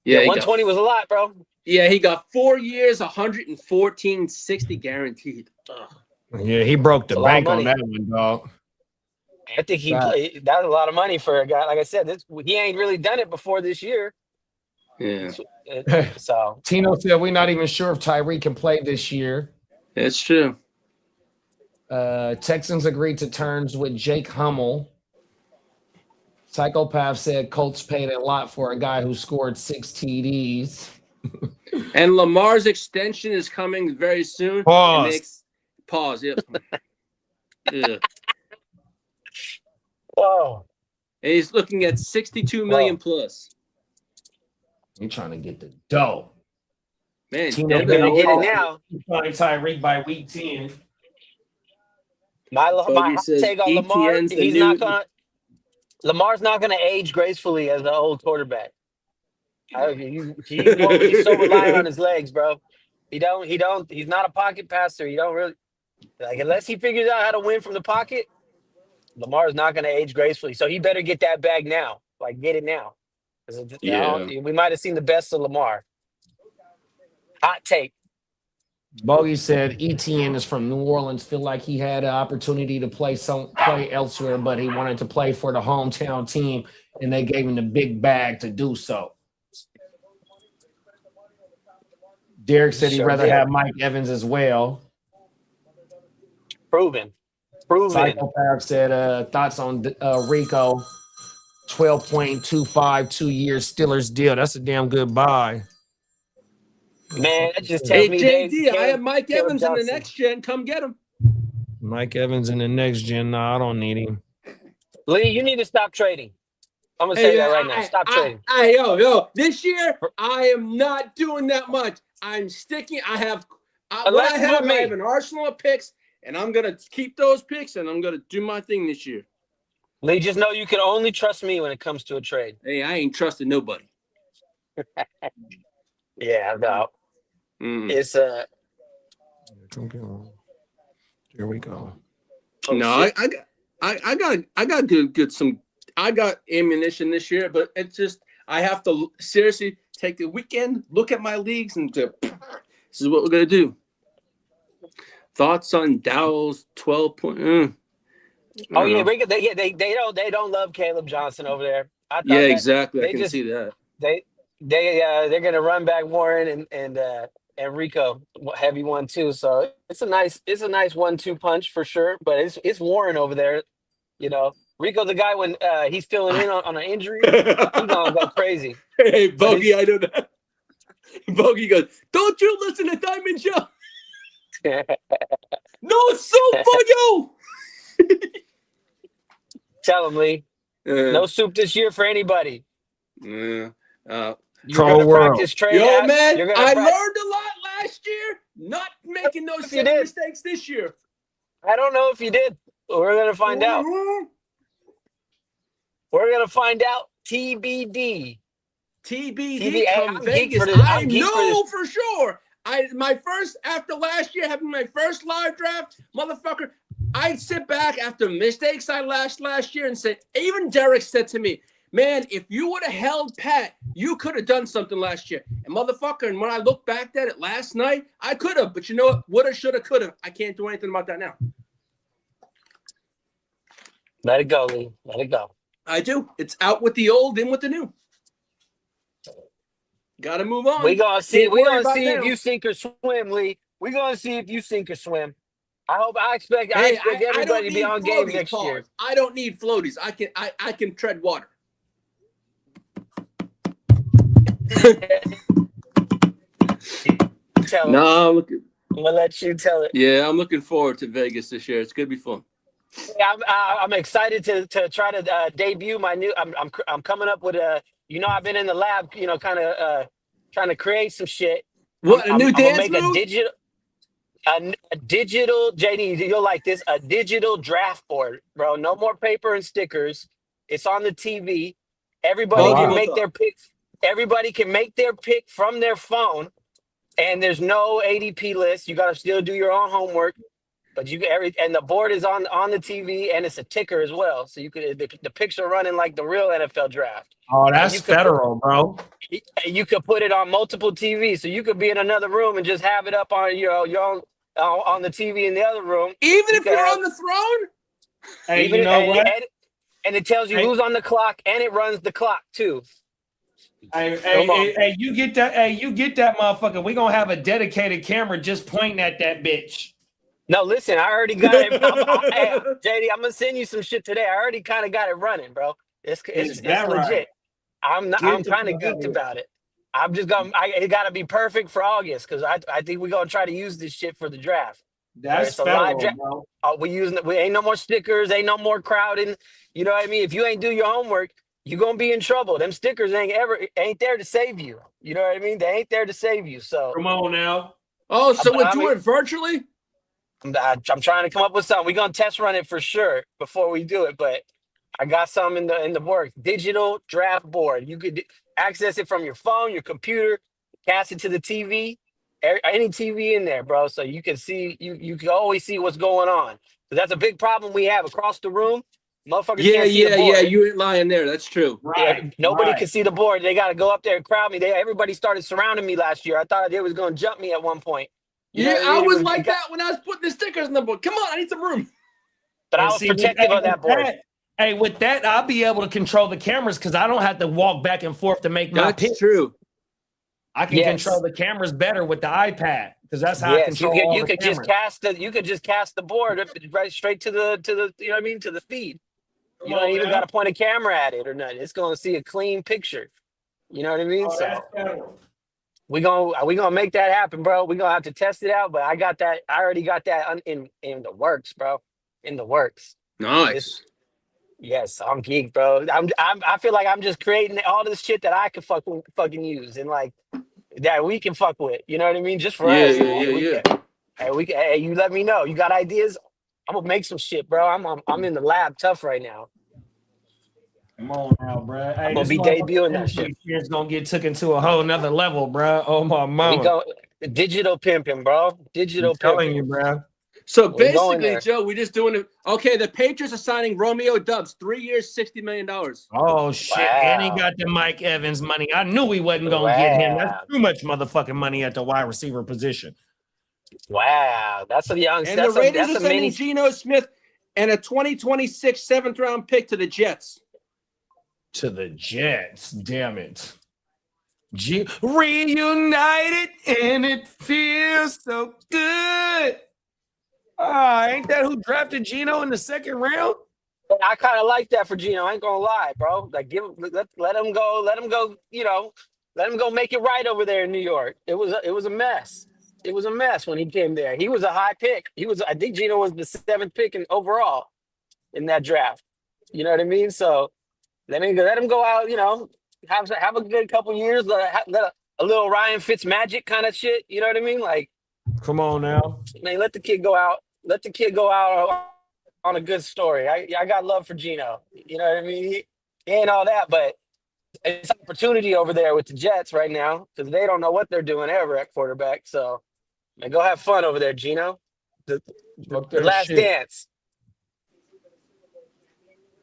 Yeah, 120 was a lot, bro. Yeah, he got 4 years, 114.60 guaranteed. Ugh. Yeah, he broke the It's a lot of bank on money. that one, dog. I think he played. That's a lot of money for a guy. Like I said, he ain't really done it before this year. Yeah, So Tino said we're not even sure if Tyreek can play this year. it's true. Texans agreed to terms with Jake Hummel. Psychopath said Colts paid a lot for a guy who scored 6 TDs. And Lamar's extension is coming very soon. Pause. Pause. Yep. Yeah. whoa. And he's looking at 62 million plus. He's trying to get the dough. Man, Tino better get it now. Trying Tyreek by week 10. My hot says take on Lamar, ETN's the he's new- not gonna. Lamar's not gonna age gracefully as an old quarterback. He's so reliant on his legs, bro. He's not a pocket passer. You don't really unless he figures out how to win from the pocket. Lamar's not gonna age gracefully, so he better get that bag now. Like, get it now. We might have seen the best of Lamar. Hot take. Bogey said ETN is from New Orleans. Feel like he had an opportunity to play elsewhere, but he wanted to play for the hometown team, and they gave him the big bag to do so. Derek said he'd rather have Mike Evans as well. Proven. Psychopath said thoughts on Rico. 12.25 2-year Steelers deal. That's a damn good buy. Man, that just tells me JD, I have Mike Evans in the next gen. Come get him. Mike Evans in the next gen. No, I don't need him. Lee, you need to stop trading. I'm gonna say that right now. Stop trading. Yo, this year I am not doing that much. I'm sticking. I have an arsenal of picks, and I'm gonna keep those picks, and I'm gonna do my thing this year. Lee, just know you can only trust me when it comes to a trade. Hey, I ain't trusting nobody. Yeah, no. It's Here we go. No, I got good some. I got ammunition this year, but it's just I have to seriously take the weekend, look at my leagues, and this is what we're gonna do. Thoughts on Dowell's 12 point? Oh yeah, they don't love Caleb Johnson over there. Yeah, exactly. I can see that. They're gonna run back Warren and Rico heavy 1-2. So it's a nice 1-2 punch for sure. But it's Warren over there. You know, Rico, the guy when he's filling in on an injury, he's gonna go crazy. Hey, Bogey, I know that. Bogey goes, "Don't you listen to Diamond Joe?" No soup for you. Tell him, Lee. No soup this year for anybody. Yeah. Troll world. Yo, man, I learned a lot last year. Not making those same mistakes this year. I don't know if you did. We're gonna find out. We're gonna find out. TBD. Come Vegas. I know for sure. After last year having my first live draft, motherfucker, I sit back after mistakes I last year and say, even Derek said to me, man, if you would have held pat, you could have done something last year. And motherfucker, and when I look back at it last night, I could have. But you know what? Woulda, shoulda, coulda. I can't do anything about that now. Let it go, Lee. Let it go. I do. It's out with the old, in with the new. Got to move on. We're going to see if you sink or swim, Lee. We're going to see if you sink or swim. I expect everybody to be on game next year. I don't need floaties. I can tread water. I'm going to let you tell it. Yeah, I'm looking forward to Vegas this year. It's going to be fun. Yeah, I'm excited to try to debut my new. I'm coming up with I've been in the lab, kind of trying to create some shit. What, a new dance make move? A digital, JD, you'll like this, a digital draft board, bro. No more paper and stickers. It's on the TV. Everybody can make their pick. Everybody can make their pick from their phone, and there's no ADP list. You got to still do your own homework. But you get and the board is on the TV and it's a ticker as well. So you could the picks are running like the real NFL draft. Oh, that's federal, bro. You could put it on multiple TVs, so you could be in another room and just have it up on your own on the TV in the other room. Even if you're on the throne. Hey, you know what? And it tells you who's on the clock, and it runs the clock too. Hey, you get that? Hey, you get that, motherfucker? We gonna have a dedicated camera just pointing at that bitch. No, listen, I already got it. JD, I'm gonna send you some shit today. I already kind of got it running, bro. It's legit. Right? I'm kind of geeked about it. I'm just gonna. It got to be perfect for August because I think we're gonna try to use this shit for the draft. That's federal, bro. We ain't no more stickers, ain't no more crowding. You know what I mean? If you ain't do your homework, you're gonna be in trouble. Them stickers ain't there to save you. You know what I mean? They ain't there to save you. So come on now. Oh, so we're doing it virtually? I'm trying to come up with something. We're gonna test run it for sure before we do it, but I got some in the works. Digital draft board. You could access it from your phone, your computer, cast it to the TV. Any TV in there, bro, so you can see you can always see what's going on. So that's a big problem we have across the room. Motherfuckers can't see the board. Yeah, you ain't lying there. That's true. Right. Nobody can see the board. They got to go up there and crowd me. Everybody started surrounding me last year. I thought they was going to jump me at one point. I was like that when I was putting the stickers in the board. Come on, I need some room. But I was protective of that board. Hey, with that, I'll be able to control the cameras because I don't have to walk back and forth to make my pick. That's true. I can control the cameras better with the iPad because that's how I control you could just cast the board right straight to the you know what I mean, to the feed. You don't even got to point a camera at it or nothing. It's going to see a clean picture. You know what I mean? So we gonna make that happen, bro. We're gonna have to test it out, but I got that. I already got that in the works, bro. In the works. Nice. Yes, I'm geeked, bro. I feel like I'm just creating all this shit that I could fucking use and like that we can fuck with. You know what I mean? Just for us. Hey, you let me know. You got ideas? I'm gonna make some shit, bro. I'm in the lab tough right now. Come on now, bro. Hey, I'm gonna be debuting that shit. It's gonna get taken to a whole nother level, bro. Oh my mama. We go digital pimping, bro. Digital pimping. Telling you, bro. So basically, Joe, we're just doing it. Okay, the Patriots are signing Romeo Dubs, 3 years, $60 million. Oh shit! Wow. And he got the Mike Evans money. I knew he wasn't gonna get him. That's too much motherfucking money at the wide receiver position. Wow, that's a young. And the Raiders are sending Geno Smith and a 2026 7th-round pick to the Jets. To the Jets, damn it! Reunited and it feels so good. Ain't that who drafted Geno in the 2nd round? I kind of like that for Geno. I ain't gonna lie, bro. Like, let him go. You know, let him go make it right over there in New York. It was a mess. It was a mess when he came there. He was a high pick. I think Geno was the 7th pick overall in that draft. You know what I mean? So let him go out. You know, have a good couple years. Let a little Ryan Fitzmagic kind of shit. You know what I mean? Like, come on now, man. Let the kid go out. Let the kid go out on a good story. I got love for Geno. You know what I mean? He ain't all that, but it's an opportunity over there with the Jets right now because they don't know what they're doing ever at quarterback. So, man, go have fun over there, Geno. The last dance.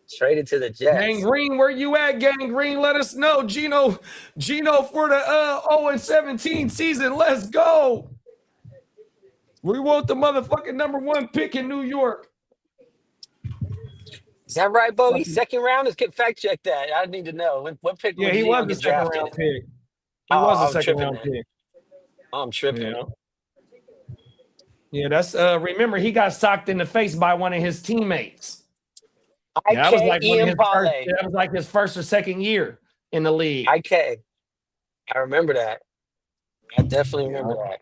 Straight into the Jets. Gang Green, where you at, Gang Green? Let us know. Geno for the 0-17 season. Let's go. We want the motherfucking #1 pick in New York. Is that right, Bogey? 2nd round? Let's fact check that. I need to know. What pick was he was the 2nd round pick. He was a 2nd round pick. I'm tripping. Yeah, that's remember he got socked in the face by one of his teammates. That was like his first or 2nd year in the league. I remember that. I definitely remember that.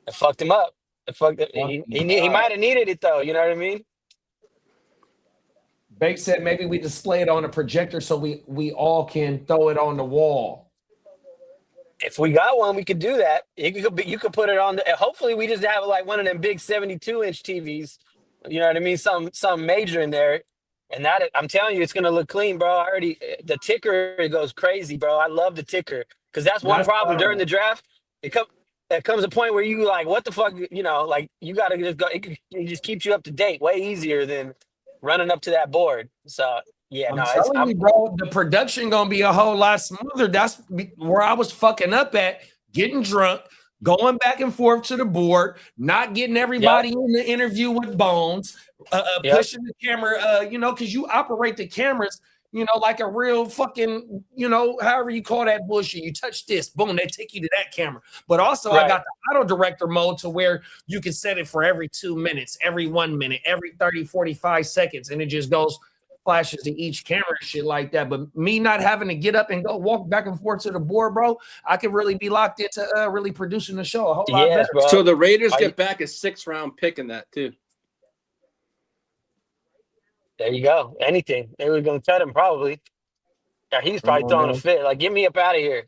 It fucked him up. He might have needed it though. You know what I mean? Bake said maybe we display it on a projector so we all can throw it on the wall. If we got one, we could do that. You could put it on. Hopefully, we just have like one of them big 72-inch TVs. You know what I mean? Some major in there, and that I'm telling you, it's gonna look clean, bro. The ticker goes crazy, bro. I love the ticker because that's one problem during the draft. there comes a point where you like, what the fuck, like you gotta just go. It just keeps you up to date way easier than running up to that board. So yeah, I'm telling you, bro, the production gonna be a whole lot smoother. That's where I was fucking up at, getting drunk, going back and forth to the board, not getting everybody in the interview with Bones, pushing the camera, because you operate the cameras, like a real fucking, however you call that bullshit. You touch this, boom, they take you to that camera. But also I got the auto director mode to where you can set it for every 2 minutes, every 1 minute, every 30, 45 seconds, and it just goes flashes to each camera and shit like that. But me not having to get up and go walk back and forth to the board, bro, I could really be locked into really producing the show a whole lot better. Bro. So the Raiders get back a 6th-round pick in that too. There you go. Anything. They were going to cut him probably. Yeah, he's probably throwing a fit. Like, get me up out of here.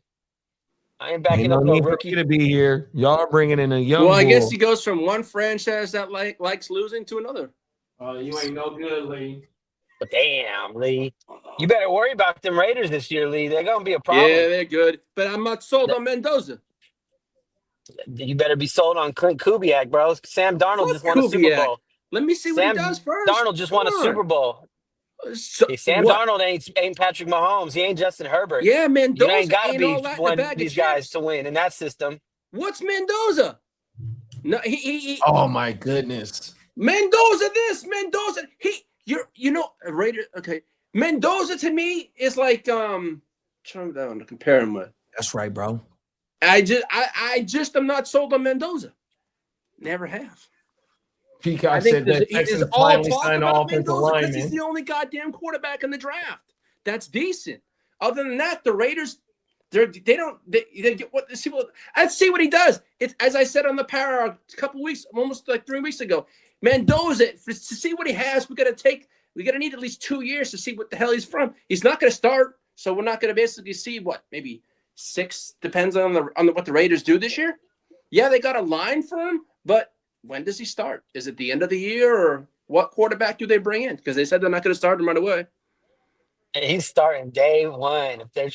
I ain't backing up no rookie to be here. Y'all are bringing in a young I guess he goes from one franchise that likes losing to another. You ain't no good, Lee. Damn, Lee. You better worry about them Raiders this year, Lee. They're going to be a problem. Yeah, they're good. But I'm not sold on Mendoza. You better be sold on Clint Kubiak, bro. Sam Darnold just won a Super Bowl. Let me see what he does first. Darnold just won a Super Bowl. Sam Darnold ain't Patrick Mahomes. He ain't Justin Herbert. Yeah, Mendoza you ain't got to be one of these guys to win in that system. What's Mendoza? No, he oh my goodness. Mendoza this, Mendoza. Raider. Okay, Mendoza to me is like trying to compare him with. That's right, bro. I just am not sold on Mendoza. Never have. Peacock said that Texans finally signed off Mendoza because he's the only goddamn quarterback in the draft. That's decent. Other than that, the Raiders, they get what the people. Let's see what he does. It's as I said on the Power a couple weeks, almost like 3 weeks ago. Mendoza, to see what he has, we're gonna need at least 2 years to see what the hell he's from. He's not gonna start, so we're not gonna basically see maybe 6, depends on what the Raiders do this year. Yeah, they got a line for him, but when does he start? Is it the end of the year, or what quarterback do they bring in? Because they said they're not going to start him right away. He's starting day one. If they're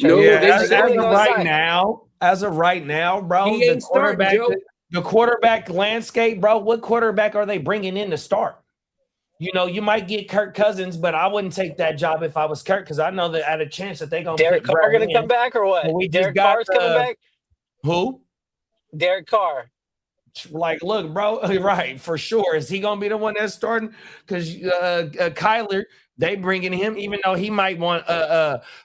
as of right now, bro, the quarterback landscape, bro. What quarterback are they bringing in to start? You might get Kirk Cousins, but I wouldn't take that job if I was Kirk because I know that at a chance that they're going to Derek Carr going to come back or what? Derek Carr's coming back. Who? Derek Carr. Like, look, bro, right, for sure. Is he going to be the one that's starting? Because Kyler, they bringing him, even though he might want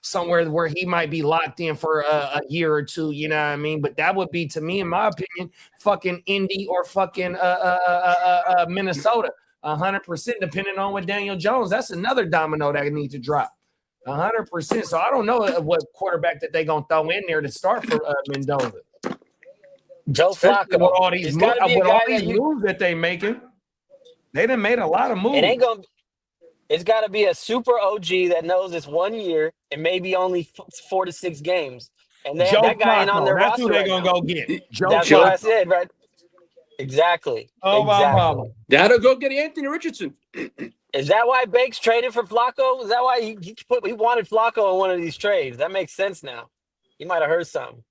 somewhere where he might be locked in for a year or two, you know what I mean? But that would be, to me, in my opinion, fucking Indy or fucking Minnesota, 100%, depending on what Daniel Jones. That's another domino that need to drop, 100%. So I don't know what quarterback that they going to throw in there to start for Mendoza. Joe Flacco. With all these moves that they making, they done made a lot of moves. It's got to be a super OG that knows it's 1 year and maybe only 4 to 6 games. And that guy ain't on their roster. That's who they're going to go get. That's what I said, right? Exactly. Oh, my. That'll go get Anthony Richardson. Is that why Bakes traded for Flacco? Is that why he wanted Flacco in one of these trades? That makes sense now. He might have heard something.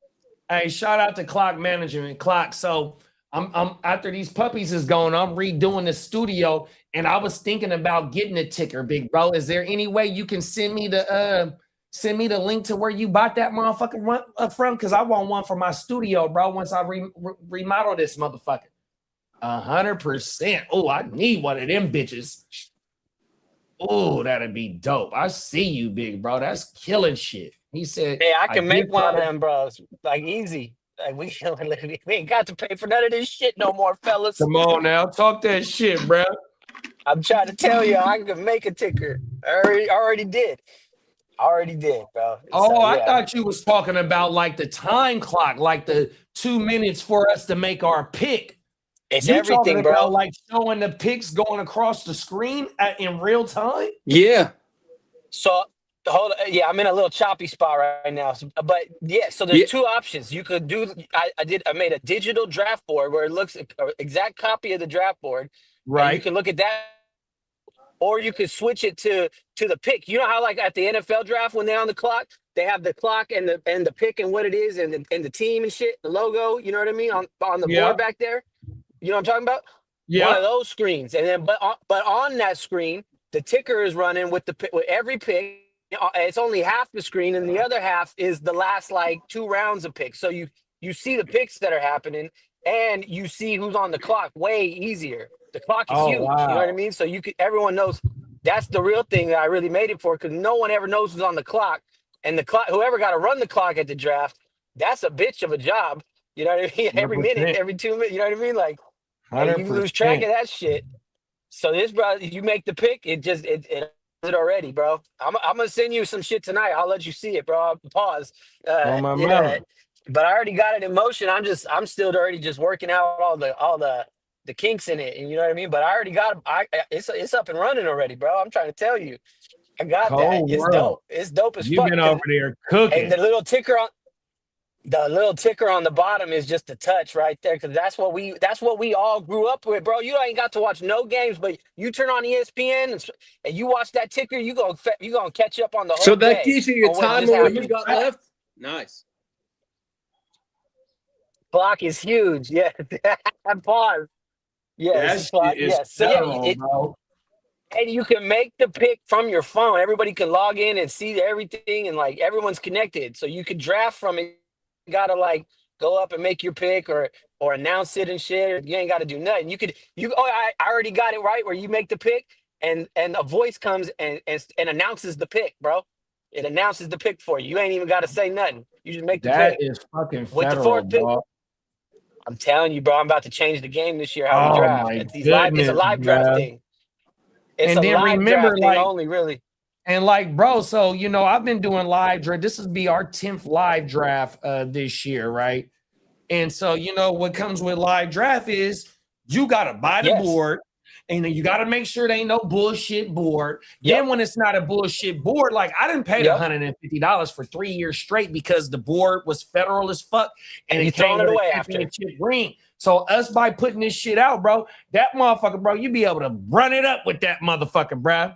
Hey, shout out to Clock Management. Clock. So I'm after these puppies is going, I'm redoing the studio, and I was thinking about getting a ticker, big bro. Is there any way you can send me the link to where you bought that motherfucker from? Because I want one for my studio, bro. Once I remodel this motherfucker, 100%. Oh, I need one of them bitches. Oh, that'd be dope. I see you, big bro. That's killing shit. He said, "Hey, I can make one of them, bros. Like easy. Like we ain't got to pay for none of this shit no more, fellas. Come on now, talk that shit, bro. I'm trying to tell you, I can make a ticker. I already did, bro. I thought you was talking about like the time clock, like the 2 minutes for us to make our pick. It's everything, bro. Like showing the picks going across the screen in real time. Yeah. So. Hold on. Yeah, I'm in a little choppy spot right now. So there's 2 options. You could do I made a digital draft board where it looks an exact copy of the draft board. Right. You can look at that. or you could switch it to the pick. You know how like at the NFL draft when they're on the clock, they have the clock and the pick and what it is and the team and shit, the logo. You know what I mean on the board back there. You know what I'm talking about? One of those screens, and then but on that screen, the ticker is running with every pick. It's only half the screen, and the other half is the last like 2 rounds of picks. So you see the picks that are happening, and you see who's on the clock way easier. The clock is huge. Wow. You know what I mean? So everyone knows that's the real thing that I really made it for, because no one ever knows who's on the clock, and the clock, whoever got to run the clock at the draft, that's a bitch of a job. You know what I mean? Every 100%. minute, every 2 minutes. You know what I mean? Like, and you 100%. lose track of that shit. So this, bro, you make the pick, it does it already, bro. I'm gonna send you some shit tonight. I'll let you see it, bro. I'll pause. On my mouth. But I already got it in motion. I'm still already just working out all the kinks in it, and you know what I mean. But I already got it's up and running already, bro. I'm trying to tell you, I got that. It's dope. It's dope as fuck. You've been over there cooking. And the little ticker on the bottom is just a touch right there, because that's what we all grew up with, bro. You ain't got to watch no games, but you turn on ESPN and you watch that ticker, you gonna catch up on the whole. So that day gives you your on what time just on what happened. you got left. Nice. Clock is huge. Yeah. Pause. Yes. Clock. Yes. So bro. and you can make the pick from your phone. Everybody can log in and see everything, and like everyone's connected, so you could draft from it. You gotta like go up and make your pick or announce it and shit. You ain't gotta do nothing. I already got it right where you make the pick and a voice comes and announces the pick, bro. It announces the pick for you. You ain't even gotta say nothing. You just make the pick. That is fucking with the federal, 4th pick. bro. I'm telling you, bro, I'm about to change the game this year. How we draft. My It's a live draft man. thing. It's And a then live remember, draft like, thing only, really. And like, bro, so I've been doing live draft. This will be our 10th live draft this year, right? And so what comes with live draft is you gotta buy the board, and then you gotta make sure there ain't no bullshit board. Then when it's not a bullshit board, like I didn't pay $150 for 3 years straight because the board was federal as fuck, and it came it with away a after. championship ring. So us by putting this shit out, bro, that motherfucker, bro, you be able to run it up with that motherfucker, bro.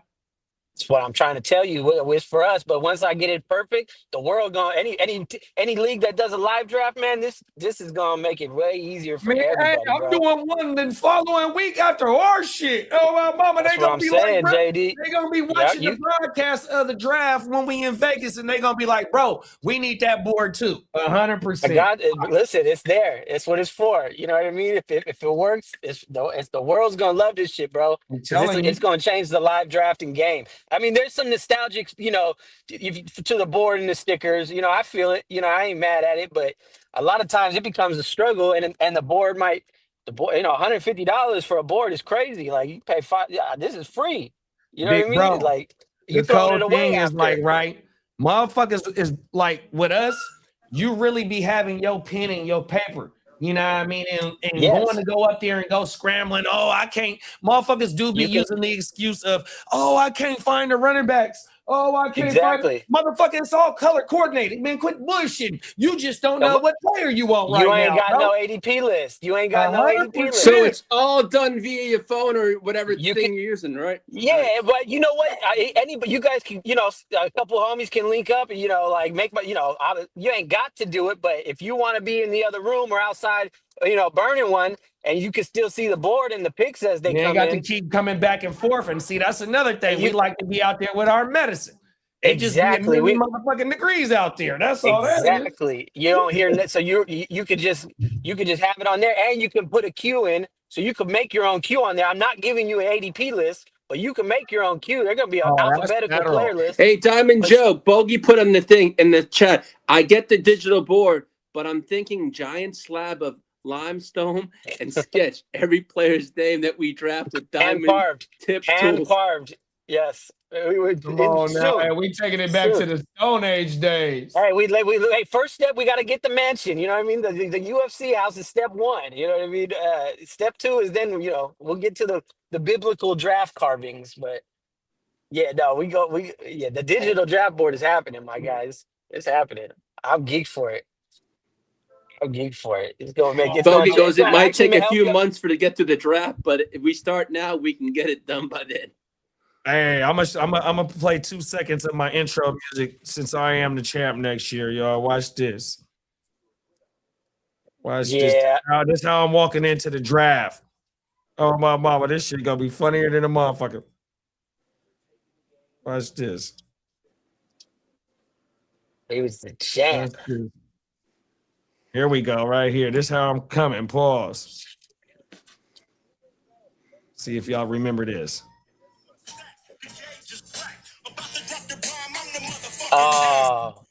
That's what I'm trying to tell you. It's for us, but once I get it perfect, the world gonna any league that does a live draft, man, this is gonna make it way easier for everybody. I'm bro. doing one the following week after our shit. Oh my mama, That's they gonna what be I'm saying, like, bro, JD. they gonna be watching the broadcast of the draft when we in Vegas, and they gonna be like, bro, we need that board too. 100%. I got it. Listen, it's there. It's what it's for. You know what I mean? If it works, it's the world's gonna love this shit, bro. It's gonna change the live drafting game. I mean, there's some nostalgic, to the board and the stickers. I feel it. I ain't mad at it, but a lot of times it becomes a struggle, and the board $150 for a board is crazy. Like you pay $5. Yeah, this is free. You know what I mean? Bro, like the you throwing it cold away. thing is after. like, right, motherfuckers is like with us. You really be having your pen and your paper. You know what I mean? And going to go up there and go scrambling. Oh, I can't. Motherfuckers do be using the excuse of, oh, I can't find the running backs. Oh, I can't find motherfucker. It's all color coordinated. Man, quit bullshitting. You just don't know what player you want right now. You ain't got no ADP list. You ain't got no ADP list. So it's all done via your phone or whatever you're using, right? Yeah, but you know what? You guys can, a couple of homies can link up and, make my, you ain't got to do it. But if you want to be in the other room or outside, burning one, and you can still see the board and the picks as they come in. To keep coming back and forth. And see, that's another thing. We like to be out there with our medicine. It just be a million motherfucking degrees out there. That's all that is. Exactly. You don't hear that. So you could just have it on there, and you can put a queue in. So you could make your own queue on there. I'm not giving you an ADP list, but you can make your own queue. They're gonna be an alphabetical player list. Hey, Diamond Joe, Bogey put on the thing in the chat. I get the digital board, but I'm thinking giant slab of limestone and sketch every player's name that we draft with diamond hand carved. Yes. Come on now, man. We taking it back to the Stone Age days. All right, we first step, we got to get the mansion. You know what I mean? The UFC house is step one. You know what I mean? Step two is then we'll get to the biblical draft carvings. But the digital draft board is happening, my guys. It's happening. I'm geeked for it. It's gonna make it. Bogey goes. It might take a few months to get to the draft, but if we start now, we can get it done by then. Hey, I'm gonna play 2 seconds of my intro music since I am the champ next year, y'all. Watch this. Watch this. This is how I'm walking into the draft. Oh my mama, this shit gonna be funnier than a motherfucker. Watch this. He was the champ. Here we go, right here. This is how I'm coming. Pause. See if y'all remember this. Oh.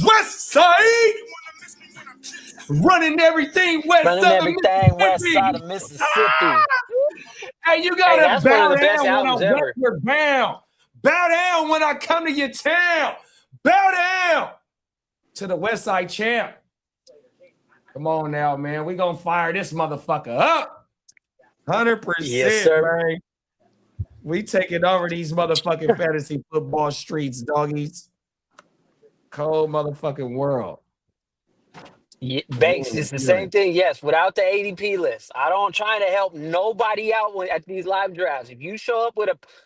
West Side! Running everything west side of Mississippi. Hey, you gotta that's bow one of the best down when albums I'm ever. westward bound. Bow down when I come to your town. Bow down to the West Side champ. Come on now, man. We gonna fire this motherfucker up. 100%, yes, sir. man. We taking over these motherfucking fantasy football streets, doggies. Cold motherfucking world. Yeah, Banks, it's the same thing. Yes, without the ADP list, I don't try to help nobody out at these live drafts. If you show up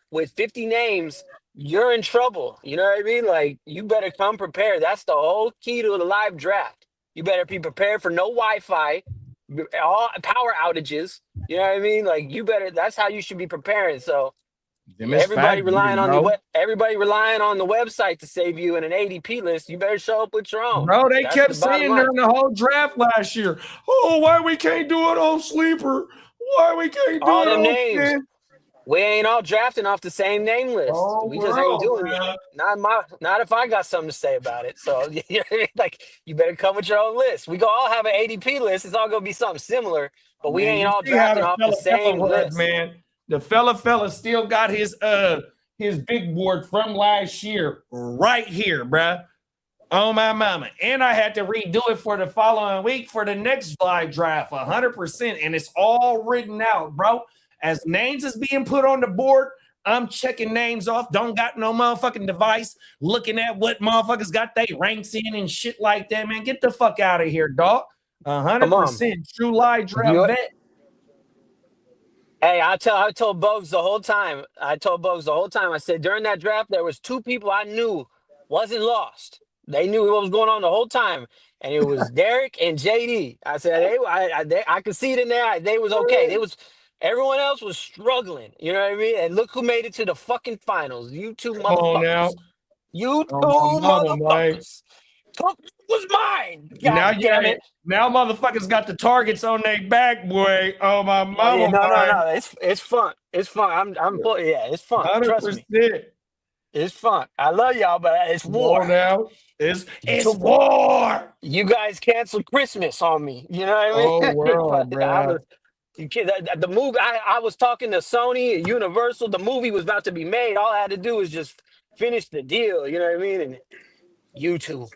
with 50 names, you're in trouble. You know what I mean? Like, you better come prepared. That's the whole key to the live draft. You better be prepared for no Wi-Fi, all power outages. You know what I mean? Like, you better. That's how you should be preparing. So. Everybody relying on the website to save you in an ADP list. You better show up with your own. Bro, they kept saying during the whole draft last year, "Oh, why we can't do it on sleeper? Why we can't do all it them on names? Spin? We ain't all drafting off the same name list. We just ain't doing that. Not if I got something to say about it. So like, you better come with your own list. We gonna all have an ADP list. It's all gonna be something similar, but we ain't all drafting off the same list, man. The fella still got his big board from last year right here, bruh. Oh my mama. And I had to redo it for the following week for the next live draft 100%. And it's all written out, bro. As names is being put on the board, I'm checking names off. Don't got no motherfucking device looking at what motherfuckers got they ranks in and shit like that, man. Get the fuck out of here, dog. 100% true live draft vet. Hey, I told Bogues the whole time. I said during that draft, there was 2 people I knew wasn't lost. They knew what was going on the whole time. And it was Derek and JD. I said, I could see it in there. They was okay. Everyone else was struggling. You know what I mean? And look who made it to the fucking finals. You two motherfuckers. You two motherfuckers. Was mine. God damn it. Now motherfuckers got the targets on their back, boy. Oh my mama. No. It's fun. It's fun. It's fun. 100%. Trust me. It's fun. I love y'all, but it's war now. It's war. You guys canceled Christmas on me. You know what I mean? Oh, world, bro. The movie. I was talking to Sony, Universal. The movie was about to be made. All I had to do was just finish the deal. You know what I mean? And YouTube.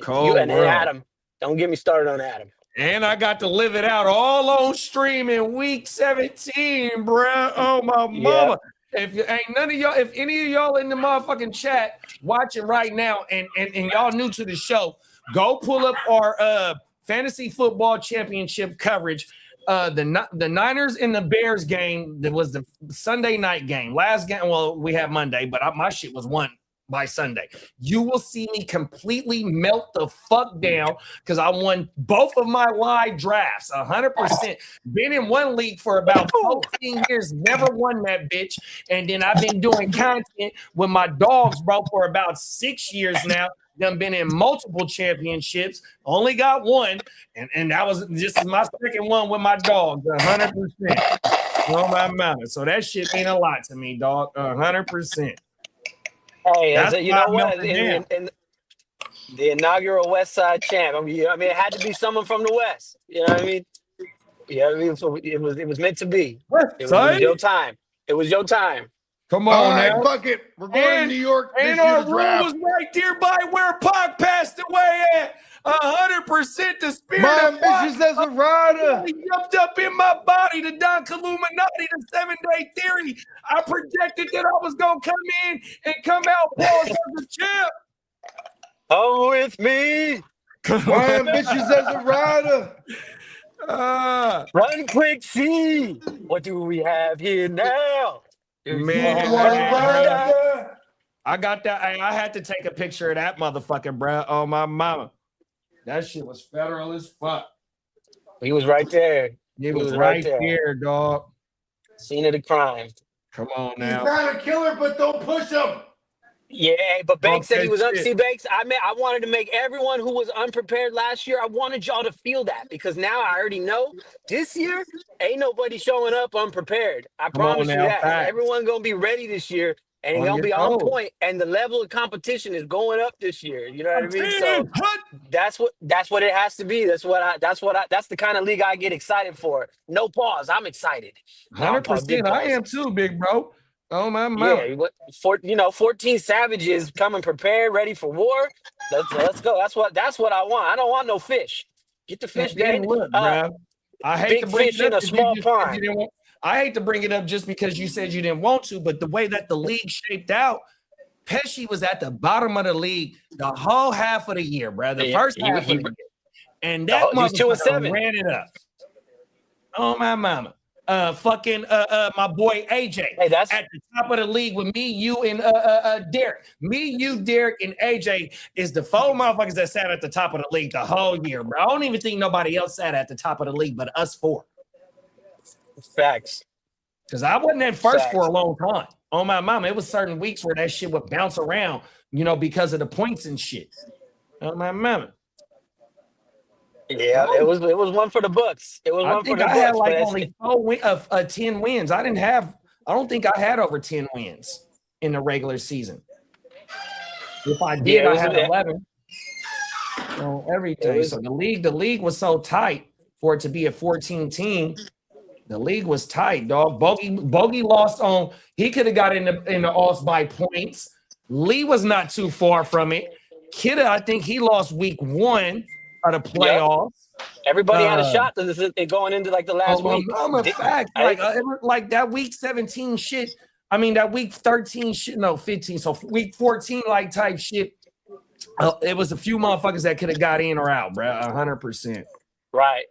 And Adam. Don't get me started on Adam. And I got to live it out all on stream in week 17, bro. Oh my mama. If any of y'all in the motherfucking chat watching right now and y'all new to the show, go pull up our fantasy football championship coverage. The Niners and the Bears game, that was the Sunday night game. Last game, well, we had Monday, but my shit was won by Sunday. You will see me completely melt the fuck down because I won both of my live drafts 100%. Been in one league for about 14 years, never won that bitch. And then I've been doing content with my dogs, bro, for about 6 years now. Done been in multiple championships, only got one, and this is my second one with my dogs, 100%. Oh my mama. So that shit mean a lot to me, dog. 100%. Hey, you know what? In the inaugural West Side champ. I mean, it had to be someone from the West. You know what I mean? Yeah, I mean, so it was meant to be. It was your time. It was your time. Come on, all right, now. Fuck it. We're going to New York. And our room was right there by where Pac passed away at. 100% the spirit my of ambitious as a rider. He jumped up in my body, the Don Illuminati, the 7-day theory. I projected that I was going to come in and come out pause as a champ. Come with me. My ambitious as a rider. Run quick, see. What do we have here now? Man, I got that. I had to take a picture of that motherfucker, bro. Oh, my mama. That shit was federal as fuck. He was right there. He was right there, dog. Scene of the crime. Come on He's now. not a killer, but don't push him. Yeah, but Banks said he was shit. See, Banks, I wanted to make everyone who was unprepared last year, I wanted y'all to feel that because now I already know this year ain't nobody showing up unprepared. I promise you that. Facts. Everyone's going to be ready this year and going to be on point, and the level of competition is going up this year. You know what I mean? So that's what it has to be. That's the kind of league I get excited for. No pause. I'm excited. 100%. I am too, big bro. Oh my mama. Yeah, 14 savages coming prepared, ready for war. Let's go. That's what I want. I don't want no fish. Get the fish dead. Look, bro. I hate big to bring fish it up in a small pond. I hate to bring it up just because you said you didn't want to, but the way that the league shaped out, Pesci was at the bottom of the league the whole half of the year, bro. The first half of the year. And that motherfucker ran it up. Oh my mama. My boy AJ that's at the top of the league with me, you, and Derek. Me, you, Derek, and AJ is the four motherfuckers that sat at the top of the league the whole year, bro. I don't even think nobody else sat at the top of the league but us four. Facts. Because I wasn't at first for a long time. On my mama, it was certain weeks where that shit would bounce around, because of the points and shit. On my mama. Yeah, it was one for the books. It was one for the books. I had like only 10 wins. I don't think I had over 10 wins in the regular season. If I did, I had 11 on everything. So the league was so tight for it to be a 14 team. The league was tight, dog. Bogey lost on. He could have got in the offs by points. Lee was not too far from it. Kidda, I think he lost week 1 of the playoffs. Yep. Everybody had a shot going into like the last week. Like that week 17 shit. I mean that week 13 shit. No, 15. So week 14 like type shit. It was a few motherfuckers that could have got in or out, bro. 100%. Right.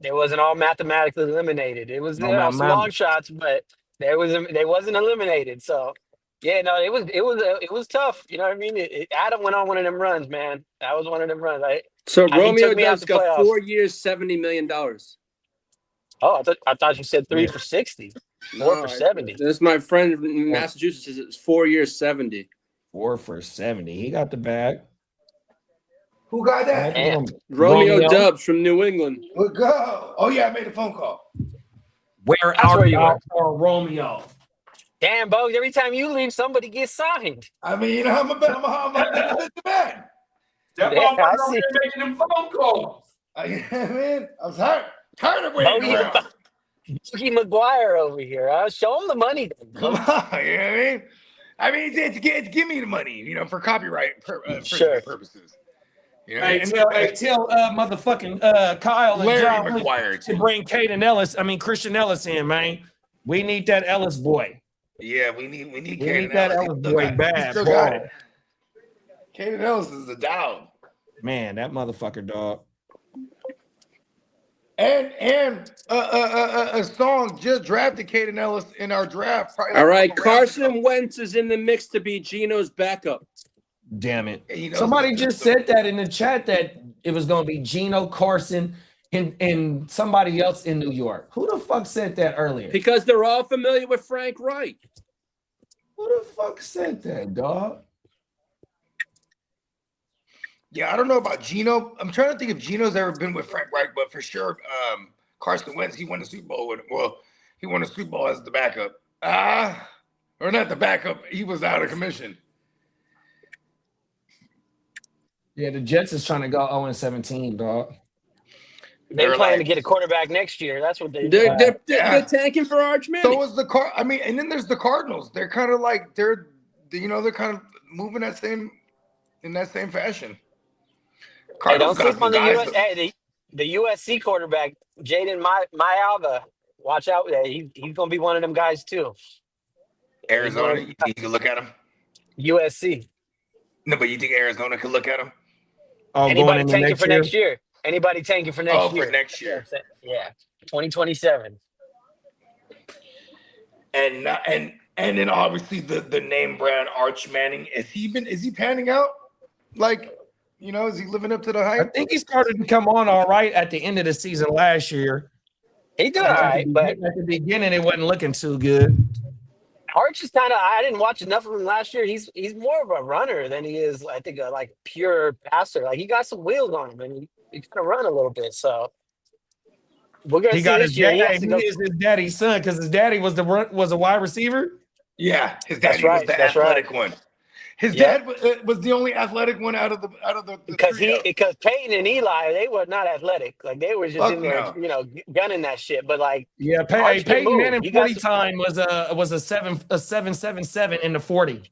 It wasn't all mathematically eliminated. It was some long shots, but they wasn't eliminated. So yeah, no, it was tough. You know what I mean? Adam went on one of them runs, man. That was one of them runs. So Romeo Dubs got 4 years, $70 million. Oh, I thought you said 3 for 60. 4 for 70. This is my friend in Massachusetts. Says it's 4 years, 70. 4 for 70. He got the bag. Who got that? Romeo Dubs from New England. We'll go. Oh yeah, I made a phone call. Where are Romeo? Damn, Bo, every time you leave, somebody gets signed. I mean, I'm a man. That motherfucker making them phone calls. I was tired of waiting around. Mookie McGuire over here. Show him the money. Come on, you know what I mean? I mean, it's give me the money, for copyright purposes. You know, tell motherfucking Kyle and John McGuire to bring Christian Ellis in, man. We need that Ellis boy. Yeah, we need that Ellis boy bad. Still got it. Caden Ellis is the down. Man, that motherfucker, dog. And a song just drafted Caden Ellis in our draft. All right, Carson Wentz is in the mix to be Gino's backup. Damn it. Somebody just said that in the chat that it was going to be Gino, Carson, and somebody else in New York. Who the fuck said that earlier? Because they're all familiar with Frank Wright. Who the fuck said that, dog? Yeah, I don't know about Gino. I'm trying to think if Gino's ever been with Frank Wright, but for sure, Carson Wentz, he won the Super Bowl he won the Super Bowl as the backup. Or not the backup. He was out of commission. Yeah, the Jets is trying to go 0-17, dog. They're planning to get a quarterback next year. That's what they're tanking for Arch Manning. So was the and then there's the Cardinals. They're kind of like they're kind of moving in that same fashion. Hey, don't sleep on the USC quarterback, Jaden Mayalva. Watch out. He's going to be one of them guys, too. Arizona, you think you can look at him? USC. No, but you think Arizona could look at him? Anybody tanking for next year? Anybody tanking for next year? For next year. Yeah, 2027. And then obviously the name brand Arch Manning. Is he panning out? Like, is he living up to the I hype? think he started to come on all right at the end of the season last year. He did all right, but at the beginning it wasn't looking too good. Arch is kind of. I didn't watch enough of him last year. He's more of a runner than he is, I think, a like pure passer. Like he got some wheels on him, and he kind of run a little bit. So we're gonna He see got this his year. daddy. He is his daddy's son because his daddy was a wide receiver. Yeah, his That's daddy right, was the that's athletic one. His Yeah. dad was the only athletic one out of the because trio. because Peyton and Eli, they were not athletic. Like they were just Fuck in there, no. gunning that shit. But like, Yeah, Arch can Peyton move. Manning He got 40 time was a 7.77 in the 40.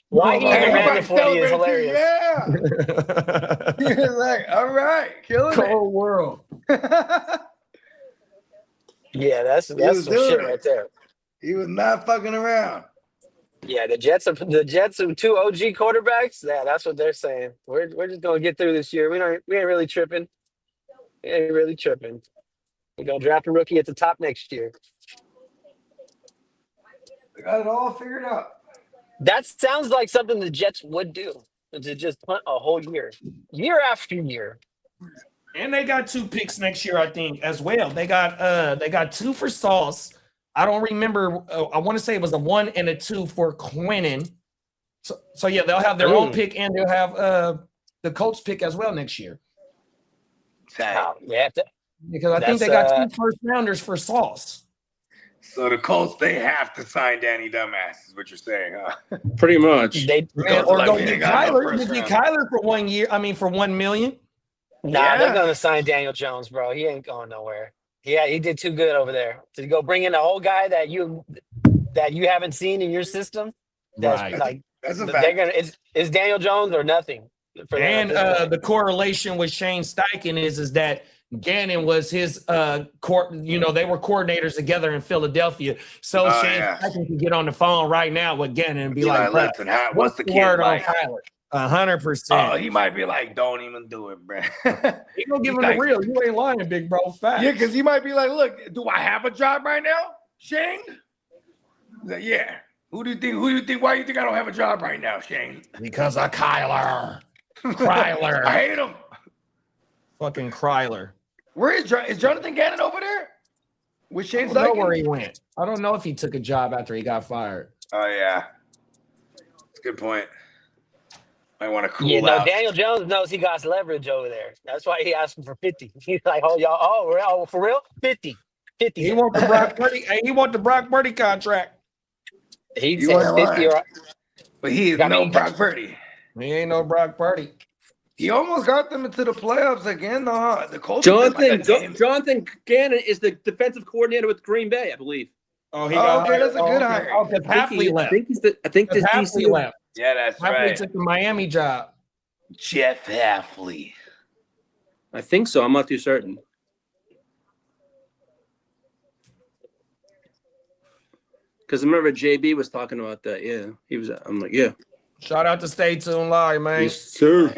Why he even ran the 40 is celebrated too, hilarious. Yeah. He's like, all right, killing Cold world. it. Yeah, that's was some doing shit it. right there. He was not fucking around. Yeah, the Jets are 2 OG quarterbacks. Yeah, that's what they're saying. We're just gonna get through this year. We ain't really tripping. We're gonna draft a rookie at the top next year. They got it all figured out. That sounds like something the Jets would do, to just punt a whole year after year. And they got 2 picks next year, I think, as well. They got 2 for Sauce. I don't remember. I want to say it was a 1 and a 2 for Quinnen. So yeah, they'll have their own pick and they'll have the Colts pick as well next year. Wow, yeah, Because I think they got 2 first rounders for Sauce. So the Colts, they have to sign Danny Dumbass, is what you're saying, huh? Pretty much. Or go get Kyler. You get Kyler for 1 year. I mean, for $1 million. Nah, they're gonna sign Daniel Jones, bro. He ain't going nowhere. Yeah, he did too good over there. To go bring in a whole guy that you haven't seen in your system. That's Right. like That's a they're fact. gonna. It's Daniel Jones or nothing. For them And at this point. the correlation with Shane Steichen is that Gannon was his they were coordinators together in Philadelphia. So Shane Steichen can get on the phone right now with Gannon and be like, listen, what's the kid word like? on Kyler? 100%. Oh, he might be like, don't even do it, bro. He gonna give him the real. You ain't lying, big bro. Facts. Yeah, because he might be like, look, do I have a job right now, Shane? He's like, yeah. Who do you think? Why do you think I don't have a job right now, Shane? Because of Kyler. Kryler. I hate him. Fucking Kryler. Where is Jonathan Gannon over there? With Shane I don't know Steichen? where he went. I don't know if he took a job after he got fired. Oh, yeah. That's a good point. I want to cool out. Daniel Jones knows he got leverage over there. That's why he asked him for 50. He's like, oh, y'all, oh, for real? 50. He want the Brock Purdy. He want the Brock Purdy contract. He said 50. But he is no Brock Purdy. He ain't no Brock Purdy. He almost got them into the playoffs again, though. Huh? The Colts. Jonathan Gannon is the defensive coordinator with Green Bay, I believe. Oh, okay, that's a good hire. Oh, because Hafley left. I think this Hafley left. Yeah, that's Hafley right. took the Miami job. Jeff Hafley. I think so. I'm not too certain. Because I remember JB was talking about that. Yeah, he was. I'm like, yeah. Shout out to Stay Tuned Live, man. Yes, sir.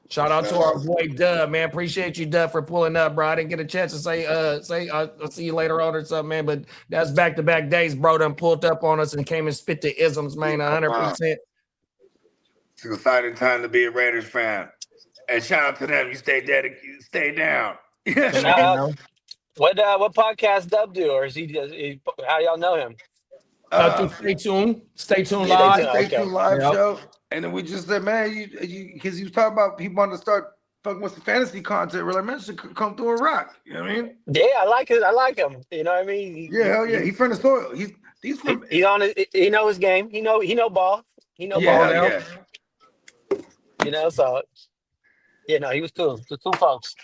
Shout out to our boy Dub, man. Appreciate you, Dub, for pulling up, bro. I didn't get a chance to say I'll see you later on or something, man. But that's back-to-back days, bro. Done pulled up on us and came and spit the isms, man. 100%. It's an exciting time to be a Raiders fan. And shout out to them. You stay dedicated. You stay down. What podcast Dub do, or is he how y'all know him? Stay tuned. Stay tuned Yeah, live. Stay tuned live Yep. show. And then we just said, man, because he was talking about he wanted to start fucking with some fantasy content. We're like, man, should come through and rock. You know what I mean? Yeah, I like it. I like him. You know what I mean? Hell yeah. He's from the soil. He's from. He's on it. He know his game. He know ball. He know ball. Yeah. You know, so he was cool. The two folks.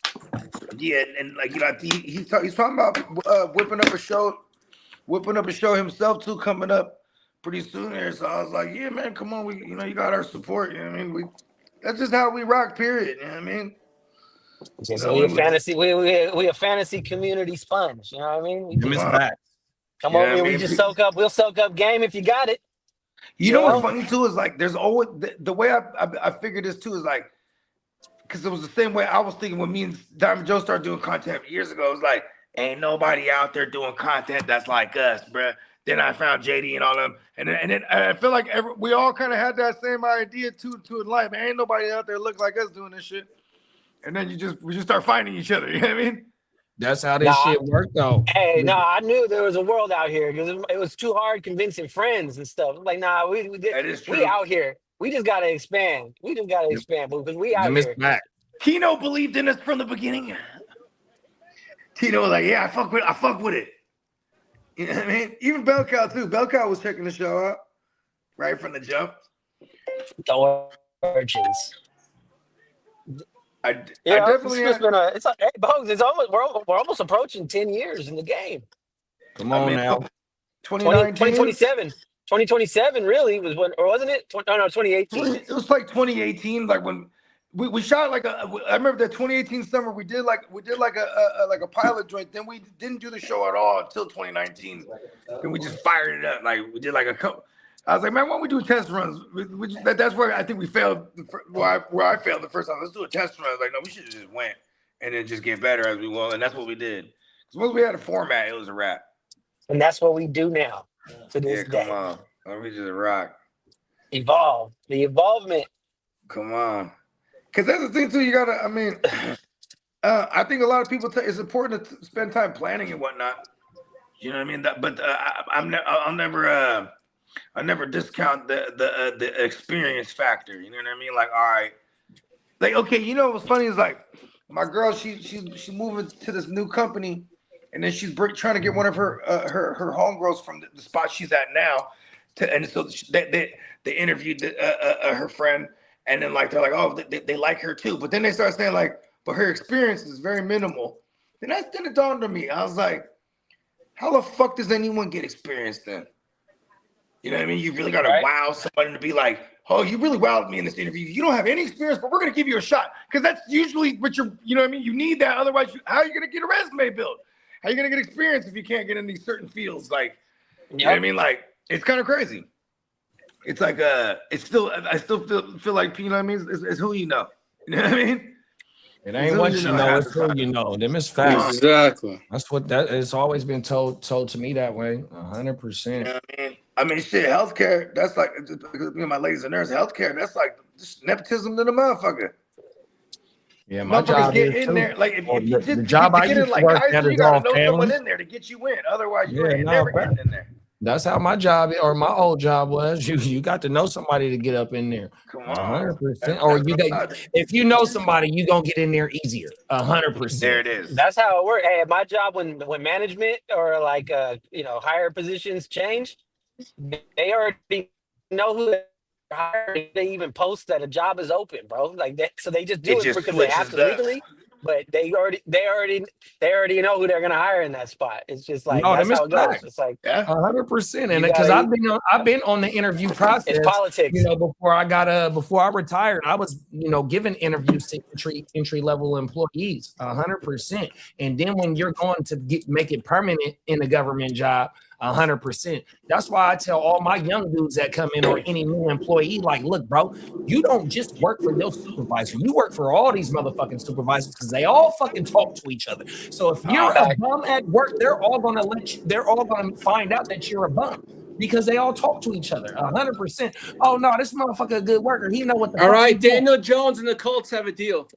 Yeah, and like he's talking about whipping up a show himself too coming up pretty soon here. So I was like, yeah, man, come on, you got our support. You know what I mean? That's just how we rock. Period. You know what I mean? So we a fantasy community sponge. You know what I mean? Come on, we just soak up. We'll soak up game if you got it. You know what's funny too is like there's always the way I figured this too is like because it was the same way I was thinking when me and Diamond Joe started doing content years ago. It was like, ain't nobody out there doing content that's like us, bruh. Then I found JD and all them, and then I feel like we all kind of had that same idea to in life. Man, ain't nobody out there look like us doing this shit. And then we just start finding each other. You know what I mean? That's how this shit worked, though. Hey, no, I knew there was a world out here because it was too hard convincing friends and stuff. Like, nah, we out here. We just gotta expand. We just gotta expand because we out here. Tino believed in us from the beginning. Tino was like, "Yeah, I fuck with it." You know what I mean? Even Bell Cow too. Bell Cow was checking the show out right from the jump. The origins. I definitely. It's been it's like, hey, Bogues, it's almost we're almost approaching 10 years in the game. Come on now. 2027. 2027 really was when, or wasn't it? No, 2018. It was like 2018, like when we shot like I remember that 2018 summer we did like a pilot joint. Then we didn't do the show at all until 2019. Then we just fired it up. Like we did like a couple. I was like, man, why don't we do test runs? That's where I think we failed. Where I failed the first time. Let's do a test run. I was like, no, we should have just went and then just get better as we will. And that's what we did. Because once we had a format, it was a wrap. And that's what we do now. To this day. Come on. Let me just rock. Evolve. The evolvement. Come on. Because that's the thing, too. You got to, I mean, I think a lot of people, it's important to spend time planning and whatnot. You know what I mean? I never discount the experience factor. You know what I mean? Like, all right. Like, okay, you know what's funny is like my girl, she's moving to this new company. And then she's trying to get one of her homegirls from the spot she's at now, and so they interviewed her friend, and then like they're like, oh, they like her too, but then they start saying like, but her experience is very minimal. Then it dawned on me. I was like, how the fuck does anyone get experience then? You know what I mean? You really gotta wow somebody to be like, oh, you really wowed me in this interview. You don't have any experience, but we're gonna give you a shot because that's usually what you know what I mean. You need that, otherwise, how are you gonna get a resume built? How are you gonna get experience if you can't get in these certain fields? Like, you know what I mean? Like, it's kind of crazy. It's like I still feel like, you know what I mean? It's who you know. You know what I mean? It ain't what you know, it's who you know. Them is facts. Exactly. That's what it's always been told to me that way. 100%. You know what I mean? I mean, shit, healthcare. That's like, my lady's a nurse. Healthcare. That's like just nepotism to the motherfucker. Yeah, my job get is in there. Like if you just the job I used to work at you is gotta all know family. someone in there to get you in. Otherwise, you ain't never getting in there. That's how my job or my old job was. You got to know somebody to get up in there. Come on, 100%. Or you got, if you know somebody, you gonna get in there easier. 100%. There it is. That's how it works. Hey, at my job, when management or like higher positions change, they already know who they're hiring. They even post that a job is open, bro. Like that, so they just do it because they have to legally. But they already know who they're gonna hire in that spot. It's just like that's how it goes. It's like 100%. And because I've been on the interview process. It's politics. You know, before I retired, I was giving interviews to entry level employees. 100%. And then when you're going to make it permanent in a government job, 100%. That's why I tell all my young dudes that come in or any new employee, like, look, bro, you don't just work for your supervisor. You work for all these motherfucking supervisors because they all fucking talk to each other. So if you're a bum at work, they're all gonna find out that you're a bum because they all talk to each other. 100%. Oh no, this motherfucker a good worker. He know what the all right, Daniel Jones and the Colts have a deal.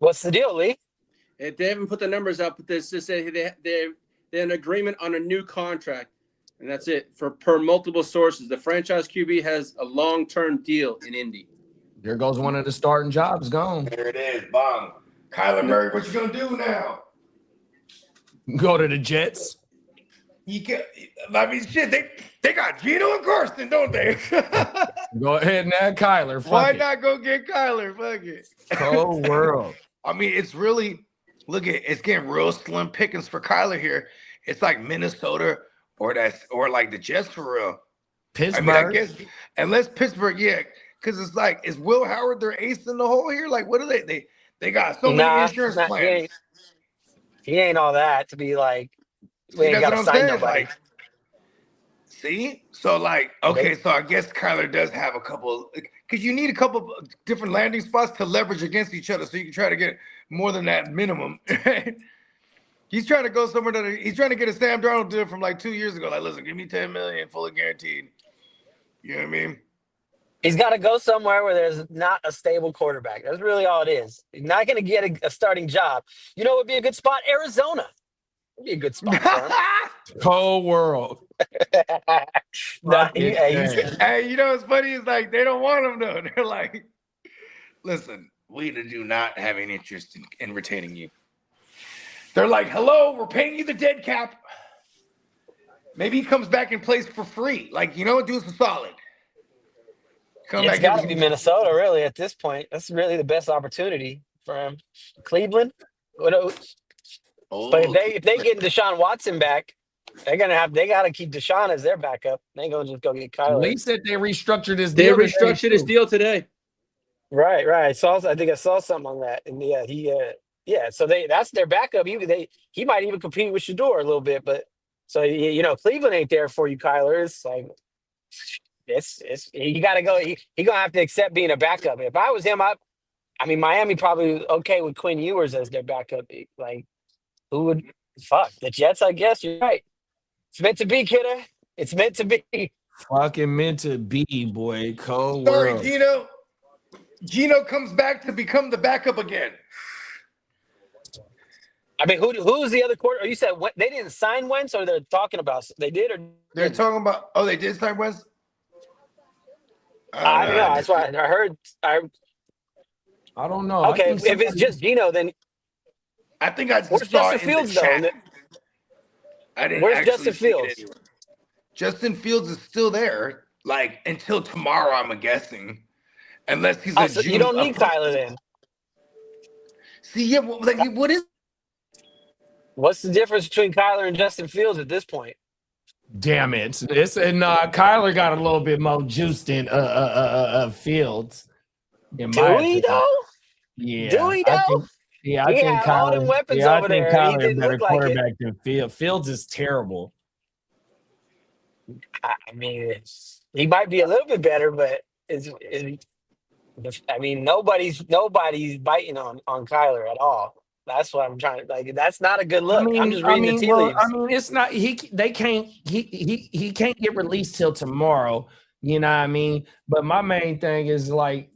What's the deal, Lee? They haven't put the numbers up, but they're in agreement on a new contract, and that's it. Per multiple sources, the franchise QB has a long-term deal in Indy. There goes one of the starting jobs gone. There it is, bong. Kyler Murray, what you gonna do now? Go to the Jets. Shit, they got Geno and Carson, don't they? Go ahead and add Kyler. Why not go get Kyler? Fuck it. Whole world. I mean, it's really. Look at it's getting real slim pickings for Kyler here. It's like Minnesota or like the Jets for real. Pittsburgh. I guess unless Pittsburgh, because it's like, is Will Howard their ace in the hole here? Like, what are they? They got so many insurance plans. He ain't all that to be like. We ain't got to sign nobody. Like, See? So, like, okay, so I guess Kyler does have a couple, because you need a couple of different landing spots to leverage against each other so you can try to get more than that minimum. He's trying to go somewhere that he's trying to get a Sam Darnold deal from like 2 years ago. Like, listen, give me $10 million, fully guaranteed. You know what I mean? He's got to go somewhere where there's not a stable quarterback. That's really all it is. He's not going to get a starting job. You know what would be a good spot? Arizona. Would be a good spot for him. Whole world. Hey, you know what's funny is like they don't want him though. They're like, listen, we do not have any interest in retaining you. They're like, hello, we're paying you the dead cap. Maybe he comes back and plays for free. Like, you know what, do us a solid. It's got to be Minnesota, really, at this point. That's really the best opportunity for him. Cleveland. But if they get Deshaun Watson back, they got to keep Deshaun as their backup. They ain't gonna just go get Kyler. Lee said they restructured his They deal. restructured his deal today. Right. I think I saw something on that. And so that's their backup. He might even compete with Shador a little bit, but so Cleveland ain't there for you, Kyler. It's like you got to go. He gonna have to accept being a backup. If I was him, I mean Miami probably okay with Quinn Ewers as their backup. Like who would the Jets? I guess you're right. It's meant to be, kidder. It's meant to be. Fucking meant to be, boy. Cold Sorry, world. Gino comes back to become the backup again. I mean, who's the other quarter? You said they didn't sign Wentz, or they're talking about they did, or they're talking about? Oh, they did sign Wentz. I don't know. That's why I heard. I don't know. Okay, if it's just Gino, then I think I just where's saw Justin in Fields the chat. though? I didn't. Where's Justin Fields? Justin Fields is still there, like until tomorrow. I'm guessing, unless he's so you don't need Kyler then. See, yeah, what is? What's the difference between Kyler and Justin Fields at this point? Damn it! Kyler got a little bit more juice than Fields. Do we though? Yeah. Do we though? I think had Kyler, all them weapons over there. Kyler He didn't better look like quarterback than Fields. Fields is terrible. I mean, he might be a little bit better, but nobody's biting on Kyler at all. That's what I'm trying to That's not a good look. I'm just reading the tea leaves. It's not. He can't get released till tomorrow. You know what I mean? But my main thing is like,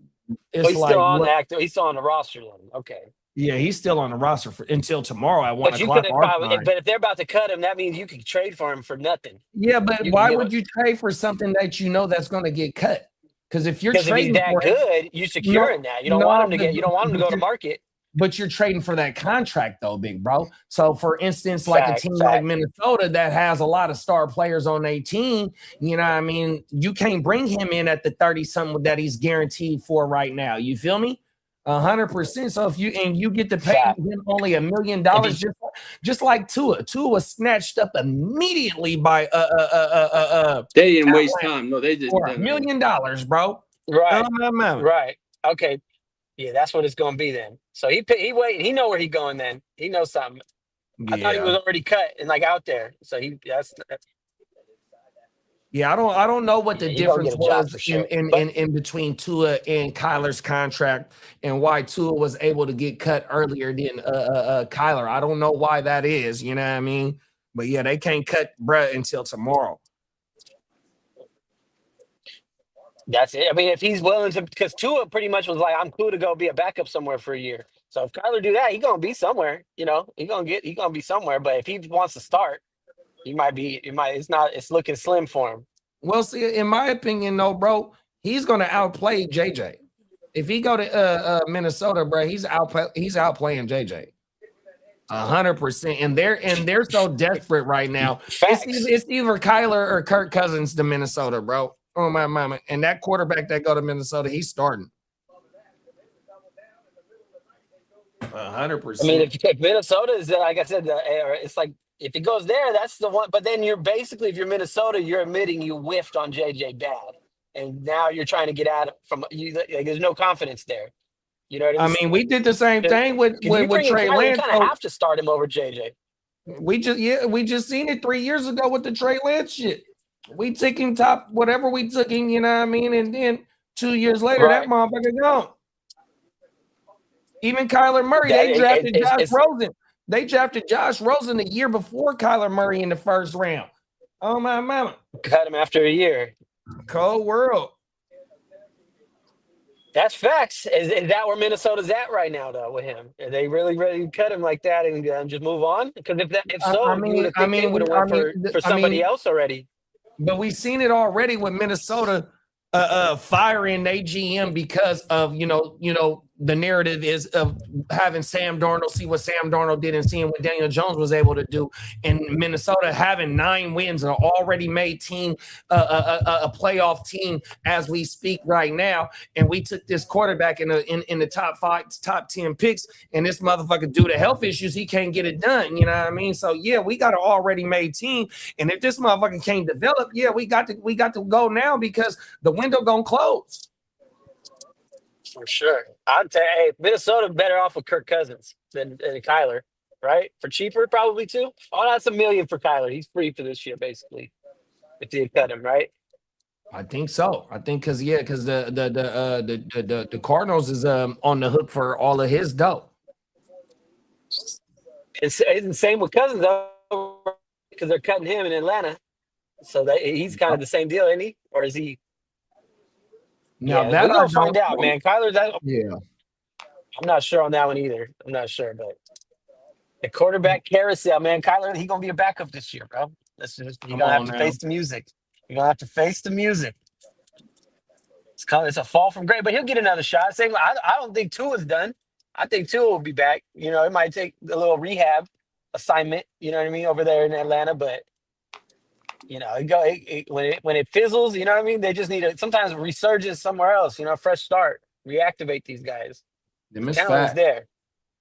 he's still on the roster then. Okay. Yeah, he's still on the roster until tomorrow at 1 but o'clock. But if they're about to cut him, that means you could trade for him for nothing. Yeah, but why would you trade for something that you know that's going to get cut? Because if you're trading if he's that good, you're securing that. You don't want him to You don't want him to go to market. But you're trading for that contract, though, big bro. So, for instance, like a team like Minnesota that has a lot of star players on their team, you know what I mean? You can't bring him in at the 30-something that he's guaranteed for right now. You feel me? 100%. So, if you get to pay him only $1 million, just like Tua. Tua was snatched up immediately by They didn't waste time. No, they didn't. $1 million, bro. Right. Right. Okay. Yeah, that's what it's going to be then. So he wait. He know where he going then. He knows something. I thought he was already cut and out there. So Yeah, I don't know what the difference was in between Tua and Kyler's contract and why Tua was able to get cut earlier than Kyler. I don't know why that is. You know what I mean? But yeah, they can't cut Brett until tomorrow. That's it. I mean, if he's willing to, because Tua pretty much was like, I'm cool to go be a backup somewhere for a year. So if Kyler do that, he's gonna be somewhere. He's gonna be somewhere. But if he wants to start, it's looking slim for him. Well, see, in my opinion, though, bro, he's gonna outplay JJ. If he go to Minnesota, bro, he's outplaying JJ. 100%. And they're so desperate right now. It's either Kyler or Kirk Cousins to Minnesota, bro. Oh my mama. And that quarterback that go to Minnesota, he's starting. 100%. I mean, if Minnesota is, like I said, it's like if it goes there, that's the one. But then if you're Minnesota, you're admitting you whiffed on JJ bad, and now you're trying to get out from you. There's no confidence there. You know what I mean? I mean, we did the same thing with Trey Lance. You kind of have to start him over JJ. We just seen it 3 years ago with the Trey Lance shit. We took him top, whatever we took him, you know what I mean? And then 2 years later, Right. that motherfucker gone. Even Kyler Murray, they drafted Josh Rosen. They drafted Josh Rosen the year before Kyler Murray in the first round. Oh, my mama. Cut him after a year. Cold world. That's facts. Is that where Minnesota's at right now, though, with him? Are they really ready to cut him like that and just move on? Because if so, you would have think they would have went for somebody else already. But we've seen it already with Minnesota firing their GM because of the narrative is of having Sam Darnold see what Sam Darnold did and seeing what Daniel Jones was able to do, and Minnesota having 9 wins and an already made team, a playoff team as we speak right now. And we took this quarterback in the top 10 picks, and this motherfucker, due to health issues, he can't get it done. You know what I mean? So yeah, we got an already made team, and if this motherfucker can't develop, yeah, we got to go now because the window gonna close. For sure. I'd say, hey, Minnesota better off with Kirk Cousins than Kyler, right? For cheaper, probably too. Oh, that's $1 million for Kyler. He's free for this year, basically. If you cut him, right? I think so. I think because the Cardinals is on the hook for all of his dough. It's the same with Cousins though, because they're cutting him in Atlanta. So he's kind of the same deal, isn't he? Or is he? Now yeah, that we're gonna find out, man. Kyler, yeah. I'm not sure on that one either. I'm not sure, but the quarterback carousel, man. Kyler, he's gonna be a backup this year, bro. You're gonna have to face the music. You're gonna have to face the music. It's a fall from grace, but he'll get another shot. I don't think Tua is done. I think Tua will be back. It might take a little rehab assignment. You know what I mean, over there in Atlanta, but. When it fizzles, you know what I mean? They just need sometimes a resurgence somewhere else, a fresh start, reactivate these guys. The talent was there.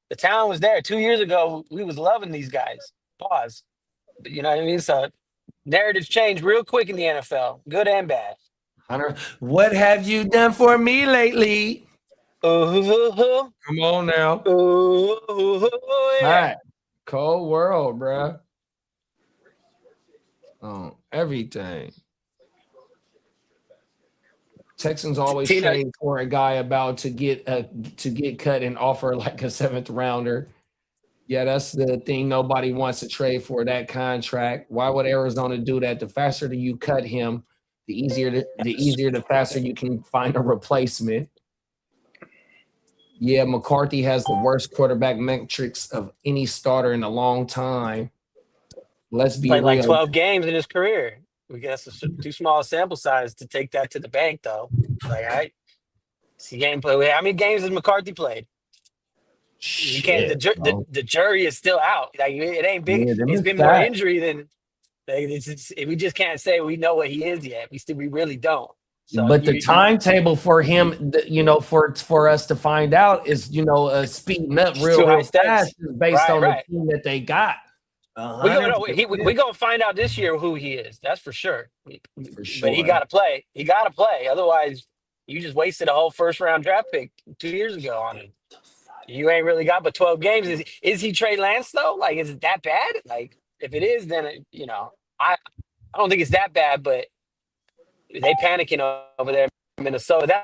The talent was there. 2 years ago, we was loving these guys. Pause. But you know what I mean? So narratives change real quick in the NFL, good and bad. Hunter, what have you done for me lately? Come on now. Yeah. All right. Cold world, bro. Oh, everything. Texans always trade for a guy about to get cut and offer like a 7th rounder. Yeah, that's the thing. Nobody wants to trade for that contract. Why would Arizona do that? The faster that you cut him, the faster you can find a replacement. Yeah, McCarthy has the worst quarterback metrics of any starter in a long time. Let's be real. Like 12 games in his career. We guess it's too small a sample size to take that to the bank, though. Like, all right, see gameplay. How many games has McCarthy played? You can't. The jury is still out. Like, it ain't big. Yeah, it's been more injury than. We just can't say we know what he is yet. We really don't. So but the timetable for him, for us to find out is, speeding up real fast based on the team that they got. We're gonna find out this year who he is. That's for sure. But he gotta play. He gotta play. Otherwise, you just wasted a whole 1st-round draft pick 2 years ago on him. You ain't really got but 12 games. Is he Trey Lance though? Like, is it that bad? Like, if it is, then I don't think it's that bad. But they panicking over there in Minnesota.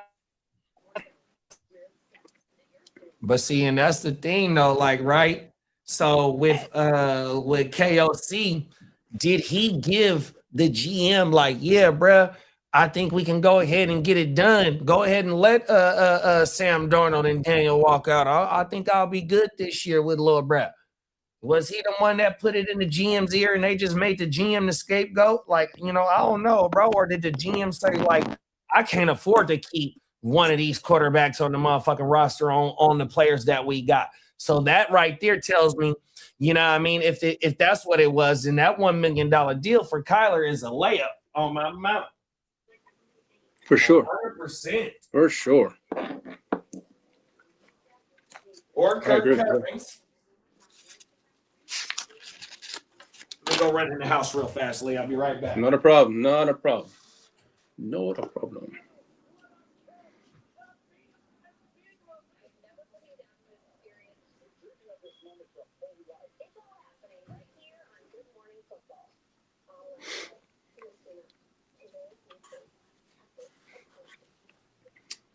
But see, and that's the thing though. Like, right. So with KOC, did he give the GM like, yeah, bro, I think we can go ahead and get it done. Go ahead and let Sam Darnold and Daniel walk out. I think I'll be good this year with Lil Brett. Was he the one that put it in the GM's ear and they just made the GM the scapegoat? Like, I don't know, bro. Or did the GM say, like, I can't afford to keep one of these quarterbacks on the motherfucking roster on the players that we got? So that right there tells me, you know what I mean? If that's what it was, then that $1 million deal for Kyler is a layup on my mouth. For sure. 100%. For sure. Or Kirk Cousins. Let me go run in the house real fast, Lee. I'll be right back. Not a problem. Not a problem. Not a problem.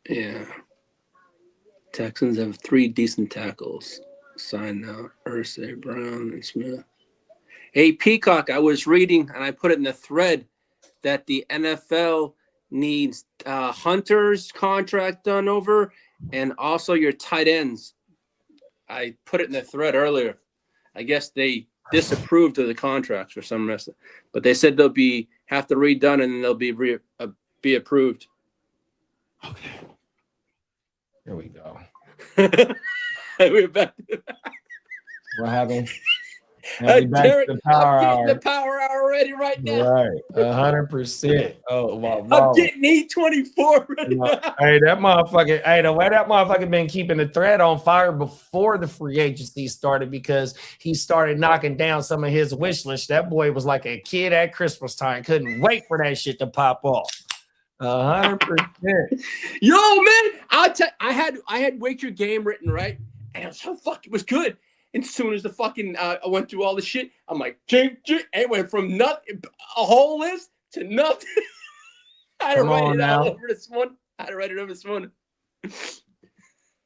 Yeah. Texans have 3 decent tackles. Signed now. Ursay, Brown, and Smith. Hey, Peacock, I was reading, and I put it in the thread, that the NFL needs Hunter's contract done over and also your tight ends. I put it in the thread earlier. I guess they disapproved of the contracts for some reason, but they said they'll have to redone and then they'll be approved. Okay. Here we go. We're back to What happened? Derek, the power I'm hour. getting the power hour ready right now. Right, 100%. Oh, wow. I'm getting E24 ready now. Hey, that motherfucker. Hey, the way that motherfucker been keeping the thread on fire before the free agency started, because he started knocking down some of his wish list. That boy was like a kid at Christmas time. Couldn't wait for that shit to pop off. 100%. Yo, man, I had Wake Your Game written, right? And it was so fucking, it was good. And as soon as the fucking I went through all the shit, I'm like, it went from nothing, a whole list to nothing. I had to write it all over this one.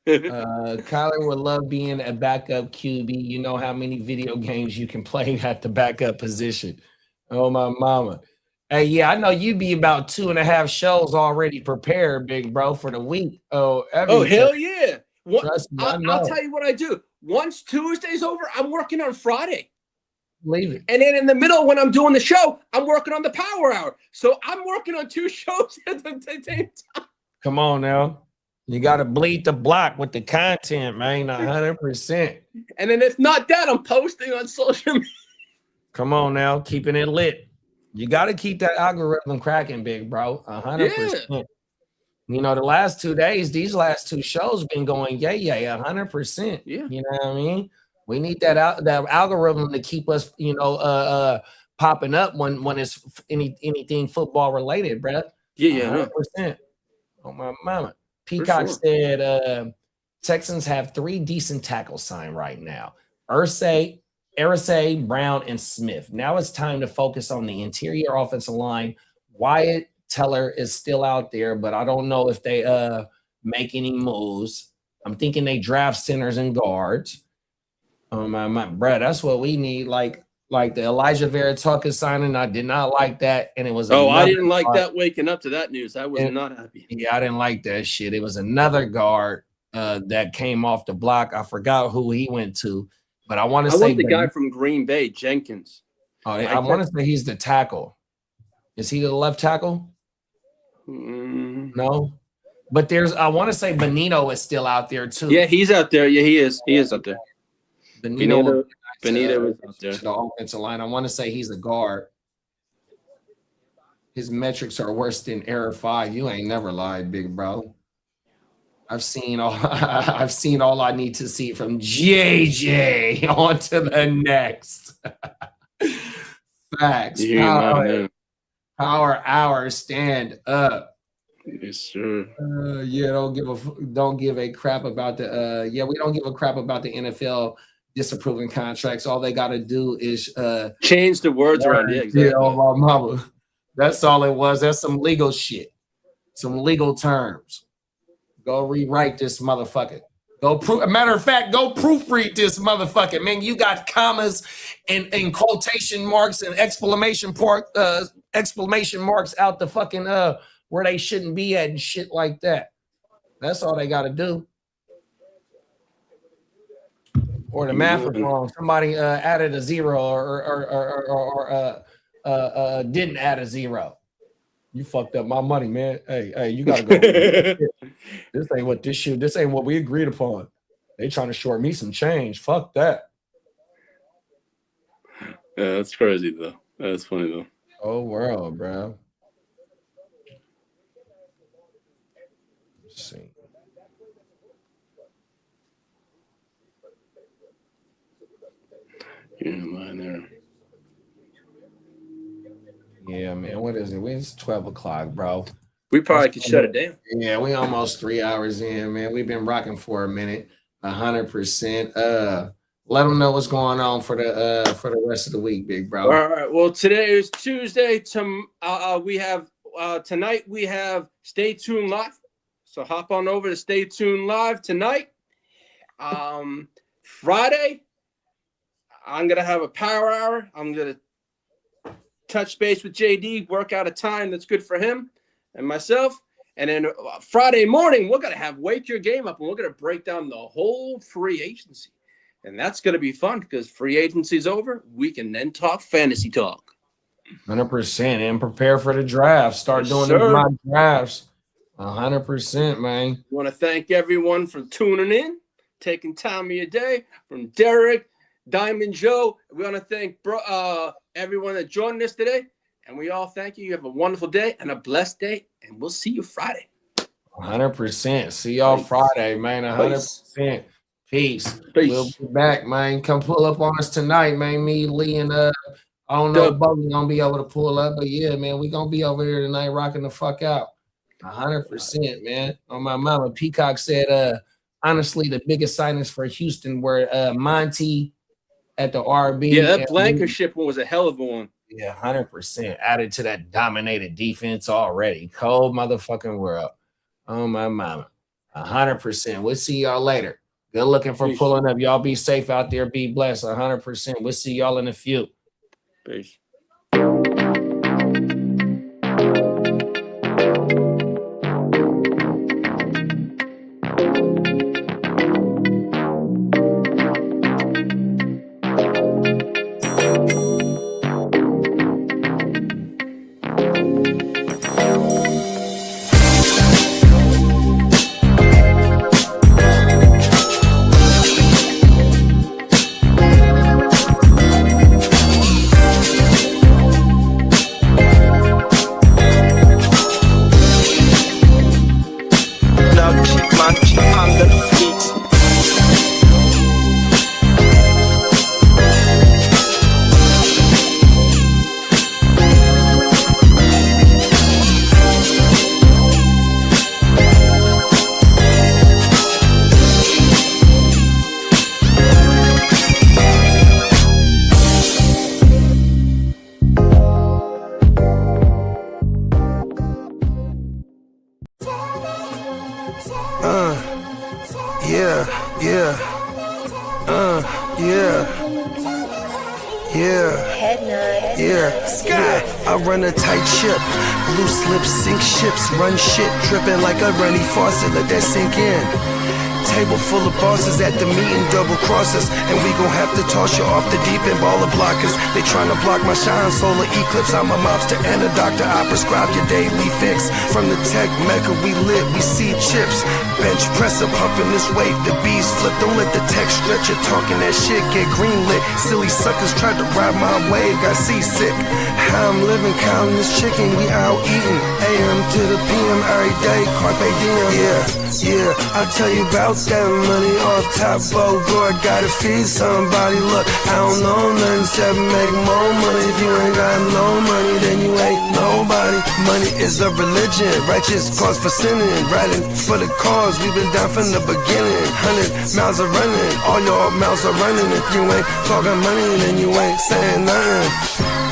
Kyler would love being a backup QB. You know how many video games you can play at the backup position. Oh, my mama. Hey, yeah, I know you be about 2.5 shows already prepared, big bro, for the week. Oh, hell yeah. Trust me, I'll tell you what I do. Once Tuesday's over, I'm working on Friday. Leave it. And then in the middle, when I'm doing the show, I'm working on the power hour. So I'm working on 2 shows at the same time. Come on now. You got to bleed the block with the content, man, 100%. And then if not that, I'm posting on social media. Come on now, keeping it lit. You got to keep that algorithm cracking, big bro, 100%. Yeah. You know, the last 2 days, these last 2 shows been going, 100%. Yeah. You know what I mean? We need that algorithm to keep us, popping up when it's anything football related, bro. Yeah, 100%. Oh, my mama. Peacock said Texans have 3 decent tackles signed right now. Ursay, Brown, and Smith. Now it's time to focus on the interior offensive line. Wyatt Teller is still out there, but I don't know if they make any moves. I'm thinking they draft centers and guards. Bruh, that's what we need. Like the Elijah Vera Tucker signing, I did not like that, and it was. I didn't like that. Waking up to that news, I was not happy. Yeah, I didn't like that shit. It was another guard that came off the block. I forgot who he went to, but I want to say the guy from Green Bay, Jenkins. Oh, I want to say he's the tackle. Is he the left tackle? No, but I want to say Benito is still out there too. Yeah, he's out there. Yeah, he is. He is out there. Benito is out there. The offensive line. I want to say he's a guard. His metrics are worse than Error 5. You ain't never lied, big bro. I've seen all I need to see from JJ. On to the next. Facts. Power hour, stand up. Yes, sir. Don't give a crap about the we don't give a crap about the NFL disapproving contracts. All they got to do is change the words around. Yeah, exactly. My mama. That's all it was. That's some legal shit. Some legal terms. Go rewrite this motherfucker. Matter of fact, go proofread this motherfucker, man. You got commas and quotation marks and exclamation marks out the fucking where they shouldn't be at and shit like that. That's all they got to do. Or the math was wrong. Somebody added a 0 or didn't add a 0. You fucked up my money, man. Hey, you gotta go. This ain't what we agreed upon. They trying to short me some change. Fuck that. Yeah, that's crazy though. That's funny though. Oh world, bro. Let's see. Yeah, mine there. Yeah, man. What is it? It's 12 o'clock, bro. We probably could shut it down. Yeah, we almost 3 hours in, man. We've been rocking for a minute, 100%. Let them know what's going on for the rest of the week, big bro. All right. Well, today is Tuesday. We have tonight. We have Stay Tuned Live. So hop on over to Stay Tuned Live tonight. Friday, I'm going to have a power hour. I'm going to touch base with JD, work out a time that's good for him and myself. And then Friday morning, we're going to have Wake Your Game Up, and we're going to break down the whole free agency. And that's going to be fun because free agency's over. We can then talk fantasy talk. 100%. And prepare for the draft. Start doing the mock drafts. 100%, man. I want to thank everyone for tuning in, taking time of your day. From Derek, Diamond Joe, we want to thank everyone that joined us today. And we all thank you. You have a wonderful day and a blessed day. And we'll see you Friday. 100%. See y'all Friday, man. 100%. Peace. We'll be back, man. Come pull up on us tonight, man. Me, Lee, and I don't know if Bubby's gonna be able to pull up, but yeah, man, we gonna be over here tonight rocking the fuck out. 100%, man. On my mama. Peacock said, honestly, the biggest signings for Houston were Monty at the RB. Yeah, that Blankenship one was a hell of a one. Yeah, 100%. Added to that dominated defense already. Cold motherfucking world. Oh, my mama. 100%. We'll see y'all later. Good looking for pulling up. Y'all be safe out there. Be blessed. 100%. We'll see y'all in a few. Peace. Run shit, dripping like a runny faucet, let that sink in. Table full of bosses at the meeting, double crosses, and we gon' have to toss you off the deep end, baller blockers. They tryna block my shine, solar eclipse. I'm a mobster and a doctor, I prescribe your daily fix. From the tech mecca, we lit, we see chips. Bench presser pumping this weight, the bees flip. Don't let the tech stretch, you're talking that shit, get greenlit. Silly suckers tried to ride my wave, got seasick. How I'm living, counting this chicken, we out eating. AM to the PM every day, carpe diem. Yeah, I'll tell you about that money off top. Bogart, gotta feed somebody. Look, I don't know nothing except make more money. If you ain't got no money, then you ain't nobody. Money is a religion, righteous cause for sinning. Riding for the cause, we've been down from the beginning. 100 miles are running, all your mouths are running. If you ain't talking money, then you ain't saying nothing.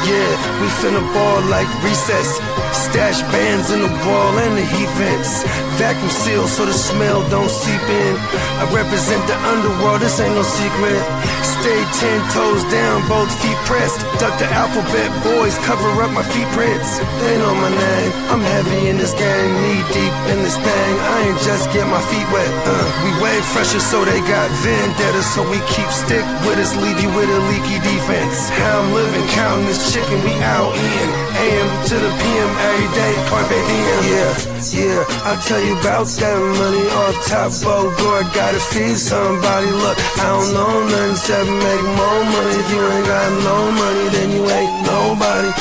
Yeah, we finna ball like recess. Stash bands in the wall and the heat vents. Vacuum sealed so the smell don't seep in. I represent the underworld, this ain't no secret. Stay 10 toes down, both feet pressed. Duck the alphabet, boys, cover up my feet prints. They know my name, I'm heavy in this game. Knee deep in this thing, I ain't just get my feet wet. We way fresher so they got vendetta. So we keep stick with us, leave you with a leaky defense. How I'm living, counting this chicken, we out eating. AM to the PM every day, carpe diem. Yeah, I'll tell you about that money off top. Bogart, gotta feed somebody. Look, I don't know nothing except make more money. If you ain't got no money, then you ain't nobody.